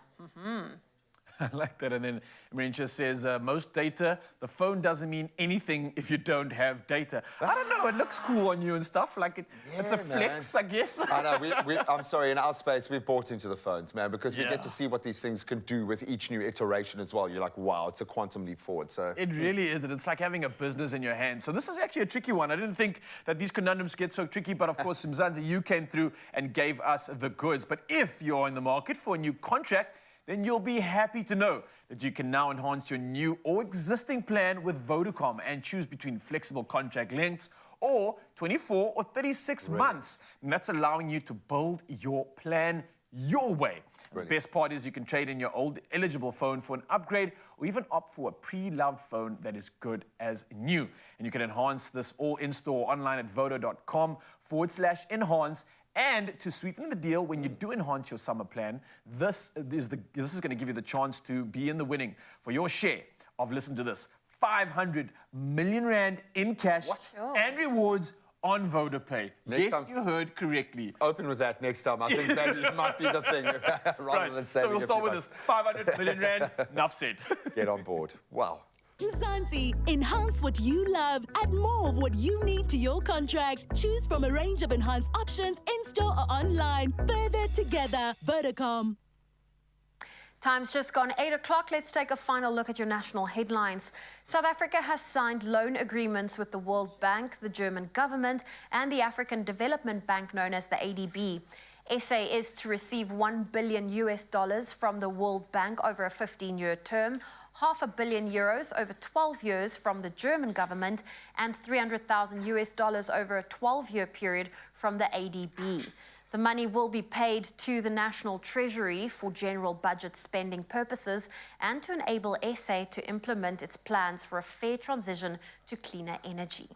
I like that. And then Marincha says, most data, the phone doesn't mean anything if you don't have data. I don't know, it looks cool on you and stuff. Like, it's a flex, I guess. I know, I'm sorry, in our space, we've bought into the phones, man, because we get to see what these things can do with each new iteration as well. You're like, wow, it's a quantum leap forward. So It really is, and it's like having a business in your hands. So this is actually a tricky one. I didn't think that these conundrums get so tricky, but of course, Mzansi, you came through and gave us the goods. But if you're in the market for a new contract, then you'll be happy to know that you can now enhance your new or existing plan with Vodacom and choose between flexible contract lengths or 24 or 36 months. And that's allowing you to build your plan your way. The best part is you can trade in your old eligible phone for an upgrade or even opt for a pre-loved phone that is good as new. And you can enhance this all in-store online at vodo.com/enhance. And to sweeten the deal, when you do enhance your summer plan, this is going to give you the chance to be in the winning for your share of, listen to this, 500 million rand in cash and rewards on VodaPay. Next Yes, time- you heard correctly. open with that next time. I think that might be the thing, rather than saying So we'll start with this, 500 million rand, enough said. Get on board. Wow. Mzansi, enhance what you love. Add more of what you need to your contract. Choose from a range of enhanced options in-store or online. Further together, Vodacom. Time's just gone 8 o'clock. Let's take a final look at your national headlines. South Africa has signed loan agreements with the World Bank, the German government, and the African Development Bank, known as the ADB. SA is to receive $1 billion from the World Bank over a 15-year term, €500 million over 12 years from the German government, and $300,000 over a 12-year period from the ADB. The money will be paid to the National Treasury for general budget spending purposes and to enable SA to implement its plans for a fair transition to cleaner energy.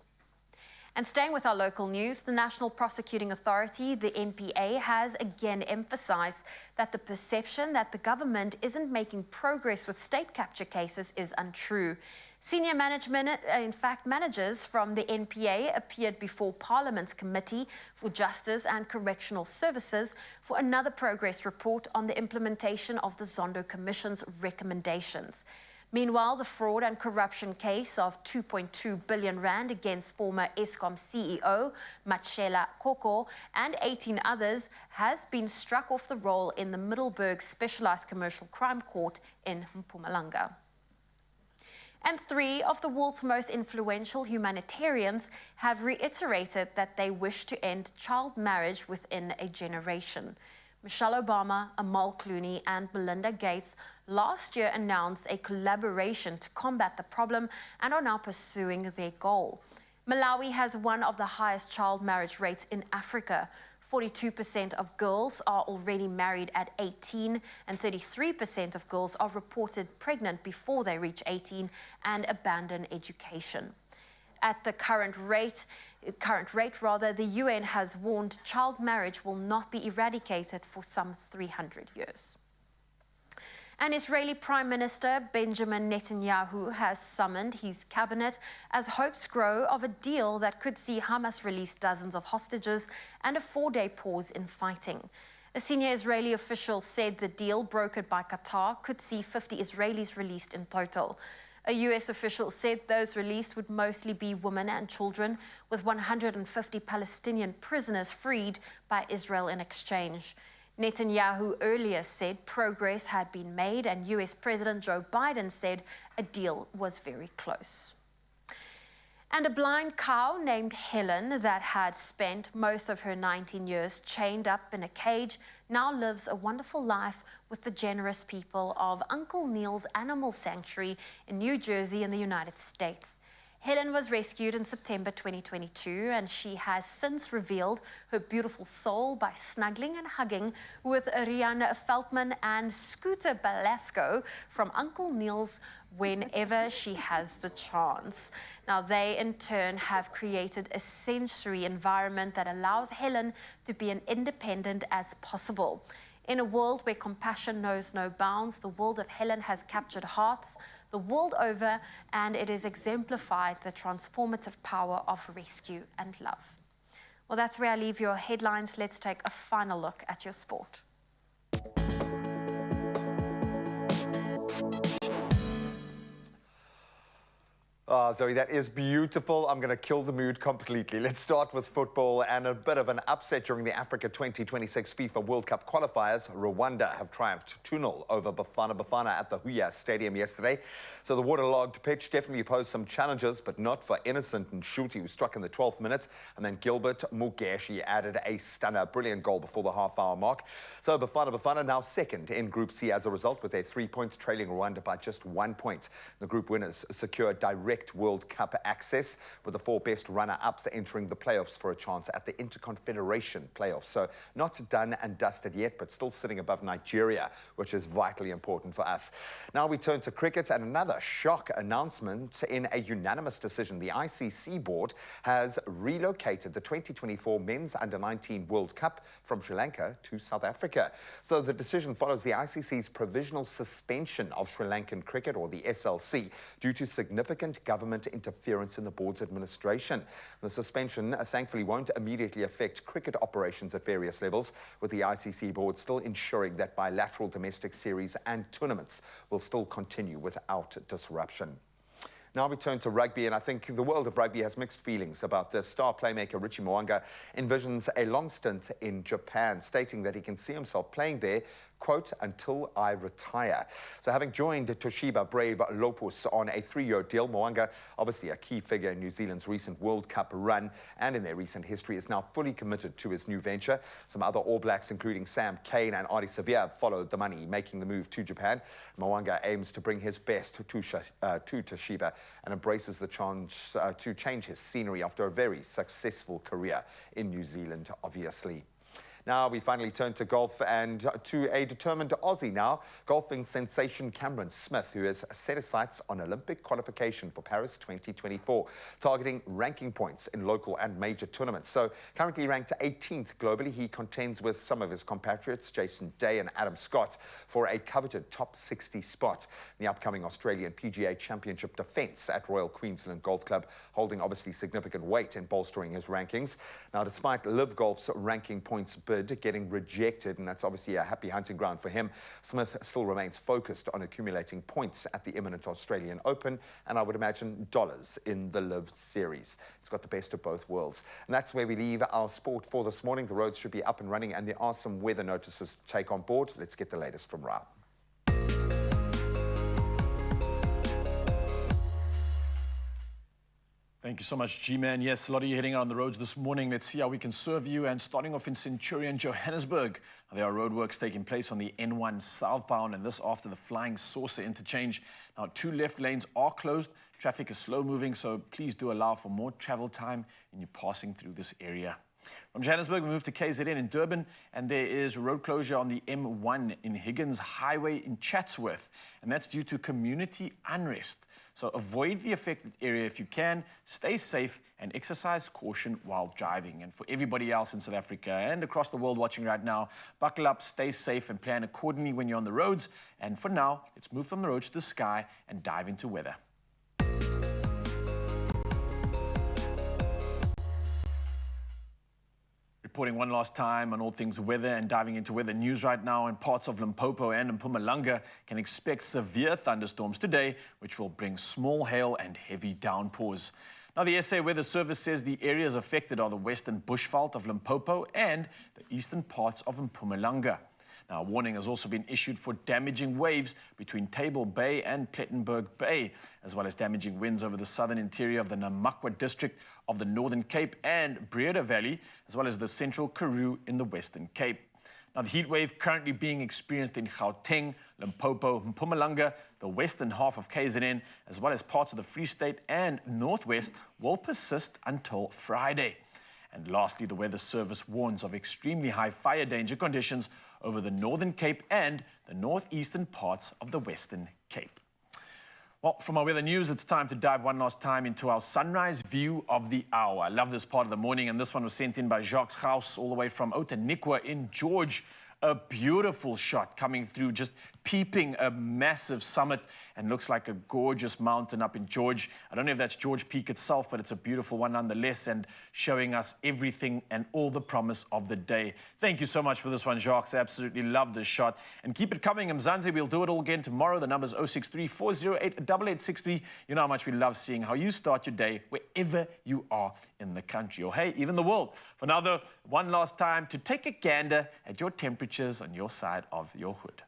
And staying with our local news, the National Prosecuting Authority, the NPA, has again emphasized that the perception that the government isn't making progress with state capture cases is untrue. Senior managers from the NPA appeared before Parliament's Committee for Justice and Correctional Services for another progress report on the implementation of the Zondo Commission's recommendations. Meanwhile, the fraud and corruption case of 2.2 billion rand against former Eskom CEO Matshela Koko and 18 others has been struck off the roll in the Middelburg Specialized Commercial Crime Court in Mpumalanga. And 3 of the world's most influential humanitarians have reiterated that they wish to end child marriage within a generation. Michelle Obama, Amal Clooney, and Melinda Gates last year announced a collaboration to combat the problem and are now pursuing their goal. Malawi has one of the highest child marriage rates in Africa. 42% of girls are already married at 18, and 33% of girls are reported pregnant before they reach 18 and abandon education. At the current rate, the UN has warned child marriage will not be eradicated for some 300 years. And Israeli Prime Minister Benjamin Netanyahu has summoned his cabinet as hopes grow of a deal that could see Hamas release dozens of hostages and a 4-day pause in fighting. A senior Israeli official said the deal brokered by Qatar could see 50 Israelis released in total. A U.S. official said those released would mostly be women and children, with 150 Palestinian prisoners freed by Israel in exchange. Netanyahu earlier said progress had been made, and U.S. President Joe Biden said a deal was very close. And a blind cow named Helen that had spent most of her 19 years chained up in a cage now lives a wonderful life with the generous people of Uncle Neil's Animal Sanctuary in New Jersey in the United States. Helen was rescued in September 2022, and she has since revealed her beautiful soul by snuggling and hugging with Rihanna Feldman and Scooter Belasco from Uncle Neil's whenever she has the chance. Now, they in turn have created a sensory environment that allows Helen to be as independent as possible. In a world where compassion knows no bounds, the world of Helen has captured hearts the world over, and it has exemplified the transformative power of rescue and love. Well, that's where I leave your headlines. Let's take a final look at your sport. Oh, Zoe, that is beautiful. I'm going to kill the mood completely. Let's start with football and a bit of an upset during the Africa 2026 FIFA World Cup qualifiers. Rwanda have triumphed 2-0 over Bafana Bafana at the Huya Stadium yesterday. So the waterlogged pitch definitely posed some challenges, but not for Innocent Nshuti, who struck in the 12th minute. And then Gilbert Mugeshi added a stunner, brilliant goal before the half-hour mark. So Bafana Bafana now second in Group C as a result, with their 3 points trailing Rwanda by just 1 point. The group winners secure direct World Cup access, with the 4 best runner-ups entering the playoffs for a chance at the Interconfederation playoffs. So not done and dusted yet, but still sitting above Nigeria, which is vitally important for us. Now we turn to cricket, and another shock announcement in a unanimous decision. The ICC board has relocated the 2024 Men's Under-19 World Cup from Sri Lanka to South Africa. So the decision follows the ICC's provisional suspension of Sri Lankan cricket, or the SLC, due to significant government interference in the board's administration. The suspension, thankfully, won't immediately affect cricket operations at various levels, with the ICC board still ensuring that bilateral domestic series and tournaments will still continue without disruption. Now we turn to rugby, and I think the world of rugby has mixed feelings about this. Star playmaker Richie Mo'unga envisions a long stint in Japan, stating that he can see himself playing there, quote, until I retire. So having joined Toshiba Brave Lopus on a 3-year deal, Mo'unga, obviously a key figure in New Zealand's recent World Cup run and in their recent history, is now fully committed to his new venture. Some other All Blacks, including Sam Cane and Ardie Savea, have followed the money, making the move to Japan. Mo'unga aims to bring his best to Toshiba and embraces the chance to change his scenery after a very successful career in New Zealand, obviously. Now we finally turn to golf, and to a determined Aussie now, golfing sensation Cameron Smith, who has set his sights on Olympic qualification for Paris 2024, targeting ranking points in local and major tournaments. So currently ranked 18th globally, he contends with some of his compatriots, Jason Day and Adam Scott, for a coveted top 60 spot in the upcoming Australian PGA Championship defence at Royal Queensland Golf Club, holding obviously significant weight in bolstering his rankings. Now, despite Live Golf's ranking points bid getting rejected, and that's obviously a happy hunting ground for him, Smith still remains focused on accumulating points at the imminent Australian Open, and I would imagine dollars in the Live Series. He's got the best of both worlds. And that's where we leave our sport for this morning. The roads should be up and running, and there are some weather notices to take on board. Let's get the latest from Ra. Thank you so much, G-Man. Yes, a lot of you heading out on the roads this morning. Let's see how we can serve you. And starting off in Centurion, Johannesburg, there are roadworks taking place on the N1 southbound, and this after the Flying Saucer interchange. Now, 2 left lanes are closed. Traffic is slow moving, so please do allow for more travel time when you're passing through this area. From Johannesburg, we move to KZN in Durban, and there is road closure on the M1 in Higgins Highway in Chatsworth, and that's due to community unrest. So avoid the affected area if you can, stay safe, and exercise caution while driving. And for everybody else in South Africa and across the world watching right now, buckle up, stay safe, and plan accordingly when you're on the roads. And for now, let's move from the roads to the sky and dive into weather. reporting one last time on all things weather and diving into weather news right now. And parts of Limpopo and Mpumalanga can expect severe thunderstorms today, which will bring small hail and heavy downpours. Now, the SA Weather Service says the areas affected are the western bushveld of Limpopo and the eastern parts of Mpumalanga. Now, a warning has also been issued for damaging waves between Table Bay and Plettenberg Bay, as well as damaging winds over the southern interior of the Namakwa district of the Northern Cape and Breda Valley, as well as the central Karoo in the Western Cape. Now, the heat wave currently being experienced in Gauteng, Limpopo, Mpumalanga, the western half of KZN, as well as parts of the Free State and Northwest, will persist until Friday. And lastly, the Weather Service warns of extremely high fire danger conditions over the Northern Cape and the northeastern parts of the Western Cape. Well, from our weather news, it's time to dive one last time into our sunrise view of the hour. I love this part of the morning, and this one was sent in by Jacques Gauss all the way from Outeniqua in George. A beautiful shot coming through, just peeping a massive summit, and looks like a gorgeous mountain up in George. I don't know if that's George Peak itself, but it's a beautiful one nonetheless, and showing us everything and all the promise of the day. Thank you so much for this one, Jacques. I absolutely love this shot. And keep it coming, Mzansi. We'll do it all again tomorrow. The number's 063-408-8863. You know how much we love seeing how you start your day wherever you are in the country, or hey, even the world. For another one last time to take a gander at your temperatures on your side of your hood.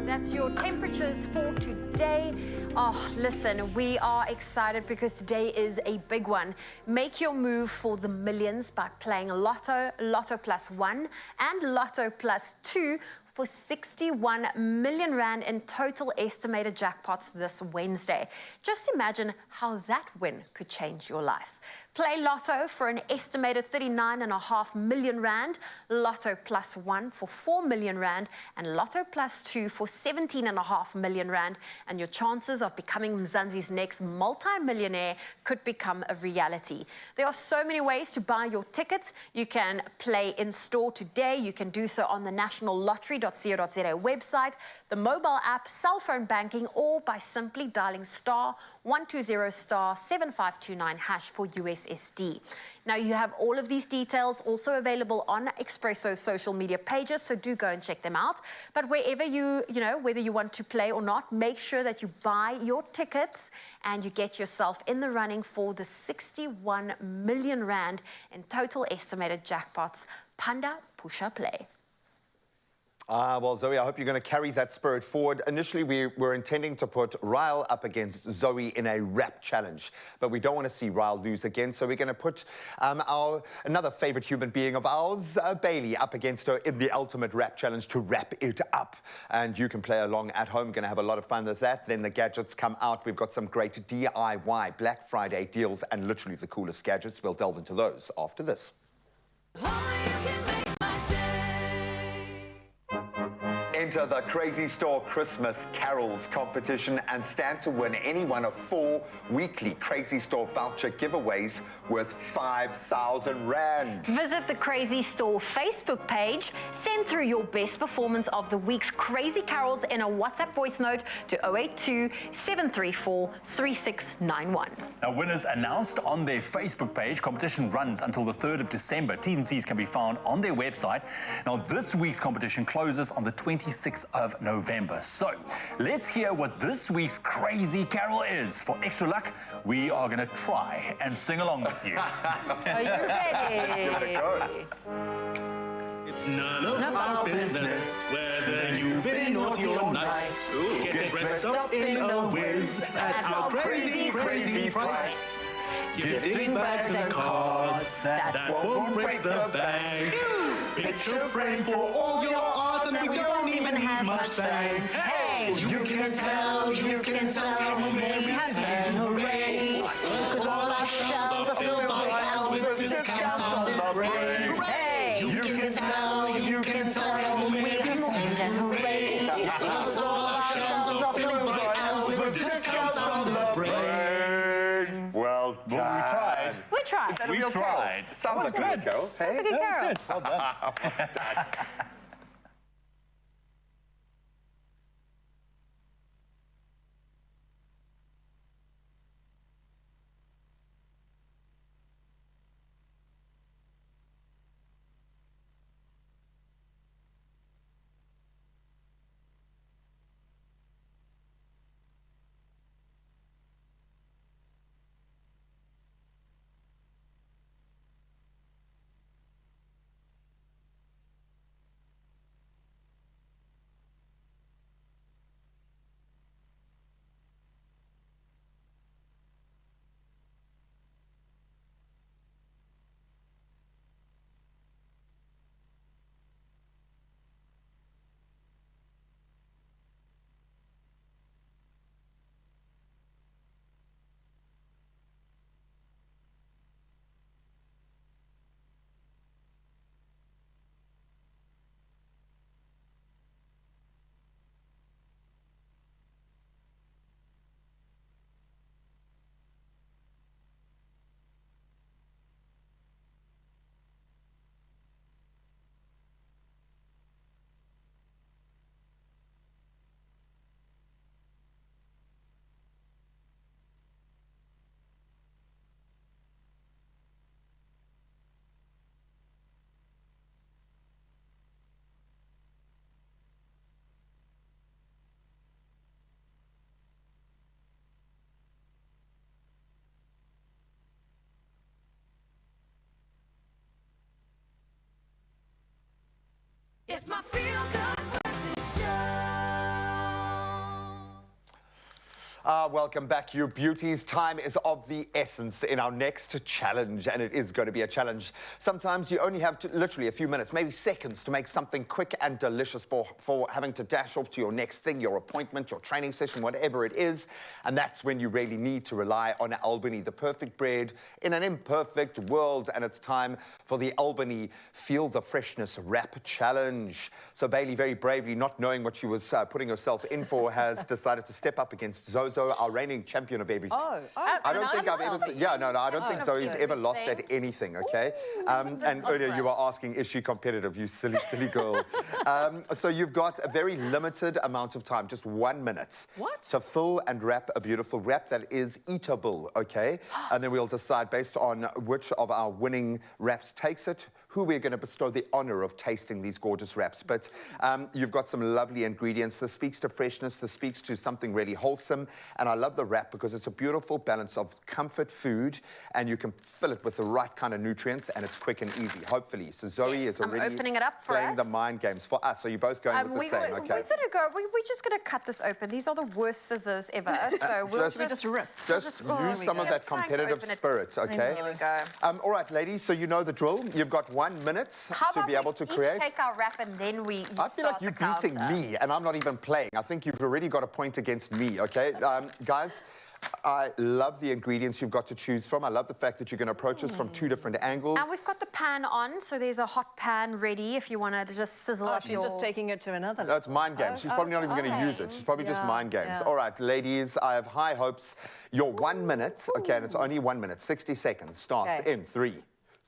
That's your temperatures for today. Oh, listen, we are excited because today is a big one. Make your move for the millions by playing Lotto, Lotto Plus 1 and Lotto Plus 2 for 61 million rand in total estimated jackpots this Wednesday. Just imagine how that win could change your life. Play Lotto for an estimated 39.5 million rand, Lotto Plus 1 for 4 million rand, and Lotto Plus 2 for 17.5 million rand, and your chances of becoming Mzansi's next multi-millionaire could become a reality. There are so many ways to buy your tickets. You can play in store today. You can do so on the nationallottery.co.za website, the mobile app, cell phone banking, or by simply dialing *120*7529# for USSD. Now, you have all of these details also available on Expresso's social media pages, so do go and check them out. But wherever whether you want to play or not, make sure that you buy your tickets and you get yourself in the running for the 61 million rand in total estimated jackpots. Panda Pusha Play. Well, Zoe, I hope you're going to carry that spirit forward. Initially, we were intending to put Ryle up against Zoe in a rap challenge, but we don't want to see Ryle lose again, so we're going to put another favorite human being of ours, Bailey, up against her in the ultimate rap challenge to wrap it up. And you can play along at home. Going to have a lot of fun with that. Then the gadgets come out. We've got some great DIY Black Friday deals and literally the coolest gadgets. We'll delve into those after this. Enter the Crazy Store Christmas Carols competition and stand to win any one of 4 weekly Crazy Store voucher giveaways worth 5,000 rand. Visit the Crazy Store Facebook page, send through your best performance of the week's Crazy Carols in a WhatsApp voice note to 082-734-3691. Now, winners announced on their Facebook page. Competition runs until the 3rd of December. T's and C's can be found on their website. Now, this week's competition closes on the 26th 26th of November. So let's hear what this week's crazy carol is. For extra luck, we are going to try and sing along with you. Are you ready? Let's give it a go. It's none of our business whether you've been naughty or nice. Get dressed up in a whiz at our crazy, crazy price. Gifting bags and cards that won't break the bank. Picture frames for all your art and we don't even need much thanks. Hey, you can tell who made us and hooray. 'Cause all our shelves are filled by owls with discounts on the brain. Hey, you can tell who made us and hooray. 'Cause all our shelves are filled by owls with discounts on the brain. Well done. Well, we tried. We tried. Is that a We real carol? tried. Sounds like a real carol. Hey? That's a good carol. Well done. It's my feel-good breakfast show. Welcome back, you beauties. Time is of the essence in our next challenge, and it is going to be a challenge. Sometimes you only have literally a few minutes, maybe seconds, to make something quick and delicious for having to dash off to your next thing, your appointment, your training session, whatever it is. And that's when you really need to rely on Albany, the perfect bread in an imperfect world. And it's time for the Albany Feel the Freshness Wrap Challenge. So Bailey, very bravely, not knowing what she was putting herself in for, has decided to step up against Zozo, our reigning champion of everything. I don't think I've ever... I don't think Zoe's ever lost at anything, okay? And earlier you were asking, is she competitive, you silly, silly girl? So you've got a very limited amount of time, just 1 minute, to fill and wrap a beautiful wrap that is eatable, okay? And then we'll decide, based on which of our winning wraps takes it, who we're going to bestow the honor of tasting these gorgeous wraps. But you've got some lovely ingredients. This speaks to freshness. This speaks to something really wholesome. And I love the wrap because it's a beautiful balance of comfort food, and you can fill it with the right kind of nutrients, and it's quick and easy, hopefully. So Zoe is already opening it up for playing us. the mind games for us. So you're both going with the same, okay? We're just going to cut this open. These are the worst scissors ever. So we'll just rip. Just use some of that competitive spirit, okay? Here we go. All right, ladies, so you know the drill. You've got 1 minute to be able to create. Each take our wrap and then we I feel like you're beating me, and I'm not even playing. I think you've already got a point against me, okay? Guys, I love the ingredients you've got to choose from. I love the fact that you're going to approach us from 2 different angles. And we've got the pan on, so there's a hot pan ready if you want to just sizzle up she's just taking it to another level. No, it's mind games. She's probably not even going to use it. She's probably just mind games. All right, ladies, I have high hopes. Your 1 minute, okay, and it's only 1 minute, 60 seconds, starts in 3,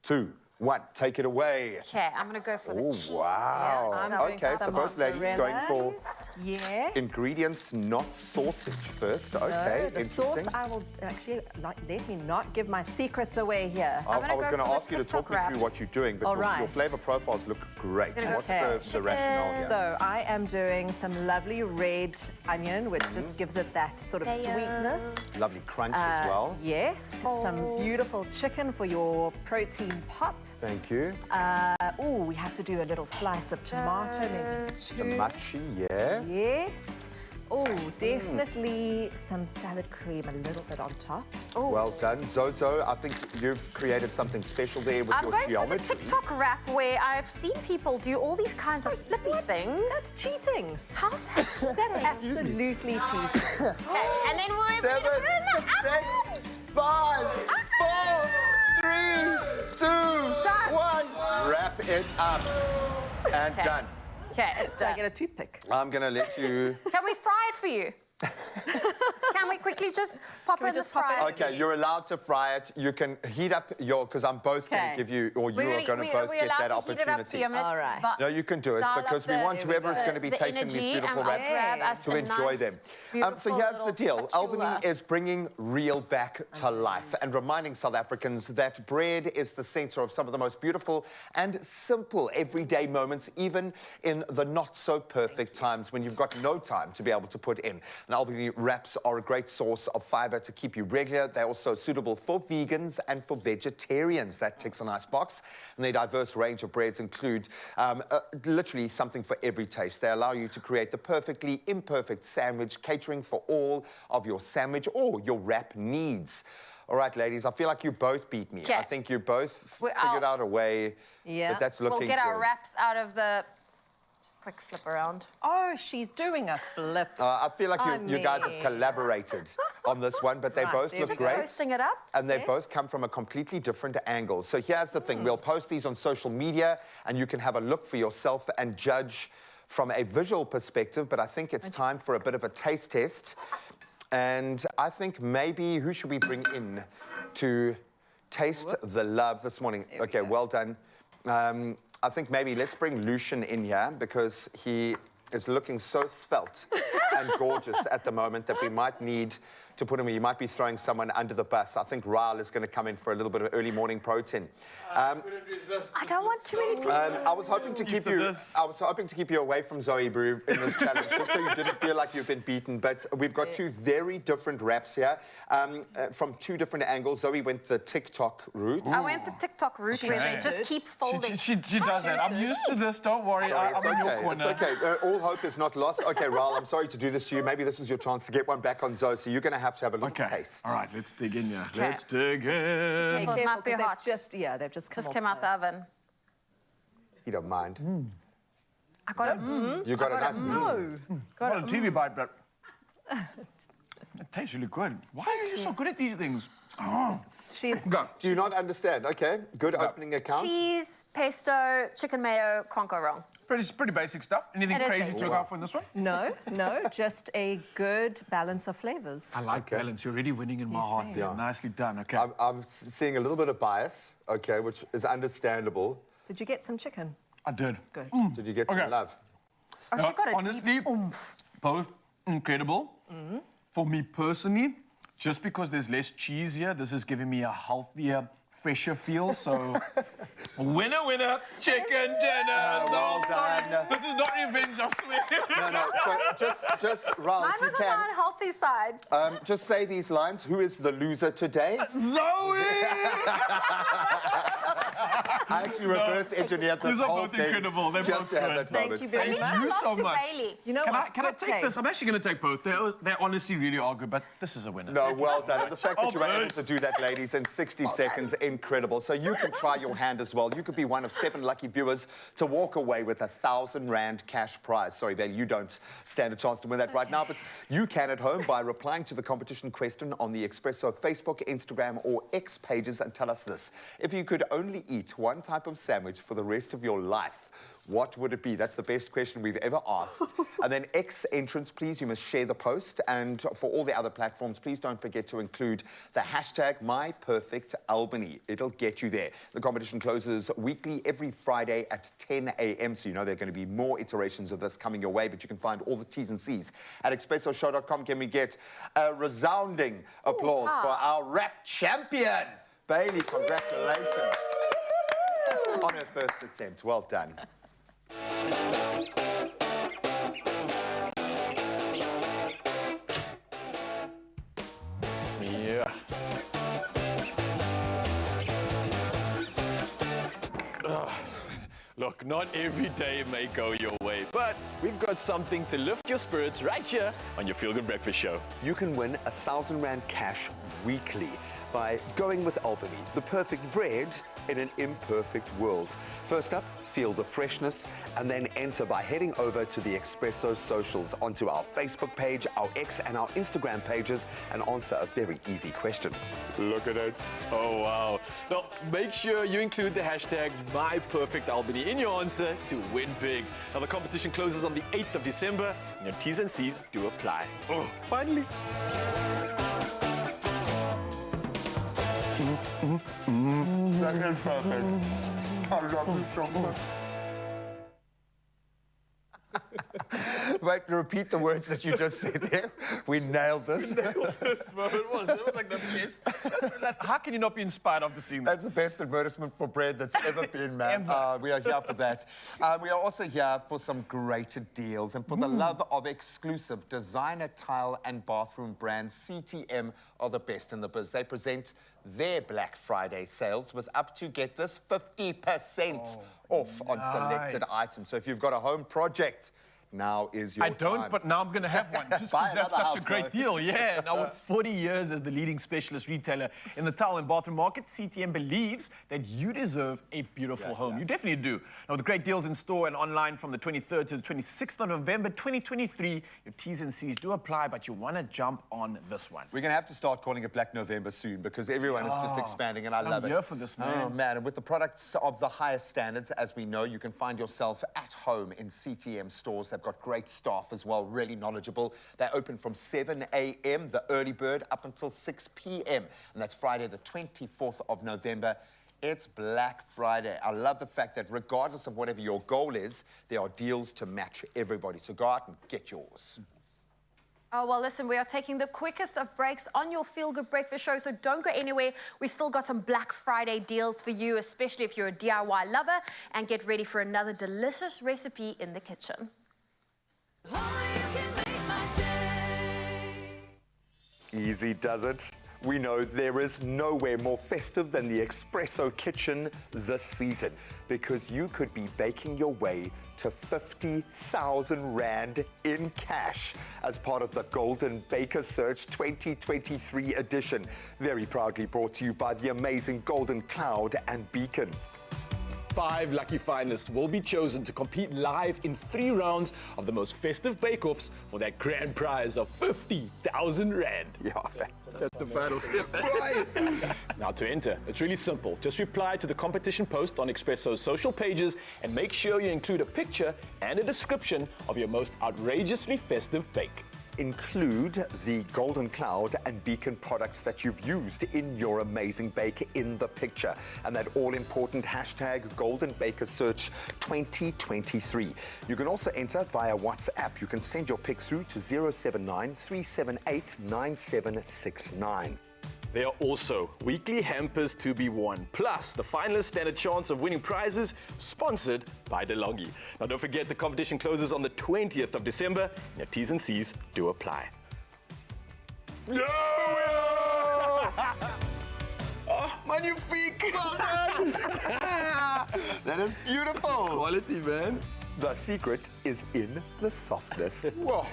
2, 1. Take it away. Okay, I'm going to go for the cheese. Wow. Yeah, I'm going Okay, for so some both ladies going for Yes. ingredients, not sausage first. Okay, No, the interesting. sauce, I will actually, let me not give my secrets away here. I was going to ask you to talk me wrap. through what you're doing, but All your right. flavor profiles look great. Gonna go What's for the rationale here? So I am doing some lovely red onion, which just gives it that sort of sweetness. Lovely crunch as well. Yes, some beautiful chicken for your protein pop. Thank you. Oh, we have to do a little slice of tomato, maybe two. Tomachi, yeah. Yes. Oh, definitely some salad cream a little bit on top. Well done. Zozo, I think you've created something special there with I'm your going for geometry. the TikTok rap where I've seen people do all these kinds of flippy things. That's cheating. How's that cheating? That's absolutely cheating. Okay, and then we're 7, 6, 5, 4, 3, 2, 1. Wrap it up. And done. Okay, it's Do I done. get a toothpick? I'm going to let you... Can we fry it for you? Can we quickly just pop it in the fryer? Okay, you're allowed to fry it. You can heat up your... Because I'm both going to give you... Or you are going to both get that opportunity. All right. No, you can do it because we want whoever is going to be tasting these beautiful wraps to enjoy them. So here's the deal. Albany is bringing real back to life and reminding South Africans that bread is the center of some of the most beautiful and simple everyday moments, even in the not-so-perfect times when you've got no time to be able to put in. And Albany wraps are a great source of fiber to keep you regular. They're also suitable for vegans and for vegetarians. That ticks a nice box. And their diverse range of breads include literally something for every taste. They allow you to create the perfectly imperfect sandwich, catering for all of your sandwich or your wrap needs. All right, ladies, I feel like you both beat me. I think you both figured out a way, but that's looking We'll get our good. wraps out of the... Just quick flip around. Oh, she's doing a flip. I feel like you guys have collaborated on this one, but they both look great. Toasting it up. And they both come from a completely different angle. So here's the thing. We'll post these on social media, and you can have a look for yourself and judge from a visual perspective, but I think it's time for a bit of a taste test. And I think maybe, who should we bring in to taste the love this morning? Okay, well done. I think maybe let's bring Lucian in here because he is looking so svelte and gorgeous at the moment that we might need to put him, you might be throwing someone under the bus. I think Ryle is going to come in for a little bit of early morning protein. I don't want too many people. I was hoping to keep you. I was hoping to keep you away from Zoe Brew in this challenge, just so you didn't feel like you've been beaten. But we've got two very different wraps here, from two different angles. Zoe went the TikTok route. I went the TikTok route where they just keep folding. She does that. I'm used to this. Don't worry. I'm in your corner. It's okay. All hope is not lost. Okay, Ryle, I'm sorry to do this to you. Maybe this is your chance to get one back on Zoe. So you're going to have a little taste. All right, let's dig in here. Okay. Let's dig in. Hey, It might be careful, 'cause hot. they've just Just came out the oven. You don't mind. I got it. You got a nice. Got a TV bite, but it tastes really good. Why are you so good at these things? Oh. Do you not understand? Okay, good opening account. Cheese, pesto, chicken mayo, can't go wrong. Pretty basic stuff. Anything It is crazy basic. to look out for in this one? No, just a good balance of flavors. I like balance. You're already winning in my heart there. Nicely done. Okay. I'm seeing a little bit of bias, okay, which is understandable. Did you get some chicken? I did. Good. Did you get some love? Oh, she got a honestly, deep oomph. both incredible. For me personally, just because there's less cheese here, this is giving me a healthier, fresher feel. So, winner, chicken dinner. Well done. This is not revenge, I swear. No. So just Ryle, Mine if you was on the can, unhealthy side. just say these lines. Who is the loser today? Zoe! I actually reverse engineered this These are whole both thing incredible. They're just both to have good. that moment. Thank you very much. I lost so to much. Bailey. You know Can what? I take this? I'm actually going to take both. They honestly really are good, but this is a winner. No, well done. And the fact that you were Oh, able to do that, ladies, in 60 seconds, incredible. So you can try your hand as well. You could be one of 7 lucky viewers to walk away with R1,000 cash prize. Sorry, Bailey, you don't stand a chance to win that right now, but you can at home by replying to the competition question on the Expresso Facebook, Instagram, or X pages and tell us this. If you could only eat one type of sandwich for the rest of your life, what would it be? That's the best question we've ever asked. And then X entrants, please, you must share the post. And for all the other platforms, please don't forget to include the hashtag #MyPerfectAlbany. It'll get you there. The competition closes weekly every Friday at 10 a.m. So you know there are going to be more iterations of this coming your way, but you can find all the T's and C's at expressoshow.com. Can we get a resounding applause for our rap champion? Bailey, congratulations on her first attempt. Well done. Yeah. Look, not every day may go your way, but we've got something to lift your spirits right here on your Feel Good Breakfast Show. You can win R1,000 cash weekly by going with Albany, the perfect bread in an imperfect world. First up, feel the freshness, and then enter by heading over to the Expresso socials, onto our Facebook page, our X and our Instagram pages, and answer a very easy question. Look at it. Oh, wow. Now, make sure you include the hashtag #MyPerfectAlbany in your answer to win big. Now, the competition closes on the 8th of December, and your T's and C's do apply. Oh, finally. That is perfect. I love you so much. Wait, repeat the words that you just said there. We nailed this. We nailed this, bro. It was like the best. How can you not be inspired after seeing that? That's the best advertisement for bread that's ever been, man. We are here for that. We are also here for some greater deals and for the love of exclusive designer tile and bathroom brands. CTM are the best in the biz. They present their Black Friday sales with up to, get this, 50% off on selected items. So if you've got a home project, now is your time. I don't, but now I'm going to have one, just because that's such a great deal. Yeah, now with 40 years as the leading specialist retailer in the tile and bathroom market, CTM believes that you deserve a beautiful home. You definitely do. Now, with great deals in store and online from the 23rd to the 26th of November 2023, your T's and C's do apply, but you want to jump on this one. We're going to have to start calling it Black November soon, because everyone is just expanding, and I love it. I'm here for this, man. Oh, man. And with the products of the highest standards, as we know, you can find yourself at home in CTM stores. They've got great staff as well, really knowledgeable. They open from 7 a.m., the early bird, up until 6 p.m. And that's Friday, the 24th of November. It's Black Friday. I love the fact that regardless of whatever your goal is, there are deals to match everybody. So go out and get yours. Oh, well, listen, we are taking the quickest of breaks on your Feel Good Breakfast Show, so don't go anywhere. We've still got some Black Friday deals for you, especially if you're a DIY lover, and get ready for another delicious recipe in the kitchen. Easy does it. We know there is nowhere more festive than the Expresso kitchen this season, because you could be baking your way to 50,000 Rand in cash as part of the Golden Baker Search 2023 edition. Very proudly brought to you by the amazing Golden Cloud and Beacon. 5 lucky finalists will be chosen to compete live in 3 rounds of the most festive bake-offs for that grand prize of 50,000 Rand. Yeah, that's the final step. Right. Now, to enter, it's really simple. Just reply to the competition post on Expresso's social pages and make sure you include a picture and a description of your most outrageously festive bake. Include the Golden Cloud and Beacon products that you've used in your amazing bake in the picture, and that all-important hashtag Golden Baker Search 2023. You can also enter via WhatsApp. You can send your pic through to 079 378 9769. There are also weekly hampers to be won. Plus, the finalists stand a chance of winning prizes sponsored by DeLonghi. Now, don't forget, the competition closes on the 20th of December. And your T's and C's do apply. No! Oh, magnifique! Well done! That is beautiful. Quality, man. The secret is in the softness. Whoa.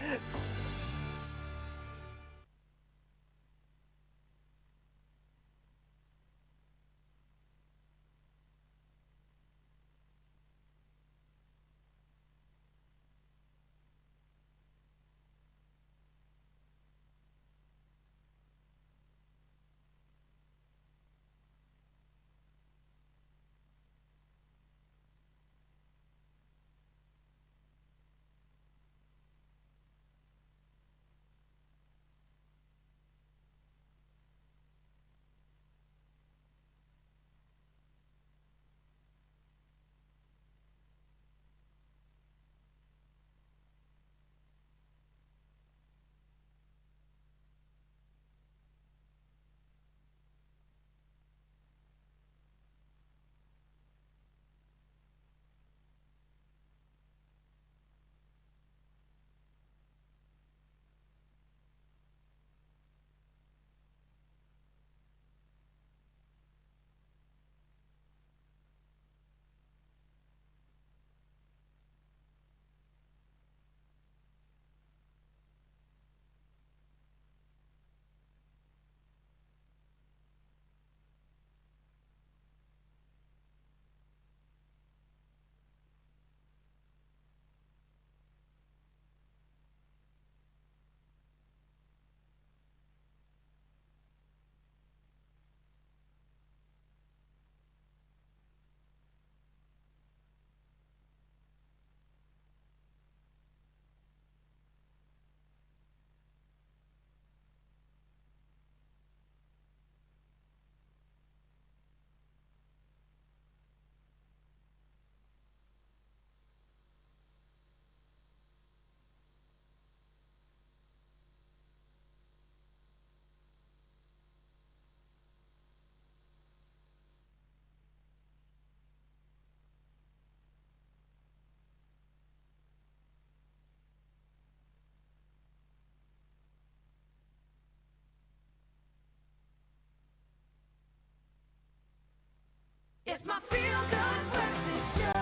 It's my feel-good breakfast show.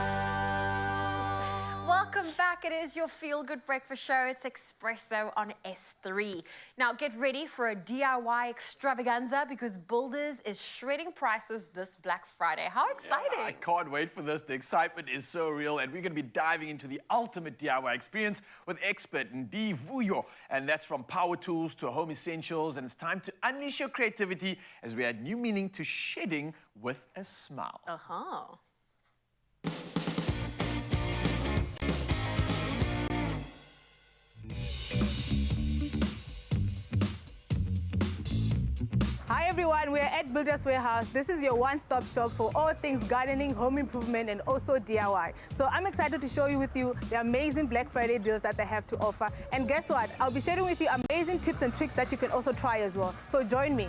Welcome back. It is your feel-good breakfast show. It's Expresso on S3. Now get ready for a DIY extravaganza because Builders is shredding prices this Black Friday. How exciting! Yeah, I can't wait for this. The excitement is so real, and we're going to be diving into the ultimate DIY experience with expert Ndi Vuyo, and that's from power tools to home essentials. And it's time to unleash your creativity as we add new meaning to shedding with a smile. Hi everyone, we're at Builders Warehouse. This is your one-stop shop for all things gardening, home improvement, and also DIY. So I'm excited to show you the amazing Black Friday deals that they have to offer. And guess what? I'll be sharing with you amazing tips and tricks that you can also try as well. So join me.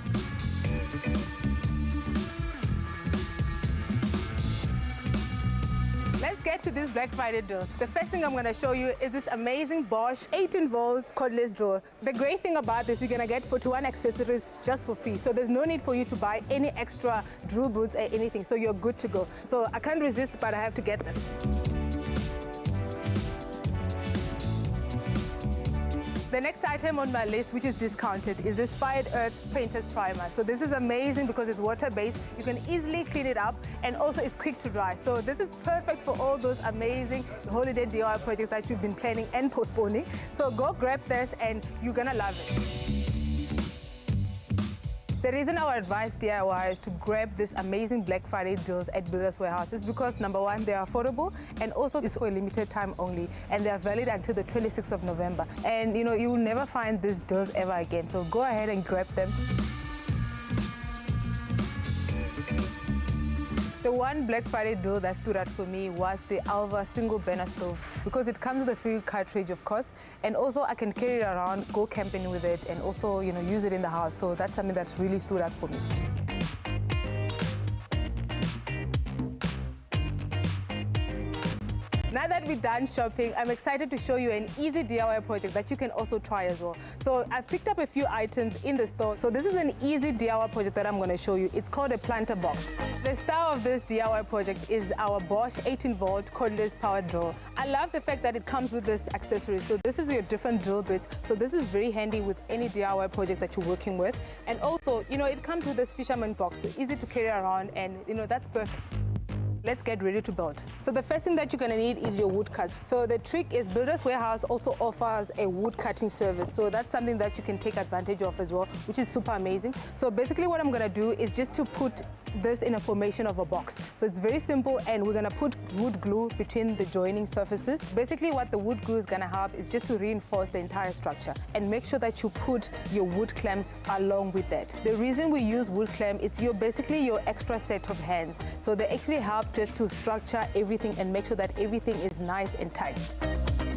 Let's get to this Black Friday deal. The first thing I'm going to show you is this amazing Bosch 18-volt cordless drill. The great thing about this, you're going to get 41 accessories just for free. So there's no need for you to buy any extra drill boots or anything. So you're good to go. So I can't resist, but I have to get this. The next item on my list, which is discounted, is this Fired Earth Painter's Primer. So this is amazing because it's water-based. You can easily clean it up, and also it's quick to dry. So this is perfect for all those amazing holiday DIY projects that you've been planning and postponing. So go grab this, and you're gonna love it. The reason I would advise DIYers to grab this amazing Black Friday deals at Builders Warehouse is because, number one, they are affordable, and also it's for a limited time only, and they are valid until the 26th of November. And you will never find these deals ever again, so go ahead and grab them. The one Black Friday deal that stood out for me was the Alva single burner stove, because it comes with a free cartridge, of course, and also I can carry it around, go camping with it, and also use it in the house. So that's something that's really stood out for me. Now that we're done shopping, I'm excited to show you an easy DIY project that you can also try as well. So I've picked up a few items in the store. So this is an easy DIY project that I'm going to show you. It's called a planter box. The star of this DIY project is our Bosch 18-volt cordless power drill. I love the fact that it comes with this accessory. So this is your different drill bits. So this is very handy with any DIY project that you're working with. And also, it comes with this fisherman box, so easy to carry around, and that's perfect. Let's get ready to build. So the first thing that you're going to need is your wood cut. So the trick is Builders Warehouse also offers a wood cutting service. So that's something that you can take advantage of as well, which is super amazing. So basically what I'm going to do is just to put this in a formation of a box. So it's very simple, and we're going to put wood glue between the joining surfaces. Basically what the wood glue is going to help is just to reinforce the entire structure, and make sure that you put your wood clamps along with that. The reason we use wood clamp is basically your extra set of hands. So they actually help just to structure everything and make sure that everything is nice and tight.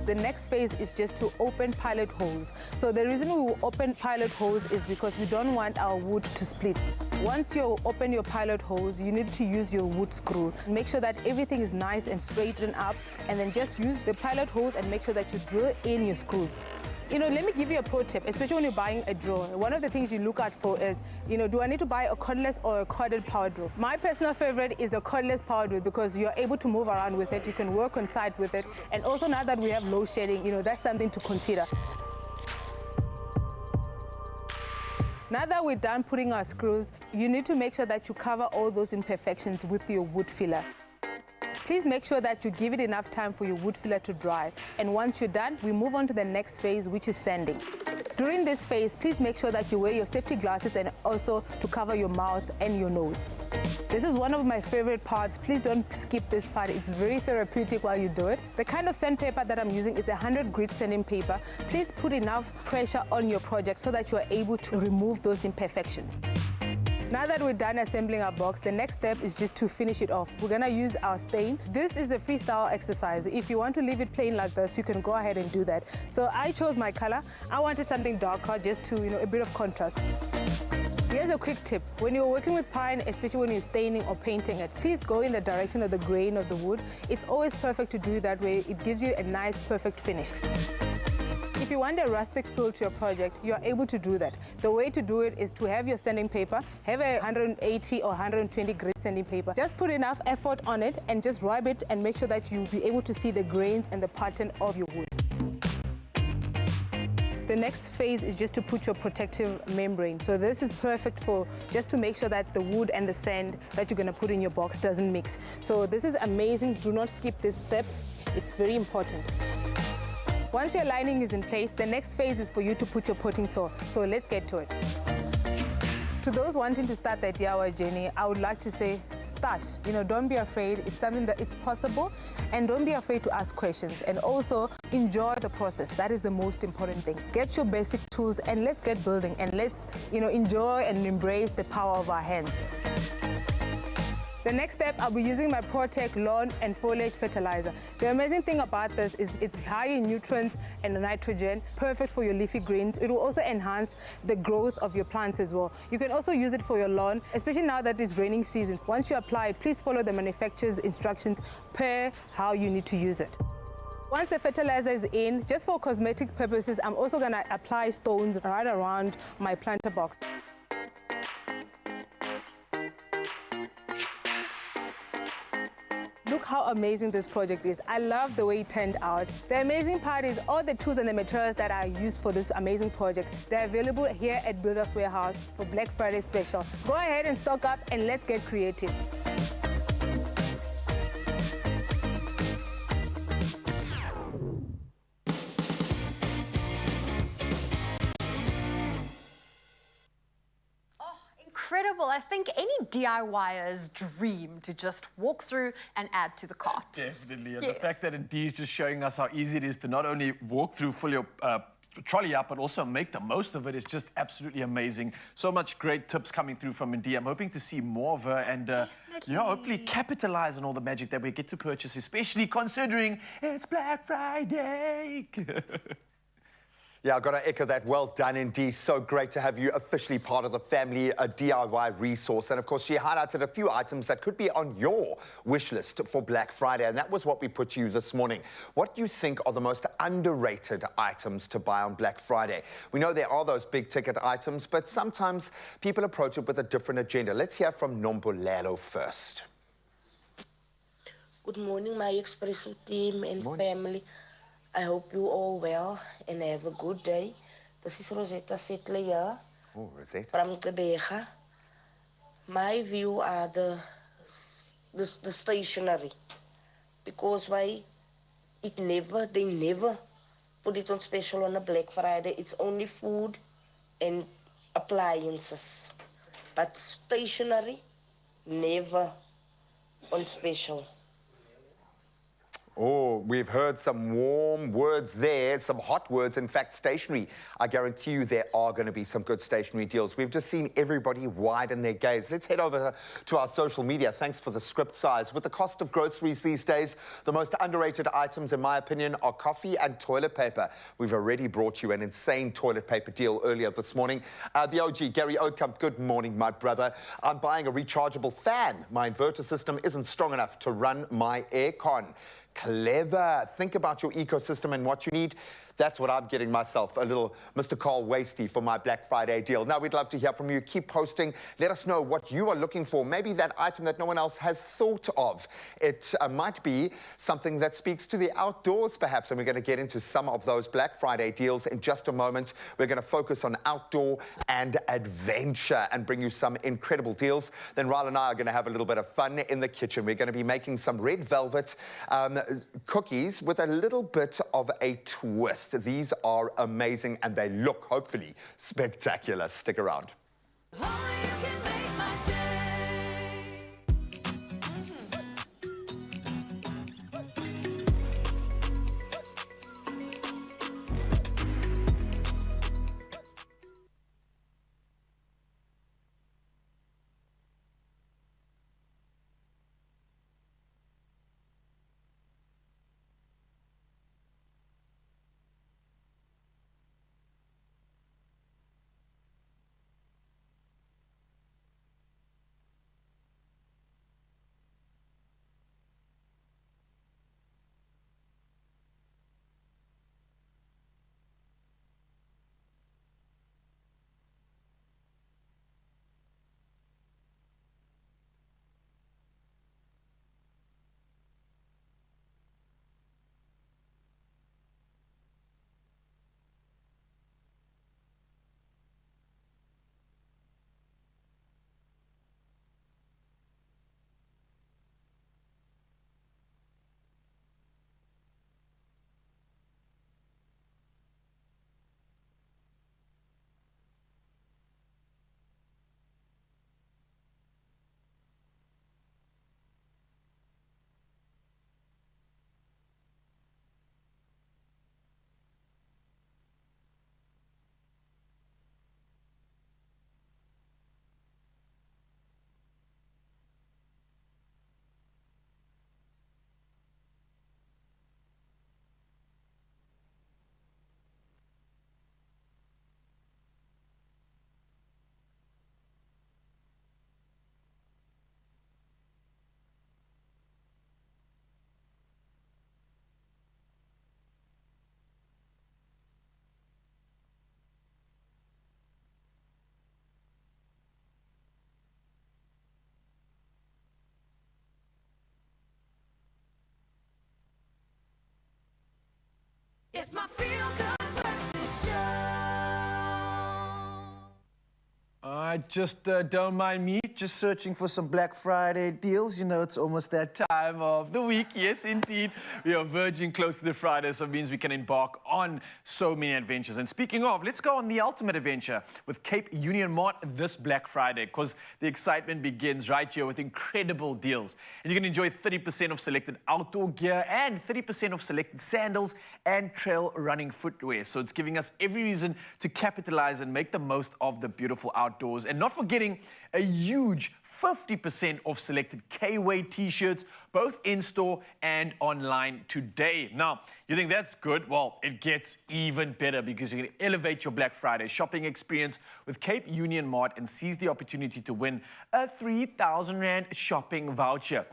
The next phase is just to open pilot holes. So the reason we will open pilot holes is because we don't want our wood to split. Once you open your pilot holes, you need to use your wood screw. Make sure that everything is nice and straightened up, and then just use the pilot holes and make sure that you drill in your screws. Let me give you a pro tip, especially when you're buying a drill. One of the things you look out for is, do I need to buy a cordless or a corded power drill? My personal favorite is a cordless power drill because you're able to move around with it, you can work on site with it, and also now that we have load shedding, that's something to consider. Now that we're done putting our screws, you need to make sure that you cover all those imperfections with your wood filler. Please make sure that you give it enough time for your wood filler to dry. And once you're done, we move on to the next phase, which is sanding. During this phase, please make sure that you wear your safety glasses and also to cover your mouth and your nose. This is one of my favorite parts. Please don't skip this part. It's very therapeutic while you do it. The kind of sandpaper that I'm using is a 100 grit sanding paper. Please put enough pressure on your project so that you are able to remove those imperfections. Now that we're done assembling our box, the next step is just to finish it off. We're gonna use our stain. This is a freestyle exercise. If you want to leave it plain like this, you can go ahead and do that. So I chose my color. I wanted something darker, just to, a bit of contrast. Here's a quick tip. When you're working with pine, especially when you're staining or painting it, please go in the direction of the grain of the wood. It's always perfect to do that way. It gives you a nice, perfect finish. If if you want a rustic feel to your project, you are able to do that. The way to do it is to have your sanding paper, have a 180 or 120 grit sanding paper. Just put enough effort on it and just rub it and make sure that you'll be able to see the grains and the pattern of your wood. The next phase is just to put your protective membrane. So this is perfect for just to make sure that the wood and the sand that you're going to put in your box doesn't mix. So this is amazing. Do not skip this step. It's very important. Once your lining is in place, the next phase is for you to put your potting soil. So let's get to it. To those wanting to start their DIY journey, I would like to say, start. Don't be afraid. It's something that it's possible, and don't be afraid to ask questions. And also enjoy the process. That is the most important thing. Get your basic tools and let's get building, and let's enjoy and embrace the power of our hands. The next step, I'll be using my ProTech lawn and foliage fertilizer. The amazing thing about this is it's high in nutrients and nitrogen, perfect for your leafy greens. It will also enhance the growth of your plants as well. You can also use it for your lawn, especially now that it's raining season. Once you apply it, please follow the manufacturer's instructions per how you need to use it. Once the fertilizer is in, just for cosmetic purposes, I'm also going to apply stones right around my planter box. Look how amazing this project is. I love the way it turned out. The amazing part is all the tools and the materials that I used for this amazing project, they're available here at Builders Warehouse for Black Friday special. Go ahead and stock up and let's get creative. Incredible. I think any DIYer's dream to just walk through and add to the cart. Definitely. And Yes. the fact that Indeed's just showing us how easy it is to not only walk through, fill your trolley up, but also make the most of it is just absolutely amazing. So much great tips coming through from Indeed. I'm hoping to see more of her and hopefully capitalize on all the magic that we get to purchase, especially considering it's Black Friday. Yeah, I've got to echo that. Well done, indeed. So great to have you officially part of the family, a DIY resource. And of course, she highlighted a few items that could be on your wish list for Black Friday. And that was what we put to you this morning. What do you think are the most underrated items to buy on Black Friday? We know there are those big ticket items, but sometimes people approach it with a different agenda. Let's hear from Nombulelo first. Good morning, my Expresso team and family. I hope you all well and have a good day. This is Rosetta Settler here Oh, Rosetta. from Gqeberha. My view are the stationery, because they never put it on special on a Black Friday. It's only food and appliances, but stationery never on special. Oh, we've heard some warm words there, some hot words. In fact, stationery, I guarantee you there are going to be some good stationery deals. We've just seen everybody widen their gaze. Let's head over to our social media. Thanks for the script size. With the cost of groceries these days, the most underrated items, in my opinion, are coffee and toilet paper. We've already brought you an insane toilet paper deal earlier this morning. The OG, Gary Oatkamp, good morning, my brother. I'm buying a rechargeable fan. My inverter system isn't strong enough to run my aircon. Clever. Think about your ecosystem and what you need. That's what I'm getting myself, a little Mr. Carl Wasty for my Black Friday deal. Now, we'd love to hear from you. Keep posting. Let us know what you are looking for. Maybe that item that no one else has thought of. It might be something that speaks to the outdoors, perhaps, and we're going to get into some of those Black Friday deals in just a moment. We're going to focus on outdoor and adventure and bring you some incredible deals. Then Ryle and I are going to have a little bit of fun in the kitchen. We're going to be making some red velvet cookies with a little bit of a twist. These are amazing and they look, hopefully, spectacular. Stick around. just don't mind me, just searching for some Black Friday deals. You know, it's almost that time of the week. Yes, indeed. We are verging close to the Friday, so it means we can embark on so many adventures. And speaking of, let's go on the ultimate adventure with Cape Union Mart this Black Friday, because the excitement begins right here with incredible deals. And you can enjoy 30% of selected outdoor gear and 30% of selected sandals and trail running footwear. So it's giving us every reason to capitalize and make the most of the beautiful outdoors. And not forgetting a huge 50% off selected K-Way t-shirts, both in-store and online today. Now, you think that's good? Well, it gets even better because you can elevate your Black Friday shopping experience with Cape Union Mart and seize the opportunity to win a 3,000 Rand shopping voucher.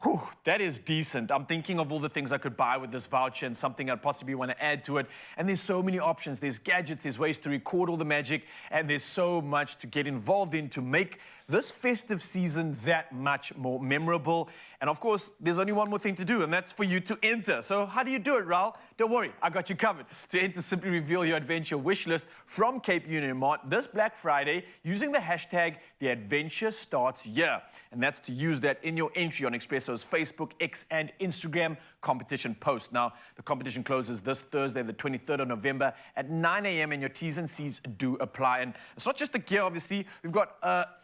Whew, that is decent. I'm thinking of all the things I could buy with this voucher and something I'd possibly want to add to it. And there's so many options. There's gadgets, there's ways to record all the magic, and there's so much to get involved in to make this festive season that much more memorable. And of course, there's only one more thing to do, and that's for you to enter. So how do you do it, Raul? Don't worry, I got you covered. To enter, simply reveal your adventure wish list from Cape Union Mart this Black Friday using the hashtag #TheAdventureStartsHere. And that's to use that in your entry on Expresso's Facebook, X, and Instagram competition post. Now, the competition closes this Thursday, the 23rd of November at 9 a.m. and your T's and C's do apply. And it's not just the gear, obviously. We've got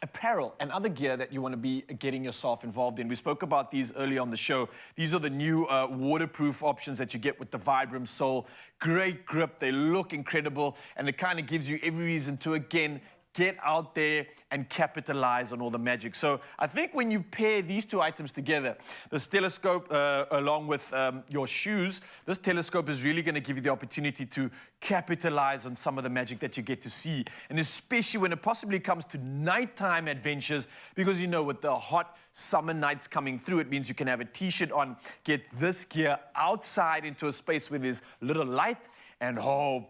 apparel and other gear that you want to be getting yourself involved in. We spoke about these earlier on the show. These are the new waterproof options that you get with the Vibram Sole. Great grip, they look incredible, and it kind of gives you every reason to, again, get out there and capitalize on all the magic. So I think when you pair these two items together, this telescope along with your shoes, this telescope is really going to give you the opportunity to capitalize on some of the magic that you get to see. And especially when it possibly comes to nighttime adventures, because you know, with the hot summer nights coming through, it means you can have a t-shirt on, get this gear outside into a space where there's little light. And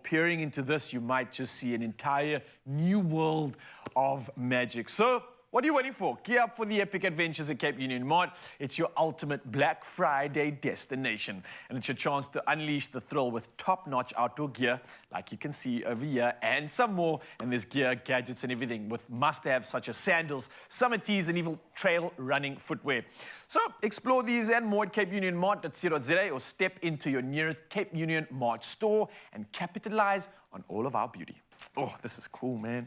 peering into this, you might just see an entire new world of magic. So, what are you waiting for? Gear up for the epic adventures at Cape Union Mart. It's your ultimate Black Friday destination. And it's your chance to unleash the thrill with top-notch outdoor gear, like you can see over here, and some more. And there's gear, gadgets, and everything with must-haves such as sandals, summer tees, and even trail running footwear. So explore these and more at capeunionmart.co.za or step into your nearest Cape Union Mart store and capitalize on all of our beauty. Oh, this is cool, man.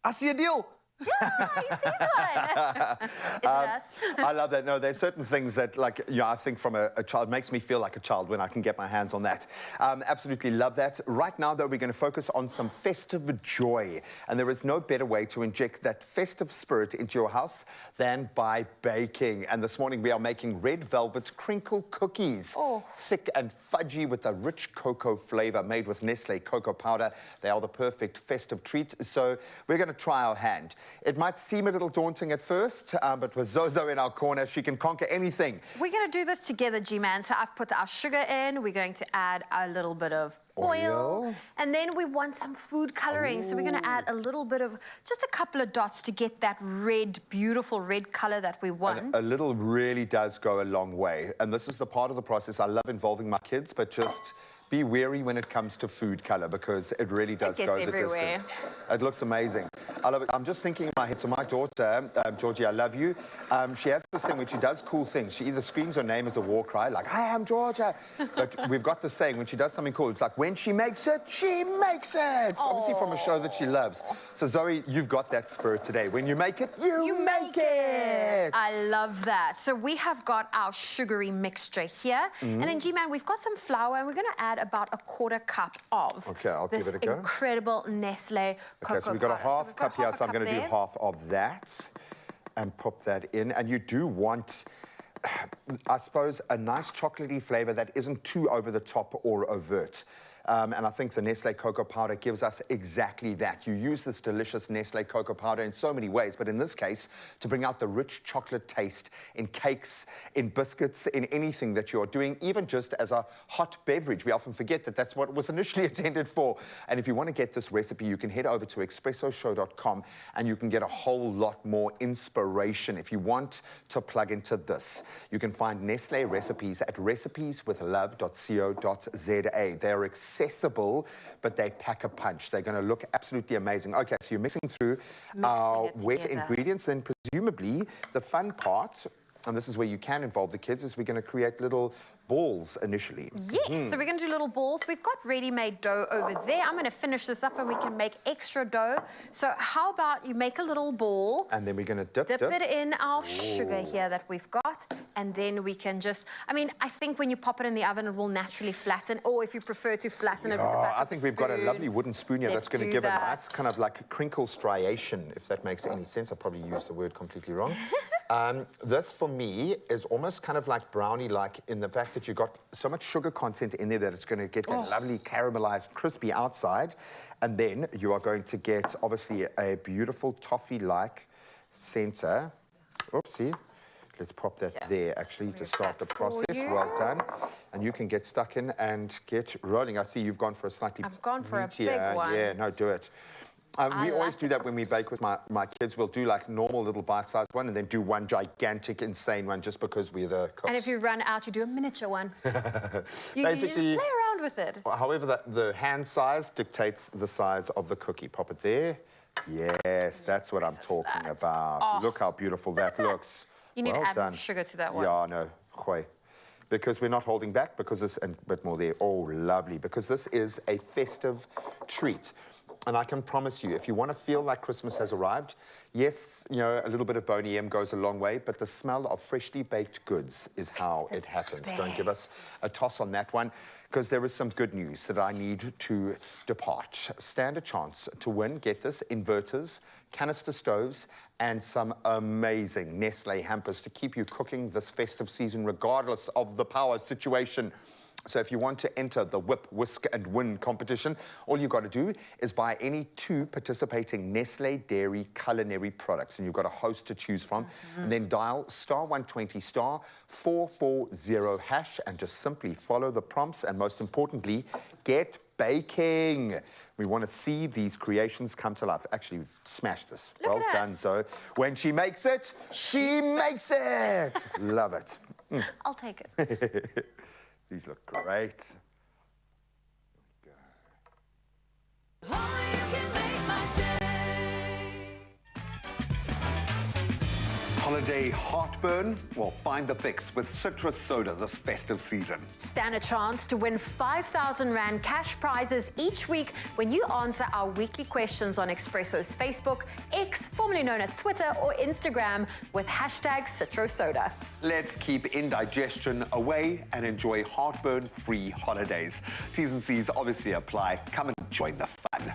I see a deal. Yeah, you see that? Is it us? I love that. No, there's certain things that, like, I think from a child, makes me feel like a child when I can get my hands on that. Absolutely love that. Right now, though, we're going to focus on some festive joy. And there is no better way to inject that festive spirit into your house than by baking. And this morning, we are making red velvet crinkle cookies. Oh. Thick and fudgy with a rich cocoa flavor made with Nestle cocoa powder. They are the perfect festive treat. So we're going to try our hand. It might seem a little daunting at first, but with Zozo in our corner, she can conquer anything. We're going to do this together, G-Man. So I've put our sugar in. We're going to add a little bit of oil. And then we want some food coloring. So we're going to add a little bit of, just a couple of dots to get that red, beautiful red color that we want. And a little really does go a long way. And this is the part of the process. I love involving my kids, but just be wary when it comes to food color, because it really does go the distance. It looks amazing. I love it. I'm just thinking in my head, so my daughter, Georgie, I love you. She has this thing when she does cool things. She either screams her name as a war cry, like, I am Georgia. But we've got this saying, when she does something cool, it's like, when she makes it, she makes it. Obviously from a show that she loves. So Zoe, you've got that spirit today. When you make it, you make it. I love that. So we have got our sugary mixture here. And then, G-Man, we've got some flour, and we're going to add about a quarter cup of give it a go. Incredible Nestle cocoa powder. So we've got a half cup here, so I'm going to do half of that and pop that in. And you do want, I suppose, a nice chocolatey flavor that isn't too over the top or overt. And I think the Nestle cocoa powder gives us exactly that. You use this delicious Nestle cocoa powder in so many ways, but in this case, to bring out the rich chocolate taste in cakes, in biscuits, in anything that you're doing, even just as a hot beverage. We often forget that that's what it was initially intended for. And if you want to get this recipe, you can head over to expressoshow.com and you can get a whole lot more inspiration. If you want to plug into this, you can find Nestle recipes at recipeswithlove.co.za. They're exciting accessible, but they pack a punch. They're going to look absolutely amazing. Okay, so you're mixing through our wet ingredients. Then presumably the fun part, and this is where you can involve the kids, is we're going to create little balls initially. Yes, so we're going to do little balls. We've got ready-made dough over there. I'm going to finish this up and we can make extra dough. So how about you make a little ball. And then we're going to dip it in our sugar here that we've got. And then we can just, I mean, I think when you pop it in the oven, it will naturally flatten. Or if you prefer to flatten it with the back I of think the we've got a spoon. lovely wooden spoon here that's going to give that. a nice kind of like crinkle striation, if that makes any sense. I probably used the word completely wrong. This, for me, is almost kind of like brownie-like in the fact that you've got so much sugar content in there that it's going to get that lovely caramelized, crispy outside. And then you are going to get, obviously, a beautiful toffee-like center. Oopsie. Let's pop that there, actually, to start the process. Well done. And you can get stuck in and get rolling. I see you've gone for a slightly I've gone for a big meatier- one. Yeah, no, do it. We always do that when we bake with my kids. We'll do like normal little bite-sized one and then do one gigantic, insane one just because we're the cooks. And if you run out, you do a miniature one. you just Basically, play around with it. however, the hand size dictates the size of the cookie. Pop it there. Yes, that's what I'm talking about. Look how beautiful that looks. You need well to add done. more sugar to that one. Yeah, no, gooi. Because we're not holding back, because this, and a bit more there. Oh, lovely. Because this is a festive treat. And I can promise you, if you want to feel like Christmas has arrived, yes, you know, a little bit of Boney M goes a long way, but the smell of freshly baked goods is how it happens. Go and give us a toss on that one, because there is some good news that I need to depart. Stand a chance to win, get this, inverters, canister stoves, and some amazing Nestle hampers to keep you cooking this festive season, regardless of the power situation. So if you want to enter the Whip, Whisk and Win competition, all you've got to do is buy any 2 participating Nestle Dairy culinary products, and you've got a host to choose from, and then dial *120 *440# and just simply follow the prompts, and most importantly, get baking. We want to see these creations come to life. Actually, we've smashed this. Well done, Zoe. When she makes it, she makes it. Love it. I'll take it. These look great. Holiday heartburn? Well, find the fix with citrus soda this festive season. Stand a chance to win 5,000 Rand cash prizes each week when you answer our weekly questions on Expresso's Facebook, X, formerly known as Twitter, or Instagram with #CitroSoda. Let's keep indigestion away and enjoy heartburn-free holidays. T's and C's obviously apply. Come and join the fun.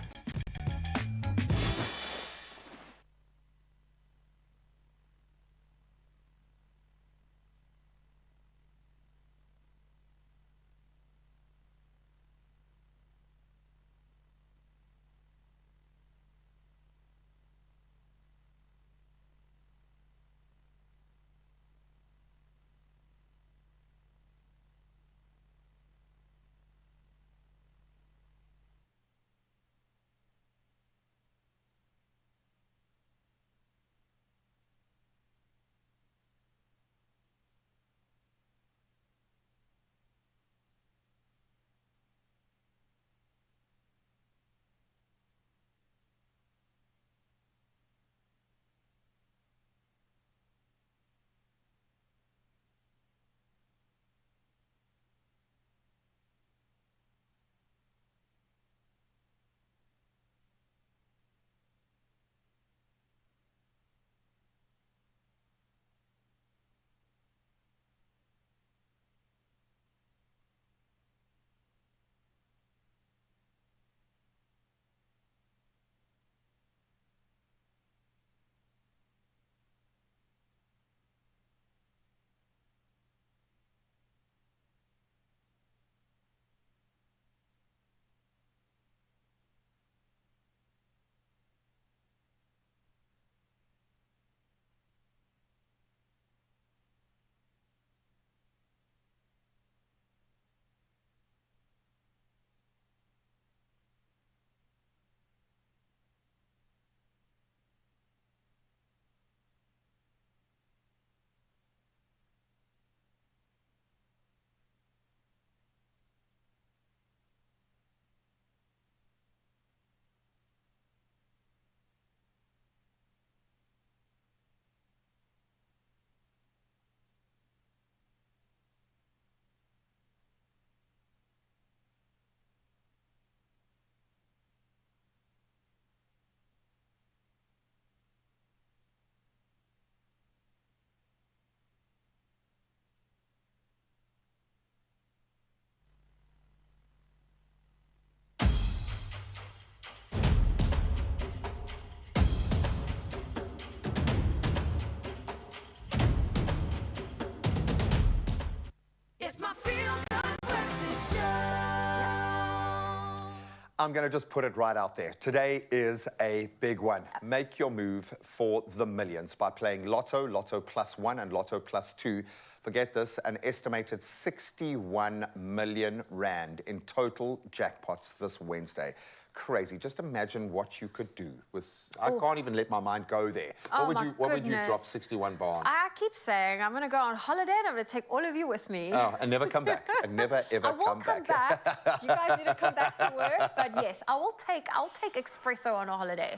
I'm going to just put it right out there. Today is a big one. Make your move for the millions by playing Lotto, Lotto Plus 1 and Lotto Plus 2. Forget this, an estimated 61 million rand in total jackpots this Wednesday. Crazy. Just imagine what you could do with... I can't even let my mind go there. Oh, What would you drop 61 bar on? I keep saying I'm going to go on holiday and I'm going to take all of you with me. Oh, and never come back. And never, ever come back. You guys need to come back to work. But yes, I'll take Expresso on a holiday.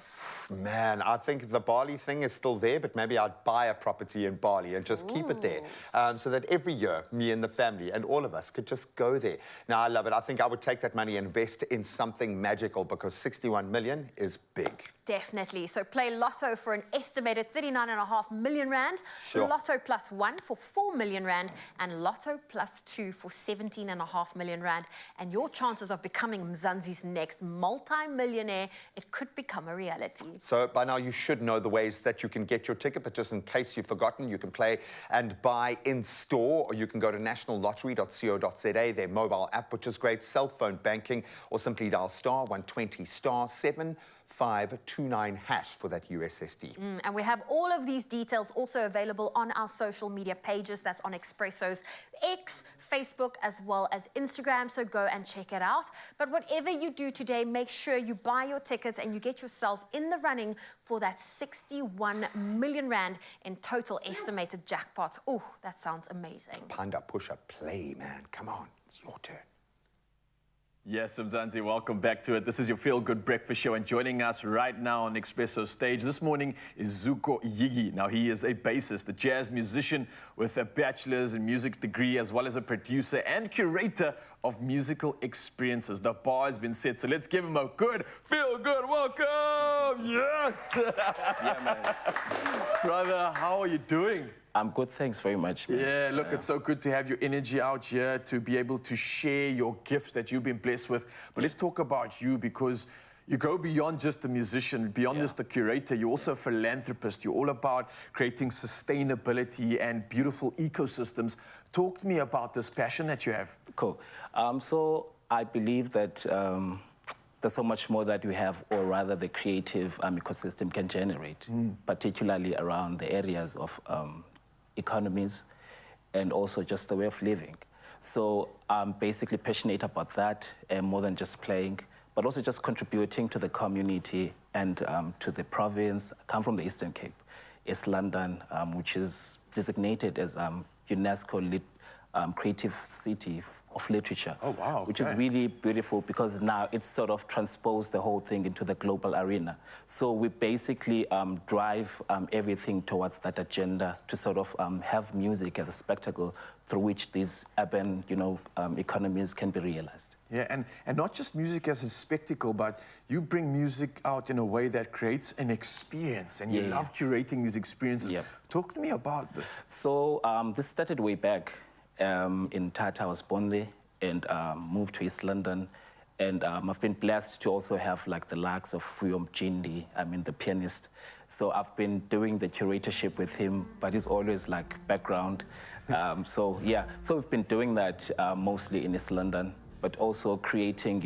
Man, I think the Bali thing is still there, but maybe I'd buy a property in Bali and just keep it there so that every year, me and the family and all of us could just go there. Now, I love it. I think I would take that money and invest in something magical because 61 million is big. Definitely. So play Lotto for an estimated 39.5 million rand, Sure. Lotto Plus 1 for 4 million rand, and Lotto Plus 2 for 17.5 million rand. And your chances of becoming Mzansi's next multi-millionaire, it could become a reality. So by now you should know the ways that you can get your ticket, but just in case you've forgotten, you can play and buy in store, or you can go to nationallottery.co.za, their mobile app, which is great, cell phone banking, or simply dial *120 *7529# for that USSD. And we have all of these details also available on our social media pages. That's on Expresso's X, Facebook, as well as Instagram. So go and check it out. But whatever you do today, make sure you buy your tickets and you get yourself in the running for that 61 million rand in total estimated jackpot. Oh, that sounds amazing. Panda, push up, play, man. Come on, it's your turn. Yes, Mzansi, welcome back to it. This is your Feel Good Breakfast Show, and joining us right now on Expresso stage this morning is Zuko Yigi. Now, he is a bassist, a jazz musician with a bachelor's in music degree, as well as a producer and curator of musical experiences. The bar has been set, so let's give him a good, feel good welcome. Yes! Yeah, man. Brother, how are you doing? I'm good, thanks very much, man. Yeah, look, it's so good to have your energy out here, to be able to share your gifts that you've been blessed with. But let's talk about you, because you go beyond just the musician, beyond just the curator. You're also a philanthropist. You're all about creating sustainability and beautiful ecosystems. Talk to me about this passion that you have. Cool. So I believe that there's so much more that we have, or rather the creative ecosystem can generate, particularly around the areas of economies and also just the way of living. So I'm basically passionate about that, more than just playing, but also just contributing to the community and to the province. I come from the Eastern Cape, East London, which is designated as UNESCO Creative City of Literature. Oh, wow. Which is really beautiful, because now it's sort of transposed the whole thing into the global arena. So we basically drive everything towards that agenda to sort of have music as a spectacle through which these urban, economies can be realized. Yeah, and not just music as a spectacle, but you bring music out in a way that creates an experience, and you love curating these experiences. Yep. Talk to me about this. So this started way back in Tata. I was born there and moved to East London. And I've been blessed to also have like the likes of Fuyom Jindi, the pianist. So I've been doing the curatorship with him, but he's always like background. So we've been doing that mostly in East London, but also creating,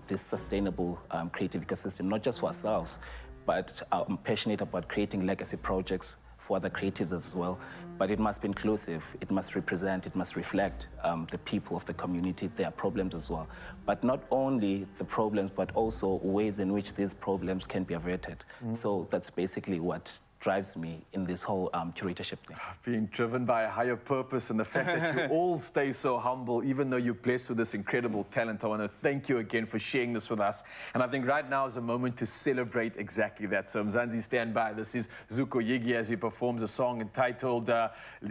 this sustainable creative ecosystem, not just for ourselves, but I'm passionate about creating legacy projects for other creatives as well. But it must be inclusive, it must represent, it must reflect the people of the community, their problems as well. But not only the problems, but also ways in which these problems can be averted. So that's basically what drives me in this whole curatorship thing. Being driven by a higher purpose, and the fact that you all stay so humble, even though you're blessed with this incredible talent. I want to thank you again for sharing this with us. And I think right now is a moment to celebrate exactly that. So Mzansi, stand by. This is Zuko Yigi as he performs a song entitled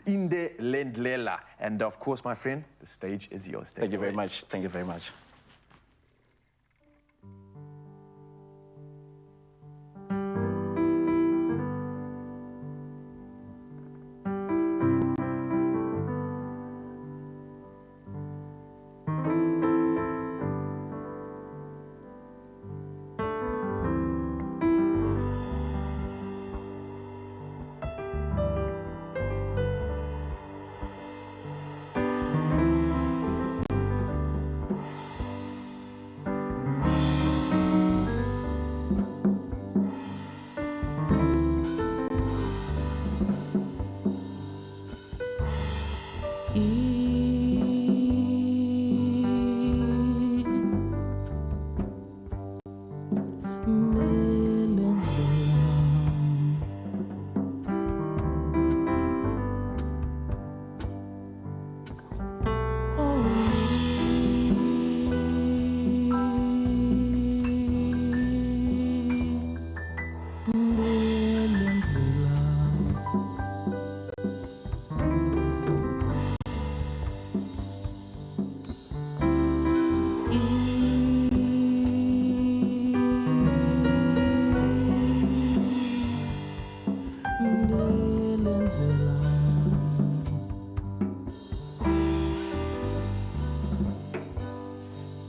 Inde Lendlela. And of course, my friend, the stage is yours. Thank you very much. Thank you very much.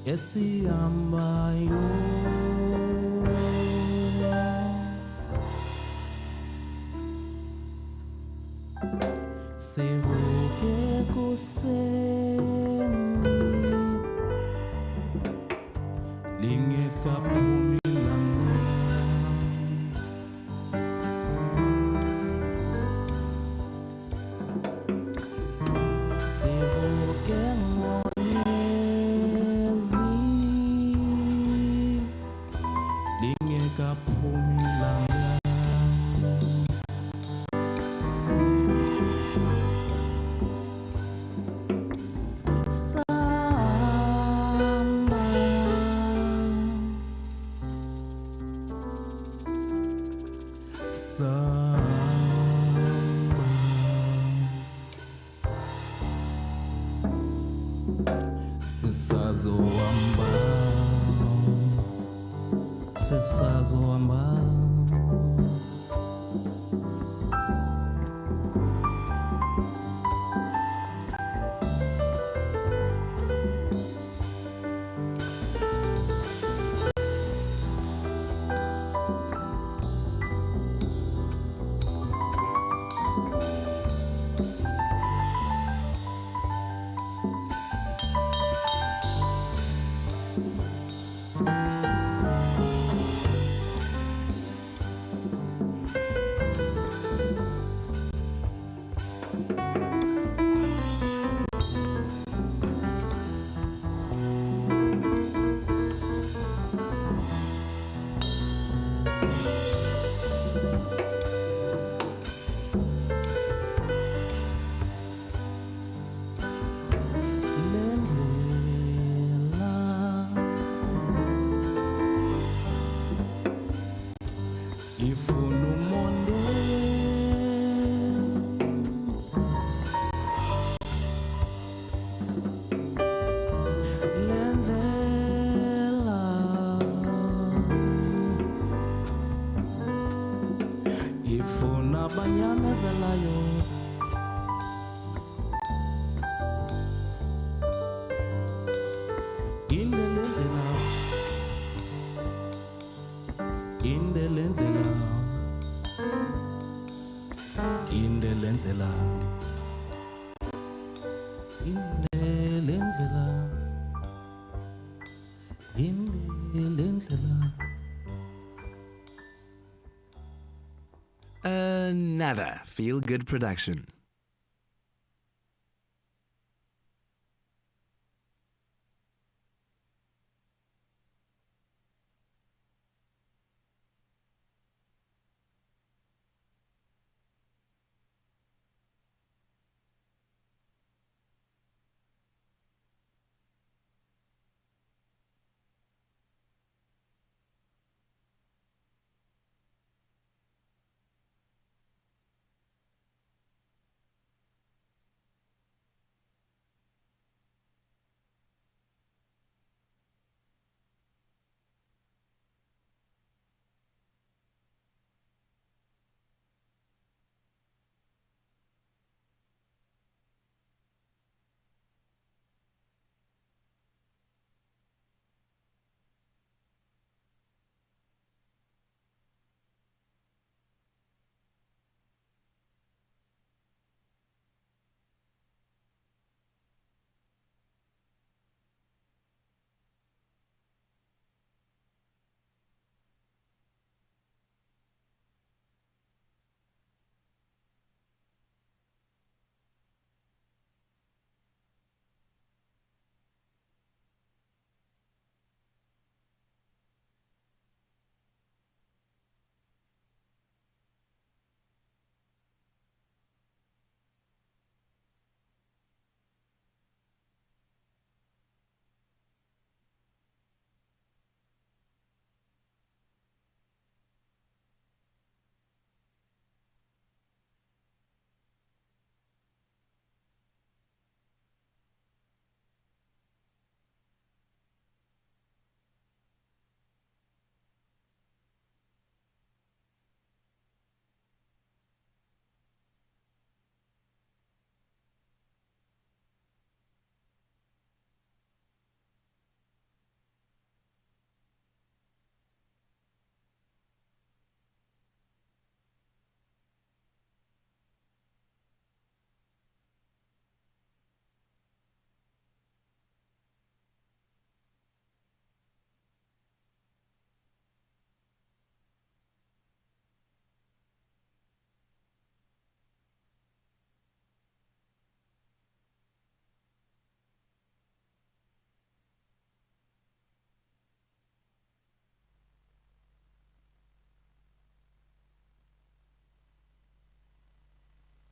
Esihambayo sivuke kuseni lingekaphumi sivuke ngonyezi lingekaphumi samba sisazohamba sisazohamba ifuna umonde lendlela ifuna abanyamezelayo indelendlela indelendlela indelendlela indelendlela indelendlela. Another feel-good production.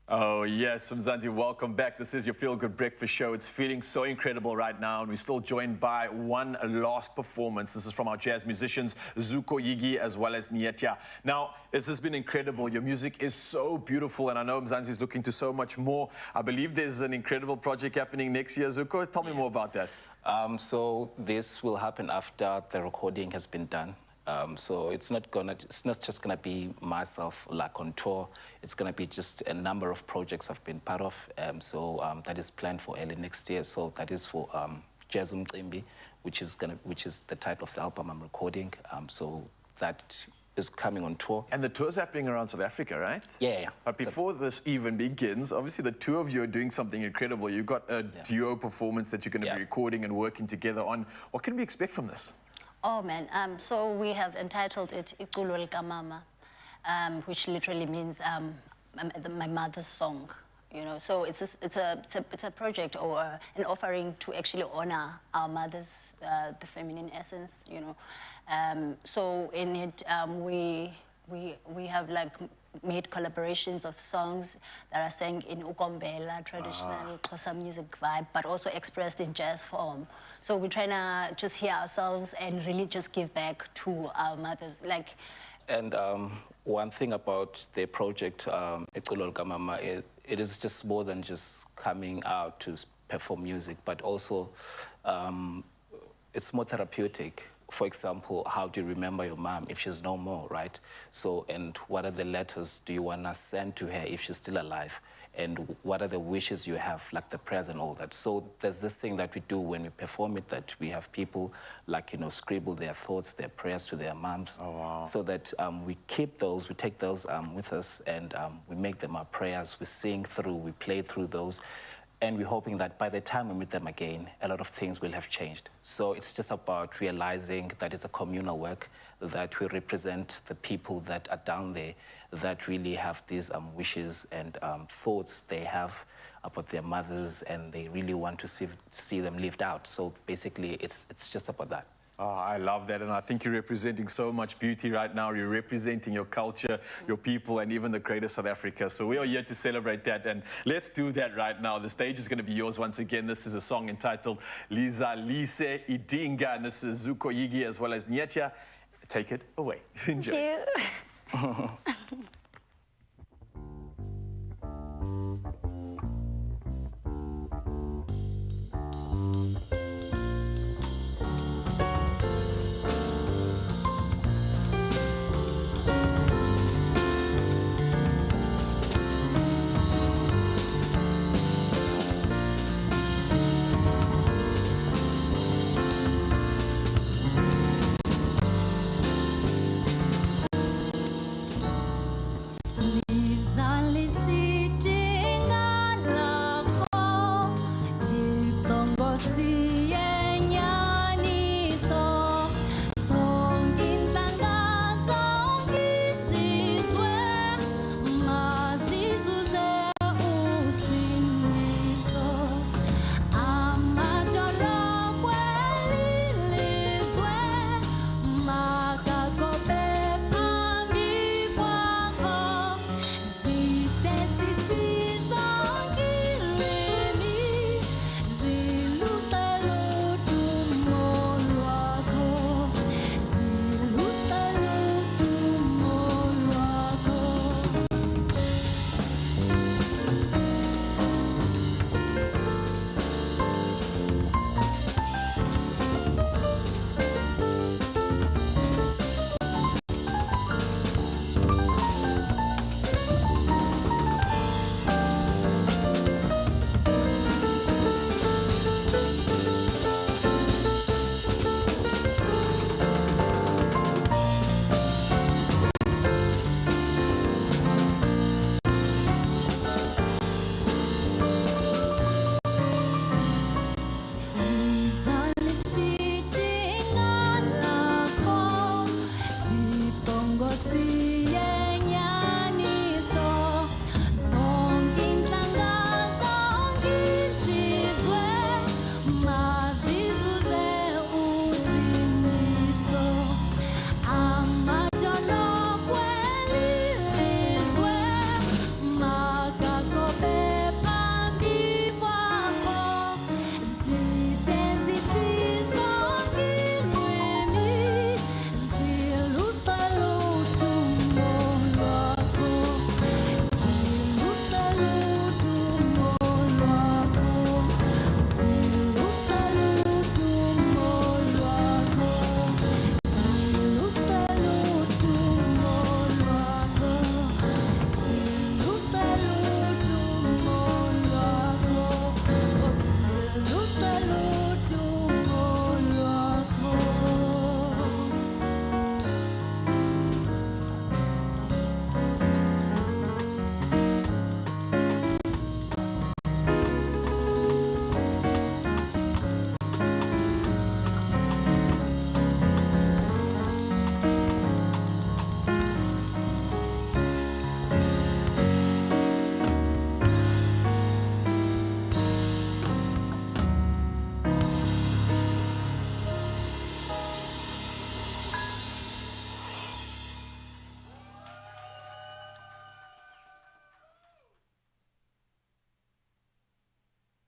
Oh, yes, Mzansi, welcome back. This is your Feel Good Breakfast Show. It's feeling so incredible right now, and we're still joined by one last performance. This is from our jazz musicians, Zuko Yigi, as well as Nyetya. Now, this has been incredible. Your music is so beautiful, and I know Mzansi is looking to so much more. I believe there's an incredible project happening next year. Zuko, tell me more about that. So this will happen after the recording has been done. So it's not just gonna be myself like on tour. It's gonna be just a number of projects I've been part of. That is planned for early next year. So that is for Jazz Umcimbi, which is the title of the album I'm recording. So that is coming on tour. And the tour's happening around South Africa, right? Yeah. But before this even begins, obviously the two of you are doing something incredible. You've got a duo performance that you're going to be recording and working together on. What can we expect from this? Oh man, so we have entitled it Iculo Likamama, which literally means my mother's song. You know, so it's a project or an offering to actually honor our mothers, the feminine essence. You know, so in it we have like made collaborations of songs that are sang in Ukombela, traditional Xhosa music vibe, but also expressed in jazz form. So we're trying to just hear ourselves and really just give back to our mothers. And one thing about the project, Iculo Likamama, it is just more than just coming out to perform music, but also it's more therapeutic. For example, how do you remember your mom if she's no more, right? So, and what are the letters do you want to send to her if she's still alive? And what are the wishes you have, like the prayers and all that? So there's this thing that we do when we perform it, that we have people, like, you know, scribble their thoughts, their prayers to their moms. Oh, wow. So that we keep those, we take those with us, and we make them our prayers, we sing through, we play through those. And we're hoping that by the time we meet them again, a lot of things will have changed. So it's just about realizing that it's a communal work, that we represent the people that are down there, that really have these wishes and thoughts they have about their mothers, and they really want to see them lived out. So basically, it's just about that. Oh, I love that, and I think you're representing so much beauty right now. You're representing your culture, your people, and even the greater South Africa. So we are here to celebrate that, and let's do that right now. The stage is going to be yours once again. This is a song entitled Liza Lise Idinga, and this is Zuko Yigi as well as Nyetya. Take it away. Enjoy. Thank you.